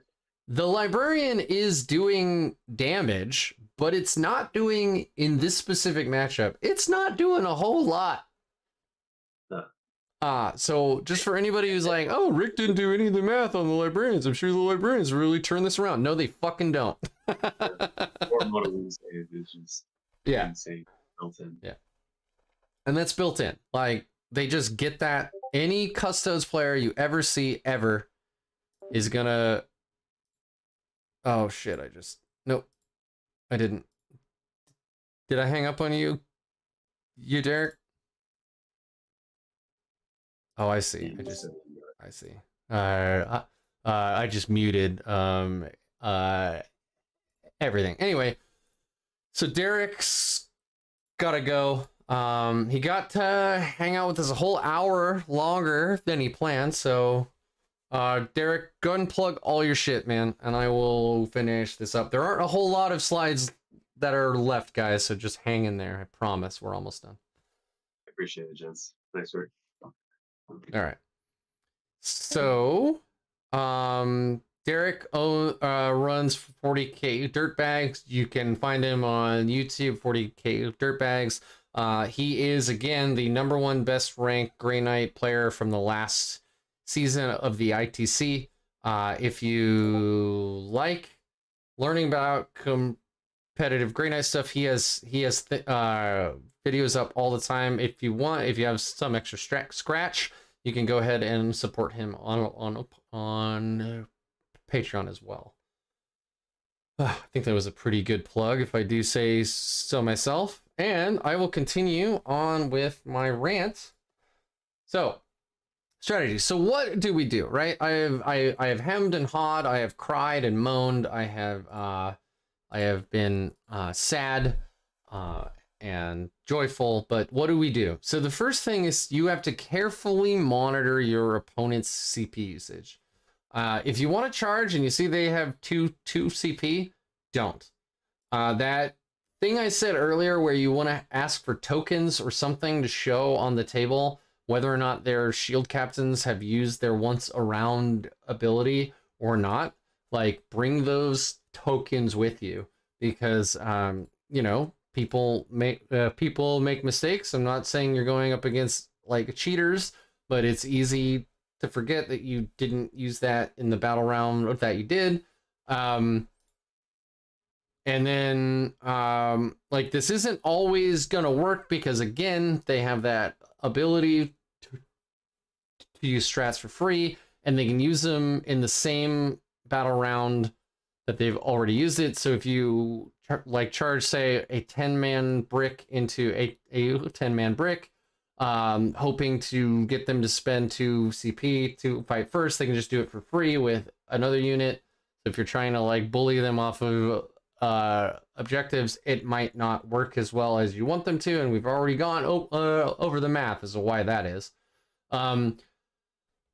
the Librarian is doing damage, but it's not doing, in this specific matchup, it's not doing a whole lot. So just for anybody who's like, oh, Rick didn't do any of the math on the Librarians, I'm sure the Librarians really turn this around. No, they fucking don't. Yeah. Insane. Built in. Yeah. And that's built in. Like, they just get that. Any Custodes player you ever see, ever, is gonna... Oh, shit, Nope. I didn't. Did I hang up on you? You, Derek? Oh, I see. I see. I just muted everything. Anyway, so Derek's gotta go. He got to hang out with us a whole hour longer than he planned, so Derek, go ahead and plug all your shit, man, and I will finish this up. There aren't a whole lot of slides that are left, guys, so just hang in there. I promise we're almost done. I appreciate it, gents. Thanks for. All right. So, Derek runs 40K Dirtbags. You can find him on YouTube, 40K Dirtbags. He is, again, the #1 best ranked Grey Knight player from the last season of the ITC. If you like learning about competitive Grey Knight stuff, he has videos up all the time. If you have some extra scratch, you can go ahead and support him on Patreon as well. I think that was a pretty good plug, if I do say so myself. And I will continue on with my rant. So, strategy. So what do we do, right? I have hemmed and hawed. I have cried and moaned. I have been sad and joyful. But what do we do? So the first thing is you have to carefully monitor your opponent's CP usage. If you want to charge and you see they have two CP, don't. That thing I said earlier where you want to ask for tokens or something to show on the table whether or not their shield captains have used their once around ability or not, like bring those tokens with you, because you know, people make mistakes. I'm not saying you're going up against like cheaters, but it's easy to forget that you didn't use that in the battle round, or that you did. And then like this isn't always gonna work, because again, they have that ability to use strats for free, and they can use them in the same battle round that they've already used it. So if you like charge, say, a 10-man brick into a 10-man brick, hoping to get them to spend 2 CP to fight first, they can just do it for free with another unit. So if you're trying to like bully them off of objectives, it might not work as well as you want them to, and we've already gone over the math as to why that is.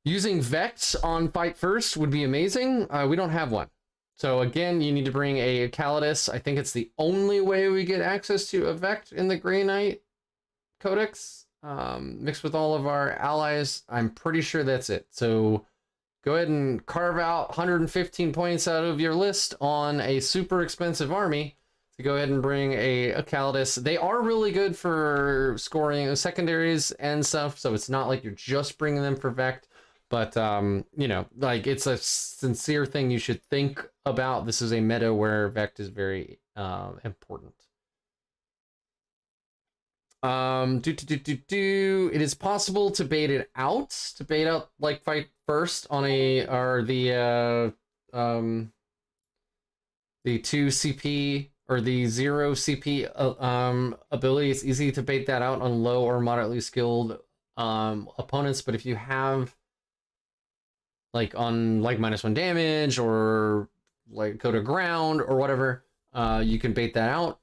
Using Vex on fight first would be amazing. We don't have one. So again, you need to bring a Calidus. I think it's the only way we get access to a Vex in the Grey Knight Codex, mixed with all of our allies. I'm pretty sure that's it. So go ahead and carve out 115 points out of your list on a super expensive army to go ahead and bring a Calidus. They are really good for scoring secondaries and stuff, so it's not like you're just bringing them for Vect. But, you know, like, it's a sincere thing you should think about. This is a meta where Vect is very important. It is possible to bait it out, like fight first on the 2 CP or the 0 CP ability. It's easy to bait that out on low or moderately skilled opponents, but if you have like on like -1 damage or like go to ground or whatever, you can bait that out.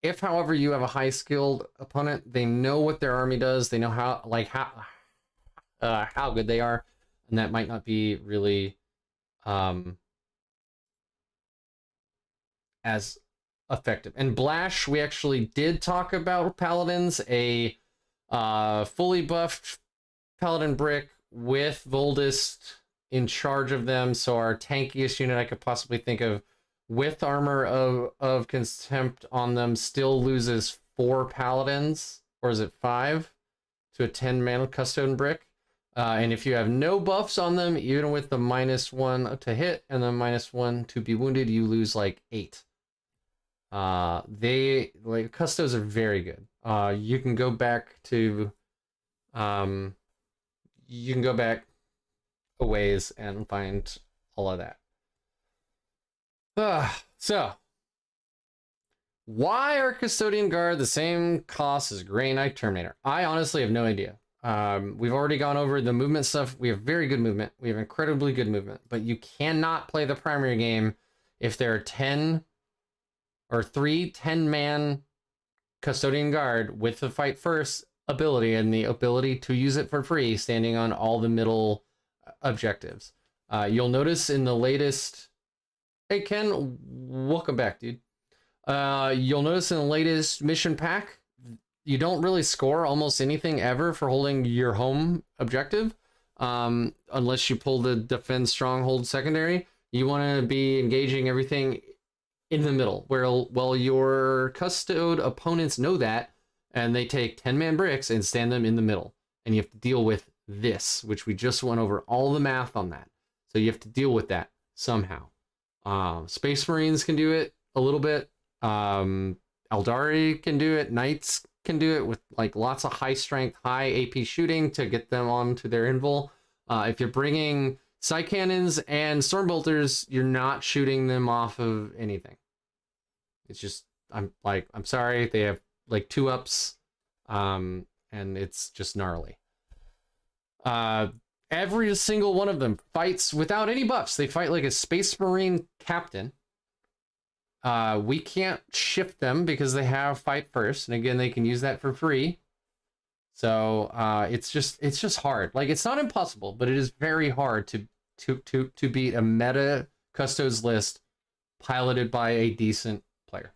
If, however, you have a high skilled opponent, they know what their army does, they know how good they are, and that might not be really as effective. And Blash, we actually did talk about Paladins, a fully buffed Paladin brick with Voldist in charge of them, so our tankiest unit I could possibly think of with armor of contempt on them still loses 4 paladins, or is it 5, to a 10-man custodian brick. And if you have no buffs on them, even with the -1 to hit and the -1 to be wounded, you lose like 8. They like custos are very good. You can go back to you can go back a ways and find all of that. So, why are Custodian Guard the same cost as Grey Knight Terminator? I honestly have no idea. We've already gone over the movement stuff. We have very good movement. We have incredibly good movement, but you cannot play the primary game if there are 10 or 3 10-man Custodian Guard with the fight first ability and the ability to use it for free, standing on all the middle objectives. You'll notice in the latest... Hey, Ken, welcome back, dude. You'll notice in the latest mission pack, you don't really score almost anything ever for holding your home objective, unless you pull the defend stronghold secondary. You want to be engaging everything in the middle, where well your custode opponents know that, and they take 10-man bricks and stand them in the middle, and you have to deal with this, which we just went over all the math on that. So you have to deal with that somehow. Space Marines can do it a little bit. Eldari can do it. Knights can do it with like lots of high strength, high AP shooting to get them onto their invul. If you're bringing side cannons and stormbolters, you're not shooting them off of anything. It's just, I'm sorry, they have like 2-ups, and it's just gnarly. Every single one of them fights without any buffs. They fight like a Space Marine captain. We can't shift them because they have fight first, and again, they can use that for free. So it's just hard. Like, it's not impossible, but it is very hard to beat a meta custodes list piloted by a decent player.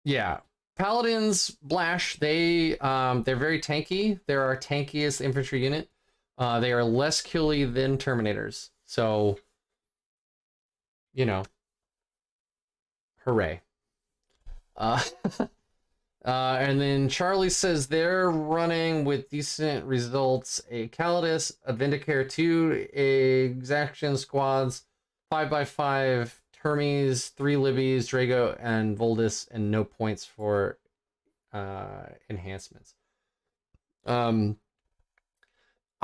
Yeah, Paladins, Blash, they're very tanky. They're our tankiest infantry unit. They are less killy than Terminators. So, you know, hooray. And then Charlie says they're running with decent results a Calidus, a Vindicare, 2 exaction squads, 5x5 Hermes, 3 Libbies, Drago, and Voldus, and no points for enhancements.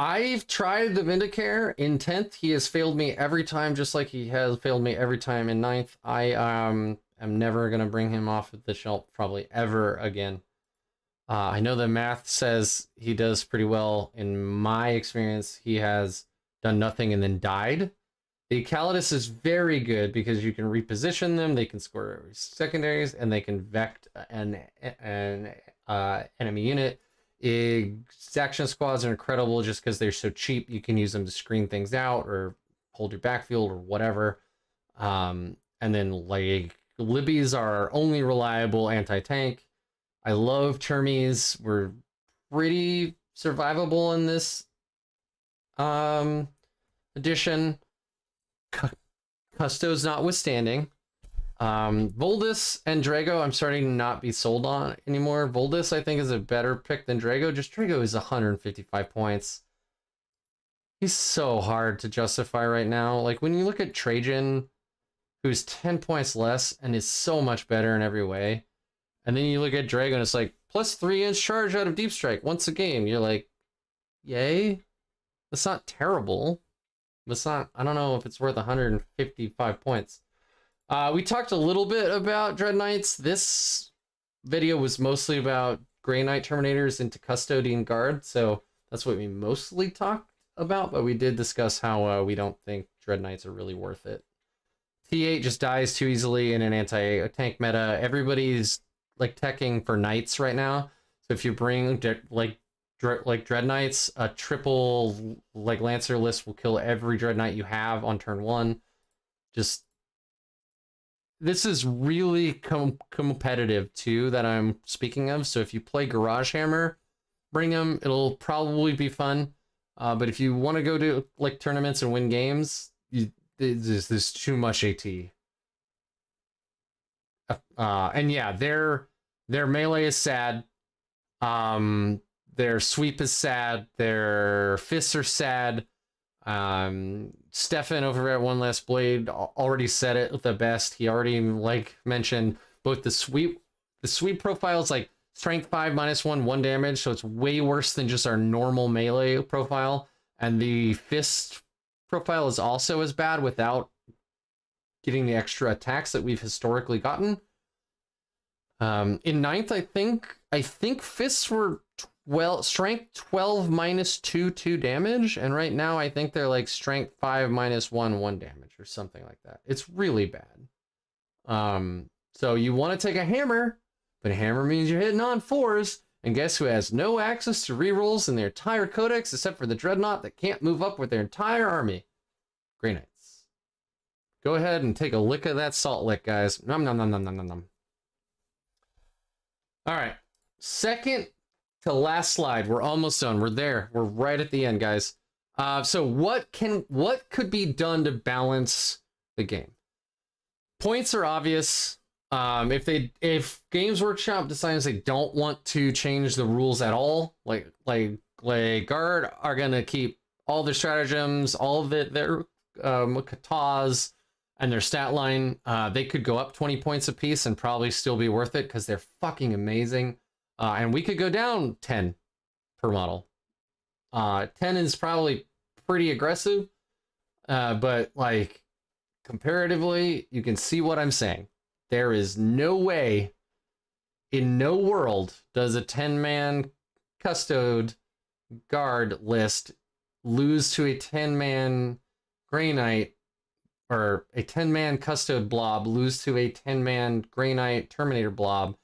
I've tried the Vindicare in 10th. He has failed me every time, just like he has failed me every time in 9th. I am never going to bring him off of the shelf probably ever again. I know the math says he does pretty well. In my experience, he has done nothing and then died. The Calidus is very good because you can reposition them, they can score secondaries, and they can vect an enemy unit. Exaction squads are incredible just because they're so cheap. You can use them to screen things out or hold your backfield or whatever. And then like Libbies are our only reliable anti-tank. I love Termies. We're pretty survivable in this edition. Custodes notwithstanding. Voldus and Drago, I'm starting to not be sold on anymore. Voldus, I think, is a better pick than Drago. Just Drago is 155 points. He's so hard to justify right now. Like, when you look at Trajan, who's 10 points less and is so much better in every way, and then you look at Drago and it's like, plus 3-inch charge out of Deep Strike once a game. You're like, yay? That's not terrible. It's not, I don't know if it's worth 155 points. We talked a little bit about Dread Knights. This video was mostly about Grey Knight Terminators into Custodian Guard, so that's what we mostly talked about, but we did discuss how we don't think Dread Knights are really worth it. T8 just dies too easily in an anti-tank meta. Everybody's like teching for Knights right now, so if you bring like Dread Knights, a triple like Lancer list will kill every Dread Knight you have on turn 1. Just, this is really competitive too that I'm speaking of. So if you play Garage Hammer, bring them. It'll probably be fun. But if you want to go to like tournaments and win games, there's too much AT. And yeah, their melee is sad. Their sweep is sad. Their fists are sad. Stefan over at One Last Blade already said it the best. He already like mentioned both the sweep profile is like strength 5 -1, 1 damage, so it's way worse than just our normal melee profile. And the fist profile is also as bad without getting the extra attacks that we've historically gotten. In 9th, I think fists were strength 12 -2 damage, and right now I think they're like strength 5 -1 1 damage or something like that. It's really bad. So you want to take a hammer, but a hammer means you're hitting on 4s, And guess who has no access to rerolls in their entire codex except for the Dreadnought that can't move up with their entire army? Grey Knights. Go ahead and take a lick of that salt lick, guys. Nom nom nom nom nom nom nom. All right. Second to last slide. We're almost done. We're there. We're right at the end, guys. So what could be done to balance the game? Points are obvious. If Games Workshop decides they don't want to change the rules at all, like Guard are gonna keep all their stratagems, all of their katas, and their stat line, they could go up 20 points apiece and probably still be worth it because they're fucking amazing. And we could go down 10 per model. 10 is probably pretty aggressive, but like comparatively, you can see what I'm saying. There is no way in no world does a 10-man Custode Guard list lose to a 10-man Grey Knight, or a 10-man Custode blob lose to a 10-man Grey Knight Terminator blob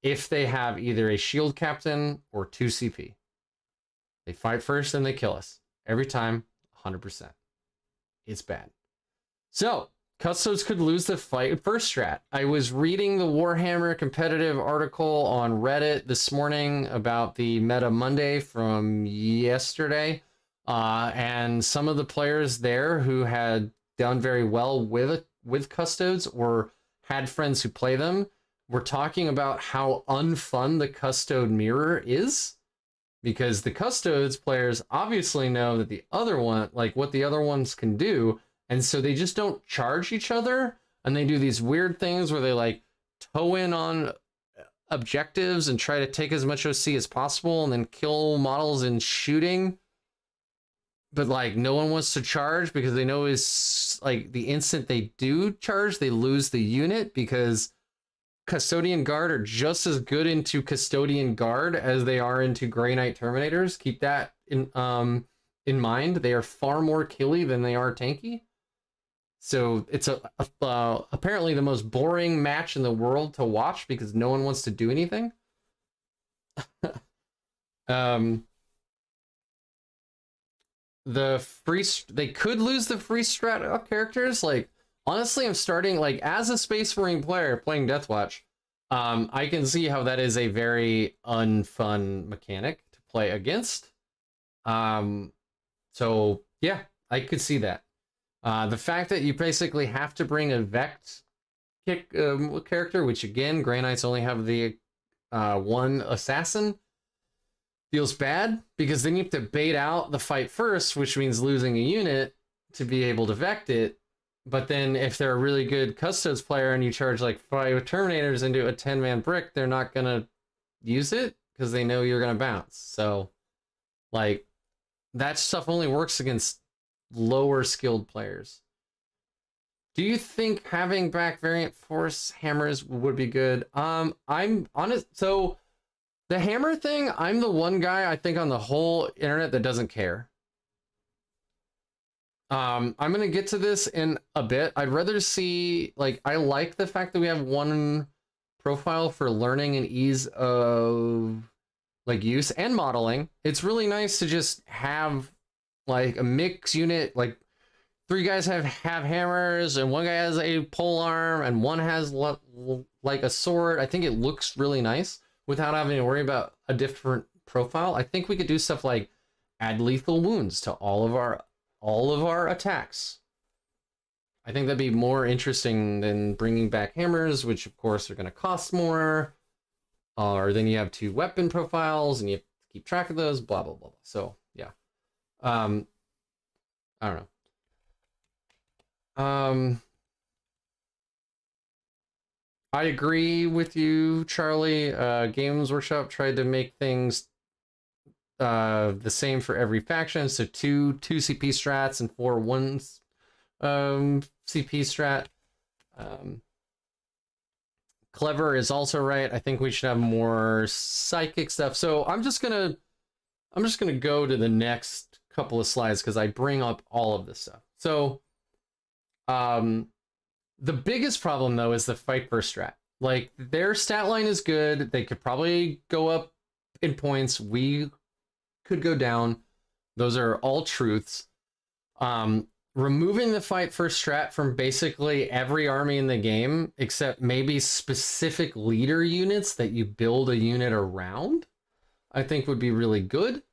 if they have either a shield captain or 2 CP. They fight first and they kill us. Every time, 100%. It's bad. So, Custodes could lose the fight first strat. I was reading the Warhammer competitive article on Reddit this morning about the Meta Monday from yesterday. And some of the players there who had done very well with Custodes or had friends who play them were talking about how unfun the Custode mirror is. Because the Custodes players obviously know that the other one, like what the other ones can do, and so they just don't charge each other, and they do these weird things where they like toe in on objectives and try to take as much OC as possible and then kill models in shooting. But like no one wants to charge because they know is like the instant they do charge, they lose the unit because Custodian Guard are just as good into Custodian Guard as they are into Grey Knight Terminators. Keep that in mind. They are far more killy than they are tanky. So it's apparently the most boring match in the world to watch because no one wants to do anything. They could lose the free strat characters. Like honestly, I'm starting like as a Space Marine player playing Deathwatch. I can see how that is a very unfun mechanic to play against. So yeah, I could see that. The fact that you basically have to bring a Vect kick character, which again, Grey Knights only have the one assassin, feels bad because then you have to bait out the fight first, which means losing a unit to be able to Vect it. But then if they're a really good Custodes player and you charge like 5 Terminators into a 10-man brick, they're not going to use it because they know you're going to bounce. So like that stuff only works against lower skilled players. Do you think having back variant force hammers would be good? I'm honest. So the hammer thing, I'm the one guy I think on the whole internet that doesn't care. I'm gonna get to this in a bit. I'd rather see, like, I like the fact that we have one profile for learning and ease of like use and modeling. It's really nice to just have like a mix unit, like 3 guys have hammers and 1 guy has a pole arm and 1 has like a sword. I think it looks really nice without having to worry about a different profile. I think we could do stuff like add lethal wounds to all of our attacks. I think that'd be more interesting than bringing back hammers, which of course are going to cost more. Or then you have 2 weapon profiles and you have to keep track of those, blah, blah, blah. So yeah. I don't know. I agree with you, Charlie. Games Workshop tried to make things the same for every faction. So 2 CP strats and 4 1 CP strat. Clever is also right. I think we should have more psychic stuff. So I'm just gonna go to the next couple of slides because I bring up all of this stuff. So the biggest problem though is the fight first strat. Like their stat line is good. They could probably go up in points. We could go down. Those are all truths. Removing the fight first strat from basically every army in the game, except maybe specific leader units that you build a unit around, I think would be really good.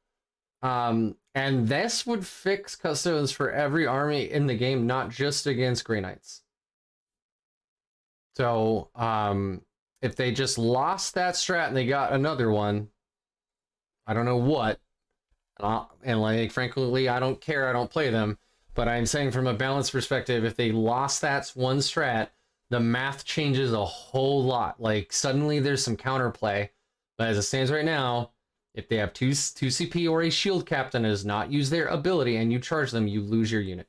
And this would fix Custodians for every army in the game, not just against Grey Knights. So, if they just lost that strat and they got another one, I don't know what, and like, frankly, I don't care, I don't play them, but I'm saying from a balance perspective, if they lost that one strat, the math changes a whole lot. Like, suddenly there's some counterplay, but as it stands right now, if they have 2 CP or a shield captain that does not use their ability and you charge them, you lose your unit.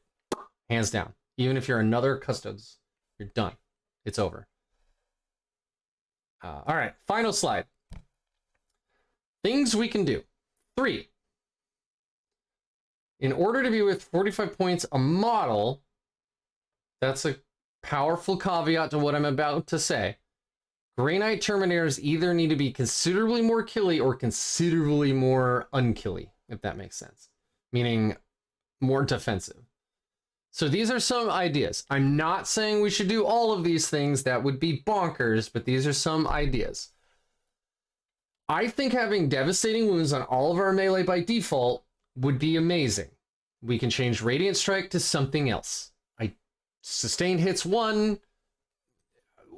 Hands down. Even if you're another Custodes, you're done. It's over. All right, final slide. Things we can do. 3. In order to be worth 45 points a model, that's a powerful caveat to what I'm about to say. Grey Knight Terminators either need to be considerably more killy or considerably more unkilly, if that makes sense. Meaning more defensive. So these are some ideas. I'm not saying we should do all of these things. That would be bonkers, but these are some ideas. I think having devastating wounds on all of our melee by default would be amazing. We can change Radiant Strike to something else. Sustained hits 1,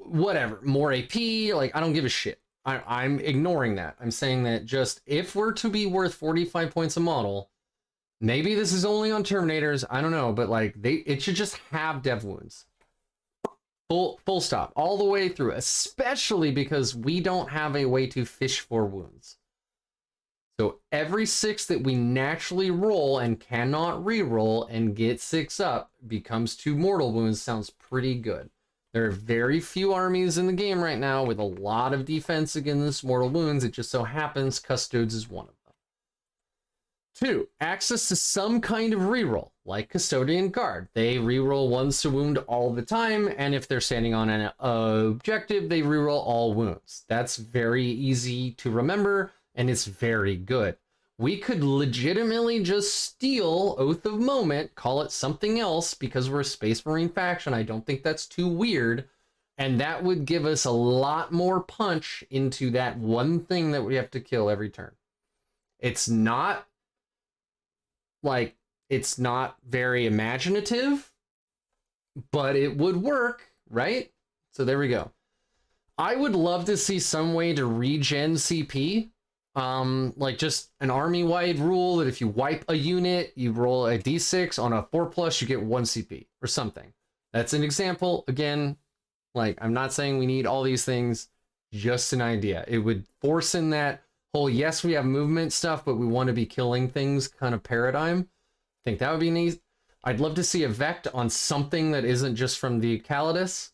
whatever, more AP, like, I don't give a shit. I'm ignoring that. I'm saying that just if we're to be worth 45 points a model, maybe this is only on Terminators, I don't know, but like, it should just have dev wounds. Full stop, all the way through, especially because we don't have a way to fish for wounds. So every 6 that we naturally roll and cannot re-roll and get 6 up becomes 2 mortal wounds. Sounds pretty good. There are very few armies in the game right now with a lot of defense against mortal wounds. It just so happens Custodes is one of them. 2, access to some kind of reroll, like Custodian Guard. They reroll once to wound all the time, and if they're standing on an objective, they reroll all wounds. That's very easy to remember, and it's very good. We could legitimately just steal Oath of Moment, call it something else, because we're a Space Marine faction. I don't think that's too weird, and that would give us a lot more punch into that one thing that we have to kill every turn. It's not very imaginative, but it would work, right? So there we go. I would love to see some way to regen CP. Like just an army-wide rule that if you wipe a unit, you roll a d6 on a 4+, you get 1 CP or something. That's an example. Again, like, I'm not saying we need all these things, just an idea. It would force in that whole, yes, we have movement stuff, but we want to be killing things kind of paradigm. I think that would be neat. I'd love to see a Vect on something that isn't just from the Calidus.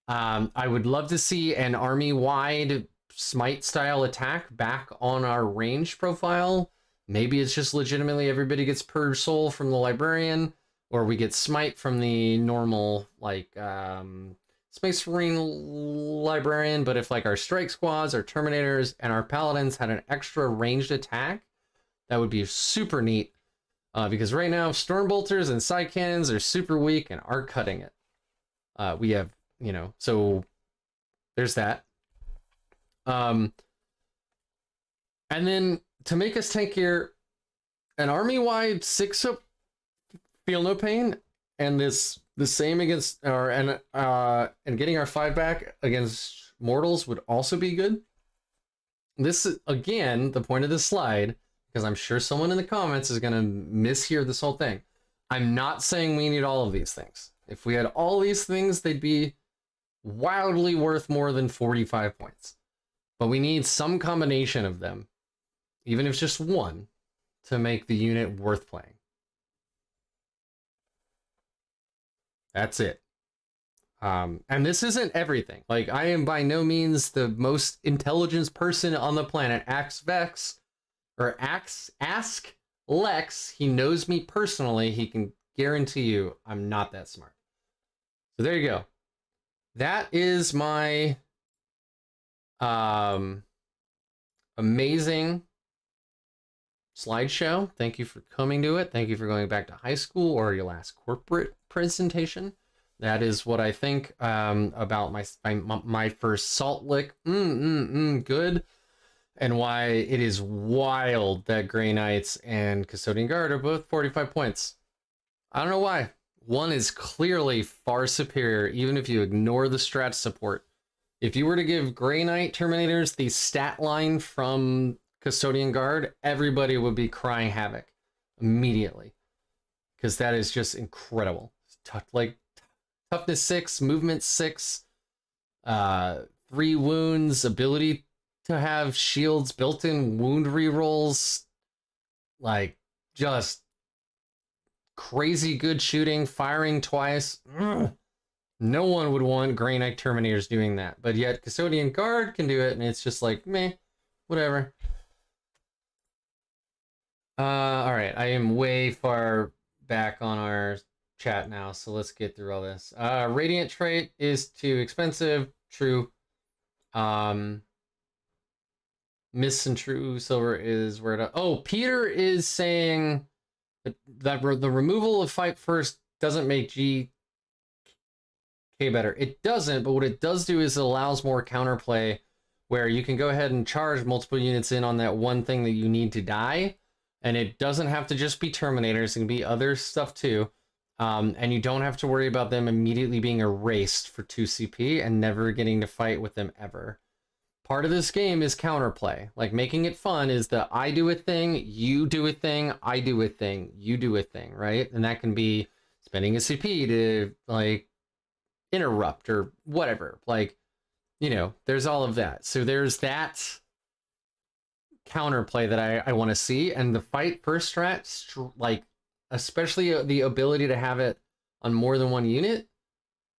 I would love to see an army-wide smite style attack back on our range profile. Maybe it's just legitimately everybody gets Purge Soul from the Librarian, or we get smite from the normal, like, Space Marine Librarian, but if like our strike squads, our Terminators, and our Paladins had an extra ranged attack, that would be super neat. Because right now, Storm Bolters and Side Cannons are super weak and are cutting it. We have, so there's that. And then to make us tankier, an army-wide 6-up Feel No Pain, and the same against and getting our 5 back against mortals would also be good. This is again the point of this slide, because I'm sure someone in the comments is gonna mishear this whole thing. I'm not saying we need all of these things. If we had all these things, they'd be wildly worth more than 45 points. But we need some combination of them, even if it's just one, to make the unit worth playing. That's it. And this isn't everything. Like, I am by no means the most intelligent person on the planet. Ask Lex. He knows me personally. He can guarantee you I'm not that smart. So there you go. That is my amazing slideshow. Thank you for coming to it. Thank you for going back to high school or your last corporate presentation. That is what I think about my first Salt Lick. Good. And why it is wild that Grey Knights and Custodian Guard are both 45 points. I don't know why. One is clearly far superior, even if you ignore the strat support. If you were to give Grey Knight Terminators the stat line from Custodian Guard, everybody would be crying havoc immediately. Because that is just incredible. Like, toughness 6, movement 6, 3 wounds, ability to have shields, built-in wound rerolls, like just crazy good shooting, firing twice. Ugh. No one would want Grey Knight Terminators doing that, but yet Custodian Guard can do it, and it's just like, meh, whatever. All right, I am way far back on our chat now, so let's get through all this. Radiant trait is too expensive. True. Miss and True Silver is where to... Oh, Peter is saying that the removal of Fight First doesn't make GK better. It doesn't, but what it does do is it allows more counterplay where you can go ahead and charge multiple units in on that one thing that you need to die, and it doesn't have to just be Terminators, it can be other stuff too, and you don't have to worry about them immediately being erased for 2 CP and never getting to fight with them ever. Part of this game is counterplay. Like, making it fun is the I do a thing, you do a thing, I do a thing, you do a thing, right? And that can be spending a CP to, like, interrupt or whatever. Like, you know, there's all of that. So there's that counterplay that I want to see. And the fight first strat, like, especially the ability to have it on more than one unit,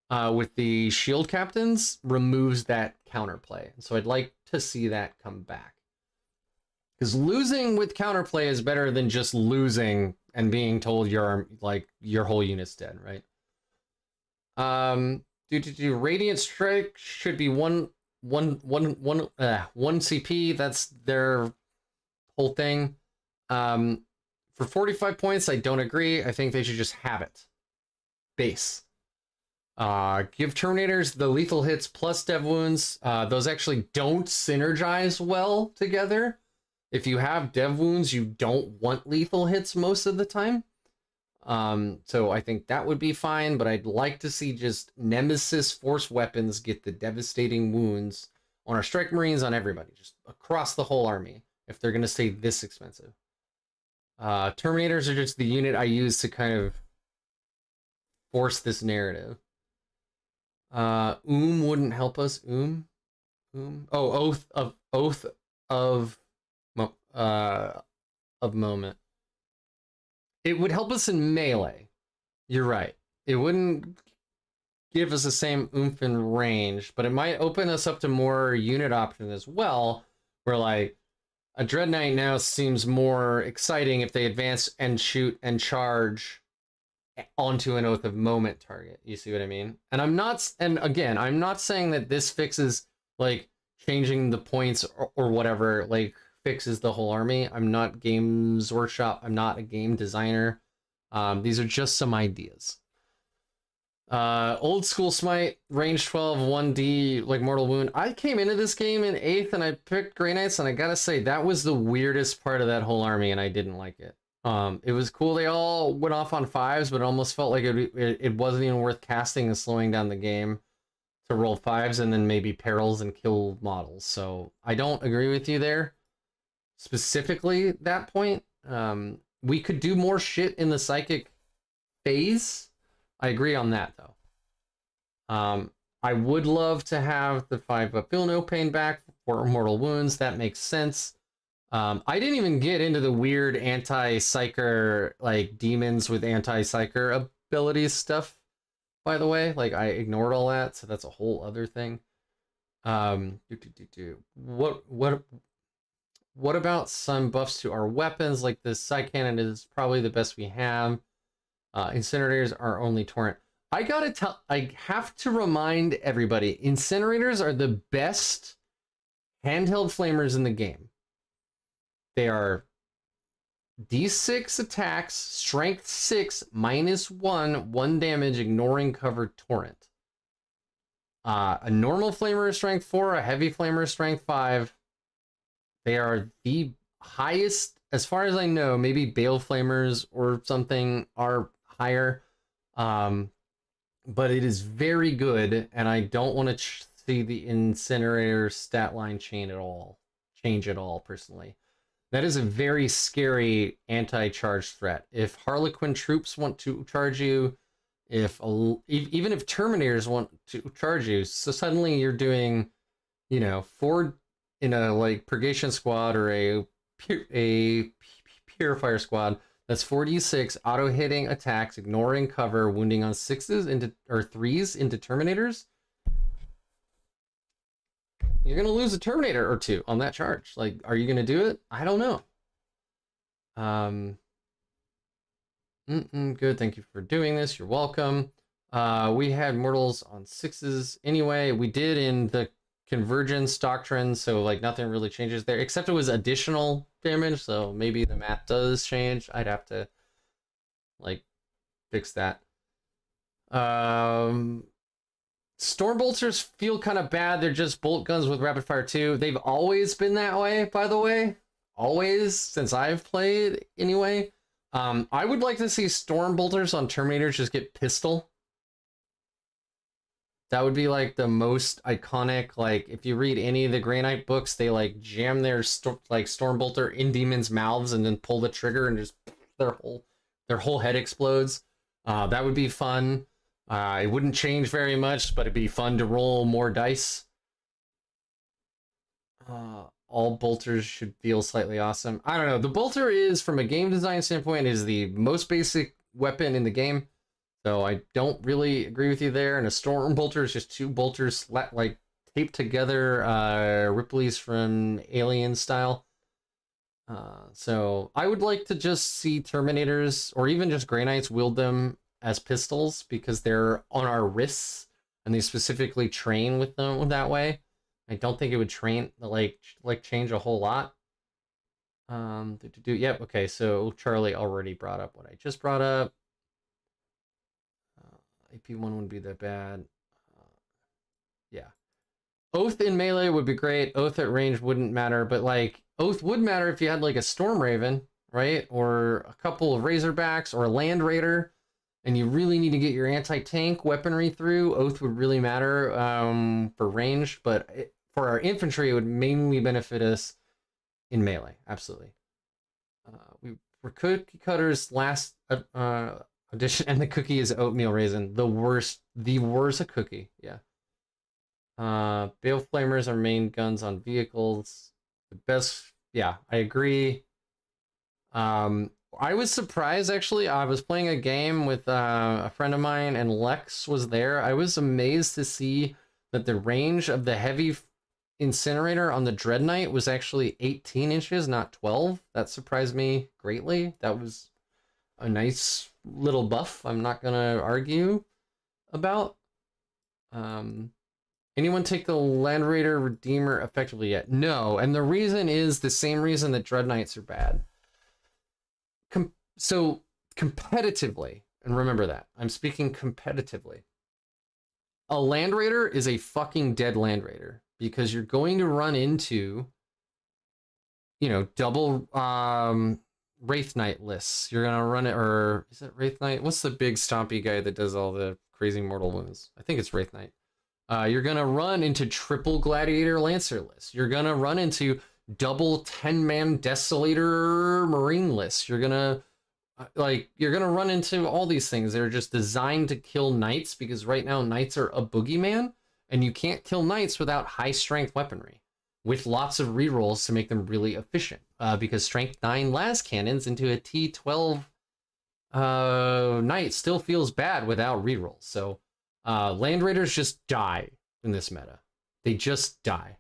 with the shield captains, removes that counterplay. So I'd like to see that come back. Because losing with counterplay is better than just losing and being told your whole unit's dead, right? Radiant Strike should be one CP. That's their whole thing. For 45 points, I don't agree. I think they should just have it. Base. Give Terminators the lethal hits plus dev wounds. Those actually don't synergize well together. If you have dev wounds, you don't want lethal hits most of the time. So I think that would be fine, but I'd like to see just Nemesis Force weapons get the devastating wounds on our Strike Marines, on everybody, just across the whole army, if they're going to stay this expensive. Terminators are just the unit I use to kind of force this narrative. Wouldn't help us. Oh, Oath of Moment. It would help us in melee. You're right. It wouldn't give us the same oomph in range, but it might open us up to more unit options as well, where like a Dread Knight now seems more exciting if they advance and shoot and charge onto an Oath of Moment target. You see what I mean? And I'm not saying that this fixes, like, changing the points or whatever, like, fixes the whole army. I'm not Games Workshop. I'm not a game designer. These are just some ideas. Old school smite, range 12, 1D, like mortal wound. I came into this game in 8th and I picked Grey Knights, and I gotta say, that was the weirdest part of that whole army, and I didn't like it. It was cool. They all went off on 5s, but it almost felt like it wasn't even worth casting and slowing down the game to roll 5s and then maybe perils and kill models. So I don't agree with you there. Specifically that point. We could do more shit in the psychic phase. I agree on that though. I would love to have the 5 Feel No Pain back for mortal wounds. That makes sense. I didn't even get into the weird anti-psyker, like demons with anti-psyker abilities stuff, by the way. Like, I ignored all that, so that's a whole other thing. What about some buffs to our weapons? Like, the Psy Cannon is probably the best we have. Incinerators are only torrent. I have to remind everybody, incinerators are the best handheld flamers in the game. they are D6 attacks, strength 6, -1, 1 damage, ignoring cover torrent. A normal flamer is strength 4, a heavy flamer is strength 5. They are the highest, as far as I know, maybe bale flamers or something are higher. But it is very good, and I don't want to see the incinerator stat line change at all, personally. That is a very scary anti-charge threat. If Harlequin troops want to charge you, even if Terminators want to charge you, so suddenly you're doing, 4 in a like purgation squad or a purifier squad. That's 4d6 auto hitting attacks, ignoring cover, wounding on 6s into or 3s into Terminators. You're gonna lose a Terminator or 2 on that charge. Like, are you gonna do it? I don't know. Good. Thank you for doing this. You're welcome. We had mortals on 6s anyway. We did in the convergence doctrine, so like nothing really changes there, except it was additional damage, so maybe the math does change. I'd have to like fix that. Storm bolters feel kind of bad. They're just bolt guns with rapid fire too. They've always been that way, by the way. Always, since I've played anyway. I would like to see storm bolters on Terminators just get pistol. That would be like the most iconic. Like if you read any of the Grey Knight books, they like jam their storm bolter in demons' mouths and then pull the trigger and just their whole head explodes. That would be fun. It wouldn't change very much, but it'd be fun to roll more dice. All bolters should feel slightly awesome. I don't know. The bolter is, from a game design standpoint, is the most basic weapon in the game. So I don't really agree with you there. And a storm bolter is just 2 bolters like taped together, Ripley's from Alien style. So I would like to just see Terminators or even just Grey Knights wield them as pistols because they're on our wrists and they specifically train with them that way. I don't think it would train like change a whole lot. Yep. Okay. So Charlie already brought up what I just brought up. AP1 wouldn't be that bad. Yeah. Oath in melee would be great. Oath at range wouldn't matter, but like Oath would matter if you had like a Storm Raven, right? Or a couple of Razorbacks or a Land Raider, and you really need to get your anti-tank weaponry through. Oath would really matter for range, but for our infantry, it would mainly benefit us in melee. Absolutely. We were Cookie Cutter's last edition, and the cookie is oatmeal raisin. The worst a cookie. Yeah. Bale flamers are main guns on vehicles. The best. Yeah, I agree. I was surprised, actually. I was playing a game with a friend of mine, and Lex was there. I was amazed to see that the range of the heavy incinerator on the Dread Knight was actually 18 inches, not 12. That surprised me greatly. That was a nice little buff I'm not gonna argue about. Anyone take the Land Raider Redeemer effectively yet? No, and the reason is the same reason that Dread Knights are bad. So competitively, and remember that, I'm speaking competitively, a Land Raider is a fucking dead Land Raider because you're going to run into, double Wraith Knight lists. You're gonna run it, or is it Wraith Knight? What's the big stompy guy that does all the crazy mortal wounds? I think it's Wraith Knight. You're gonna run into triple Gladiator Lancer lists. You're gonna run into double 10-man Desolator Marine lists. You're gonna run into all these things. They're just designed to kill knights because right now knights are a boogeyman, and you can't kill knights without high strength weaponry with lots of rerolls to make them really efficient. Because strength 9 las cannons into a T12 knight still feels bad without rerolls. So Land Raiders just die in this meta. They just die.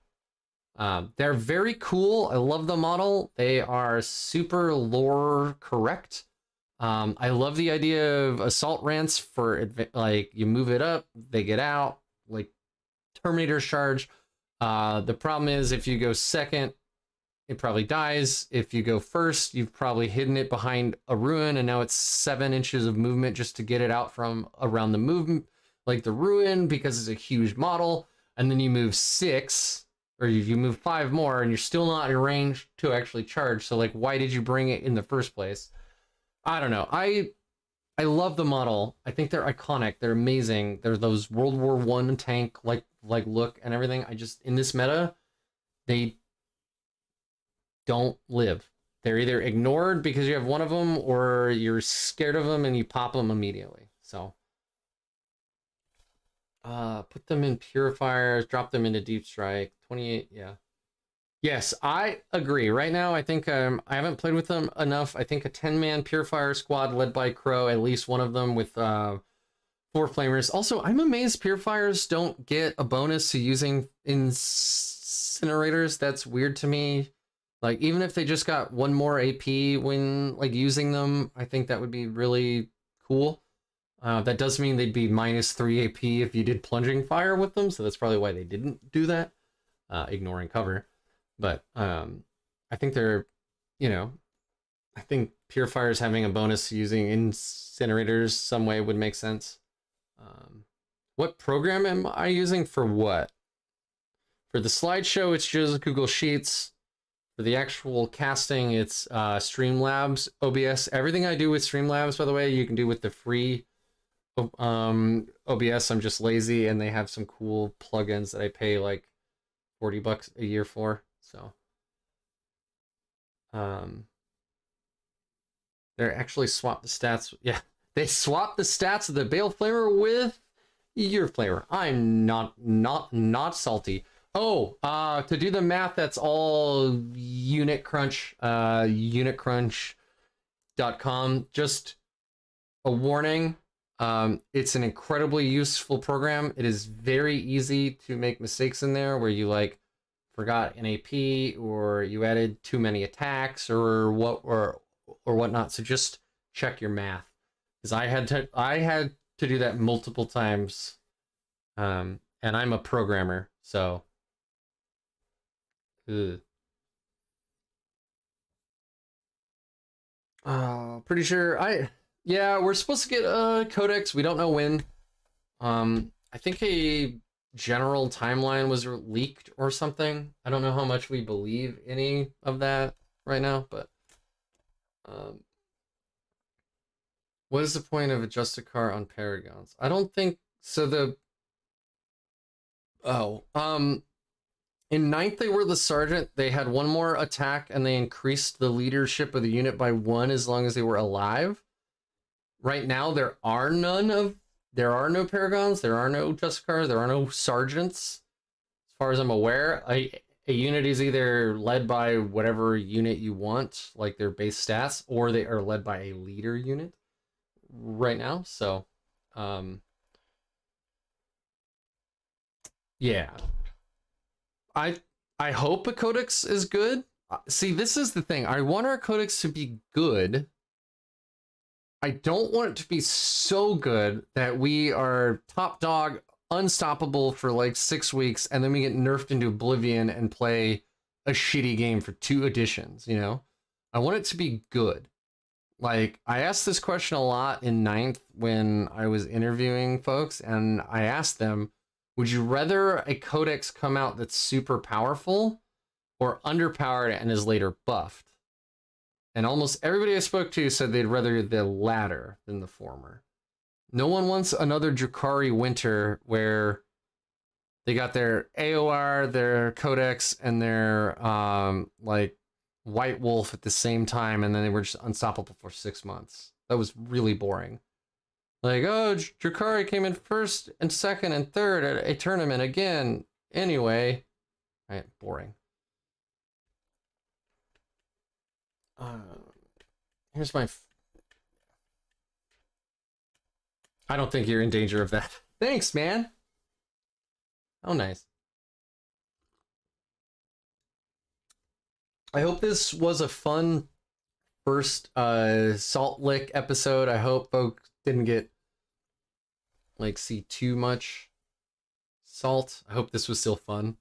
They're very cool. I love the model. They are super lore correct. I love the idea of assault rants for like you move it up, they get out, like Terminator's charge. The problem is if you go second, it probably dies. If you go first, you've probably hidden it behind a ruin, and now it's 7 inches of movement just to get it out from around the movement, like the ruin, because it's a huge model. And then you move 6, or you move 5 more, and you're still not in range to actually charge. So like, why did you bring it in the first place? I don't know. I love the model. I think they're iconic. They're amazing. They're those World War I tank like look and everything. I just, in this meta, they don't live. They're either ignored because you have one of them, or you're scared of them and you pop them immediately. So put them in purifiers, drop them into deep strike. 28, yeah. Yes, I agree. Right now, I think I haven't played with them enough. I think a 10-man purifier squad led by Crow, at least one of them with 4 flamers. Also, I'm amazed purifiers don't get a bonus to using incinerators. That's weird to me. Like, even if they just got 1 more AP when like using them, I think that would be really cool. That does mean they'd be -3 AP if you did plunging fire with them, so that's probably why they didn't do that, ignoring cover. But I think they're, you know, I think purifiers having a bonus using incinerators some way would make sense. What program am I using for what? For the slideshow, it's just Google Sheets. For the actual casting, it's Streamlabs, OBS. Everything I do with Streamlabs, by the way, you can do with the free OBS. I'm just lazy, and they have some cool plugins that I pay like $40 a year for. So they actually swapped the stats. Yeah, they swapped the stats of the Bale Flamer with your flavor. I'm not salty. Oh, to do the math, that's all Unit Crunch, unitcrunch.com. Just a warning. It's an incredibly useful program. It is very easy to make mistakes in there where you like forgot an AP or you added too many attacks or whatnot. So just check your math, because I had to do that multiple times. And I'm a programmer, so. Pretty sure yeah, we're supposed to get a codex. We don't know when. I think a general timeline was leaked or something. I don't know how much we believe any of that right now, but what is the point of a Justicar on Paragons? I don't think so. In 9th, they were the sergeant. They had 1 more attack, and they increased the leadership of the unit by 1 as long as they were alive. Right now, there are no Paragons, there are no Justicars, there are no sergeants. As far as I'm aware, a unit is either led by whatever unit you want, like their base stats, or they are led by a leader unit right now. So, yeah. I hope a codex is good. See, this is the thing. I want our codex to be good. I don't want it to be so good that we are top dog, unstoppable for like 6 weeks, and then we get nerfed into oblivion and play a shitty game for 2 editions, you know? I want it to be good. Like, I asked this question a lot in 9th when I was interviewing folks, and I asked them, would you rather a codex come out that's super powerful or underpowered and is later buffed? And almost everybody I spoke to said they'd rather the latter than the former. No one wants another Drakari winter where they got their AOR, their codex, and their like White Wolf at the same time, and then they were just unstoppable for 6 months. That was really boring. Like, oh, Drakari came in 1st and 2nd and 3rd at a tournament again. Anyway, right, boring. Here's my. I don't think you're in danger of that. Thanks, man. Oh, nice. I hope this was a fun first Salt Lick episode. I hope folks didn't get see too much salt. I hope this was still fun.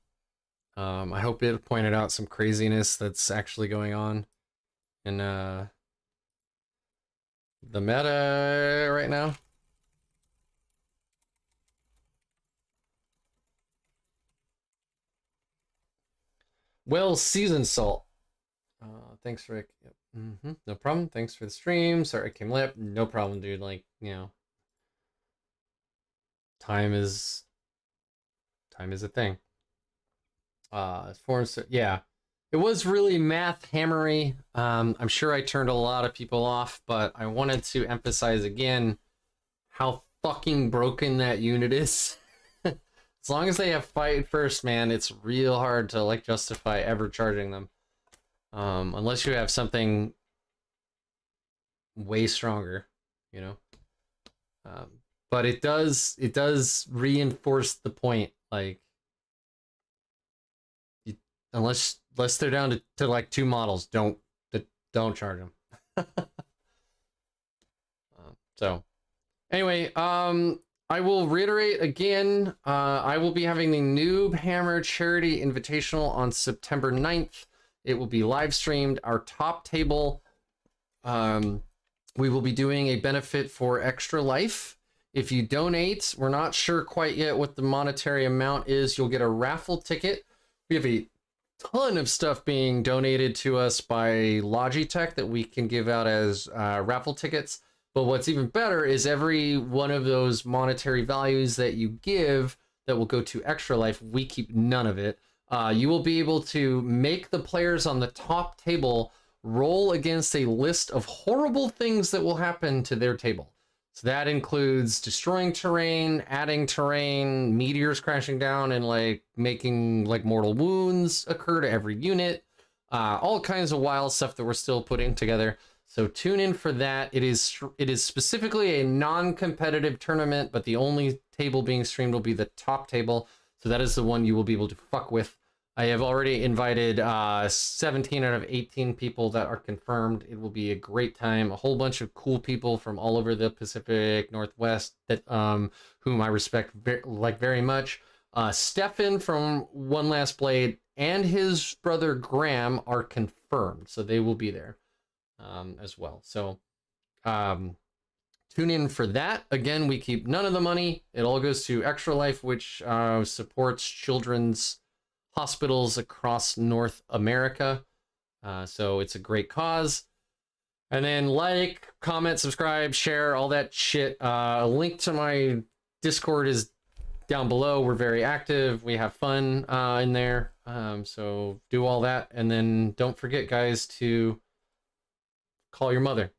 I hope it pointed out some craziness that's actually going on in the meta right now. Well, seasoned salt. Thanks, Rick. Yep. No problem. Thanks for the stream. Sorry I came late. No problem, dude. Like, you know, time is a thing. Yeah. It was really math hammery. I'm sure I turned a lot of people off, but I wanted to emphasize again how fucking broken that unit is. As long as they have fight first, man, it's real hard to like justify ever charging them. Unless you have something way stronger, you know. But it does reinforce the point, like unless they're down to like 2 models, don't charge them. So anyway, I will reiterate again, I will be having the NoobHammer Charity Invitational on September 9th. It will be live streamed. Our top table, we will be doing a benefit for Extra Life. If you donate, we're not sure quite yet what the monetary amount is. You'll get a raffle ticket. We have a ton of stuff being donated to us by Logitech that we can give out as raffle tickets. But what's even better is every one of those monetary values that you give that will go to Extra Life, we keep none of it. You will be able to make the players on the top table roll against a list of horrible things that will happen to their table. So that includes destroying terrain, adding terrain, meteors crashing down and like making like mortal wounds occur to every unit. All kinds of wild stuff that we're still putting together. So tune in for that. It is specifically a non-competitive tournament, but the only table being streamed will be the top table. So that is the one you will be able to fuck with. I have already invited 17 out of 18 people that are confirmed. It will be a great time. A whole bunch of cool people from all over the Pacific Northwest that whom I respect very much. Stefan from One Last Blade and his brother Graham are confirmed, so they will be there as well. So tune in for that. Again, we keep none of the money. It all goes to Extra Life, which supports children's hospitals across North America. So it's a great cause. And then like, comment, subscribe, share, all that shit. A link to my Discord is down below. We're very active. We have fun in there. So do all that. And then don't forget, guys, to call your mother.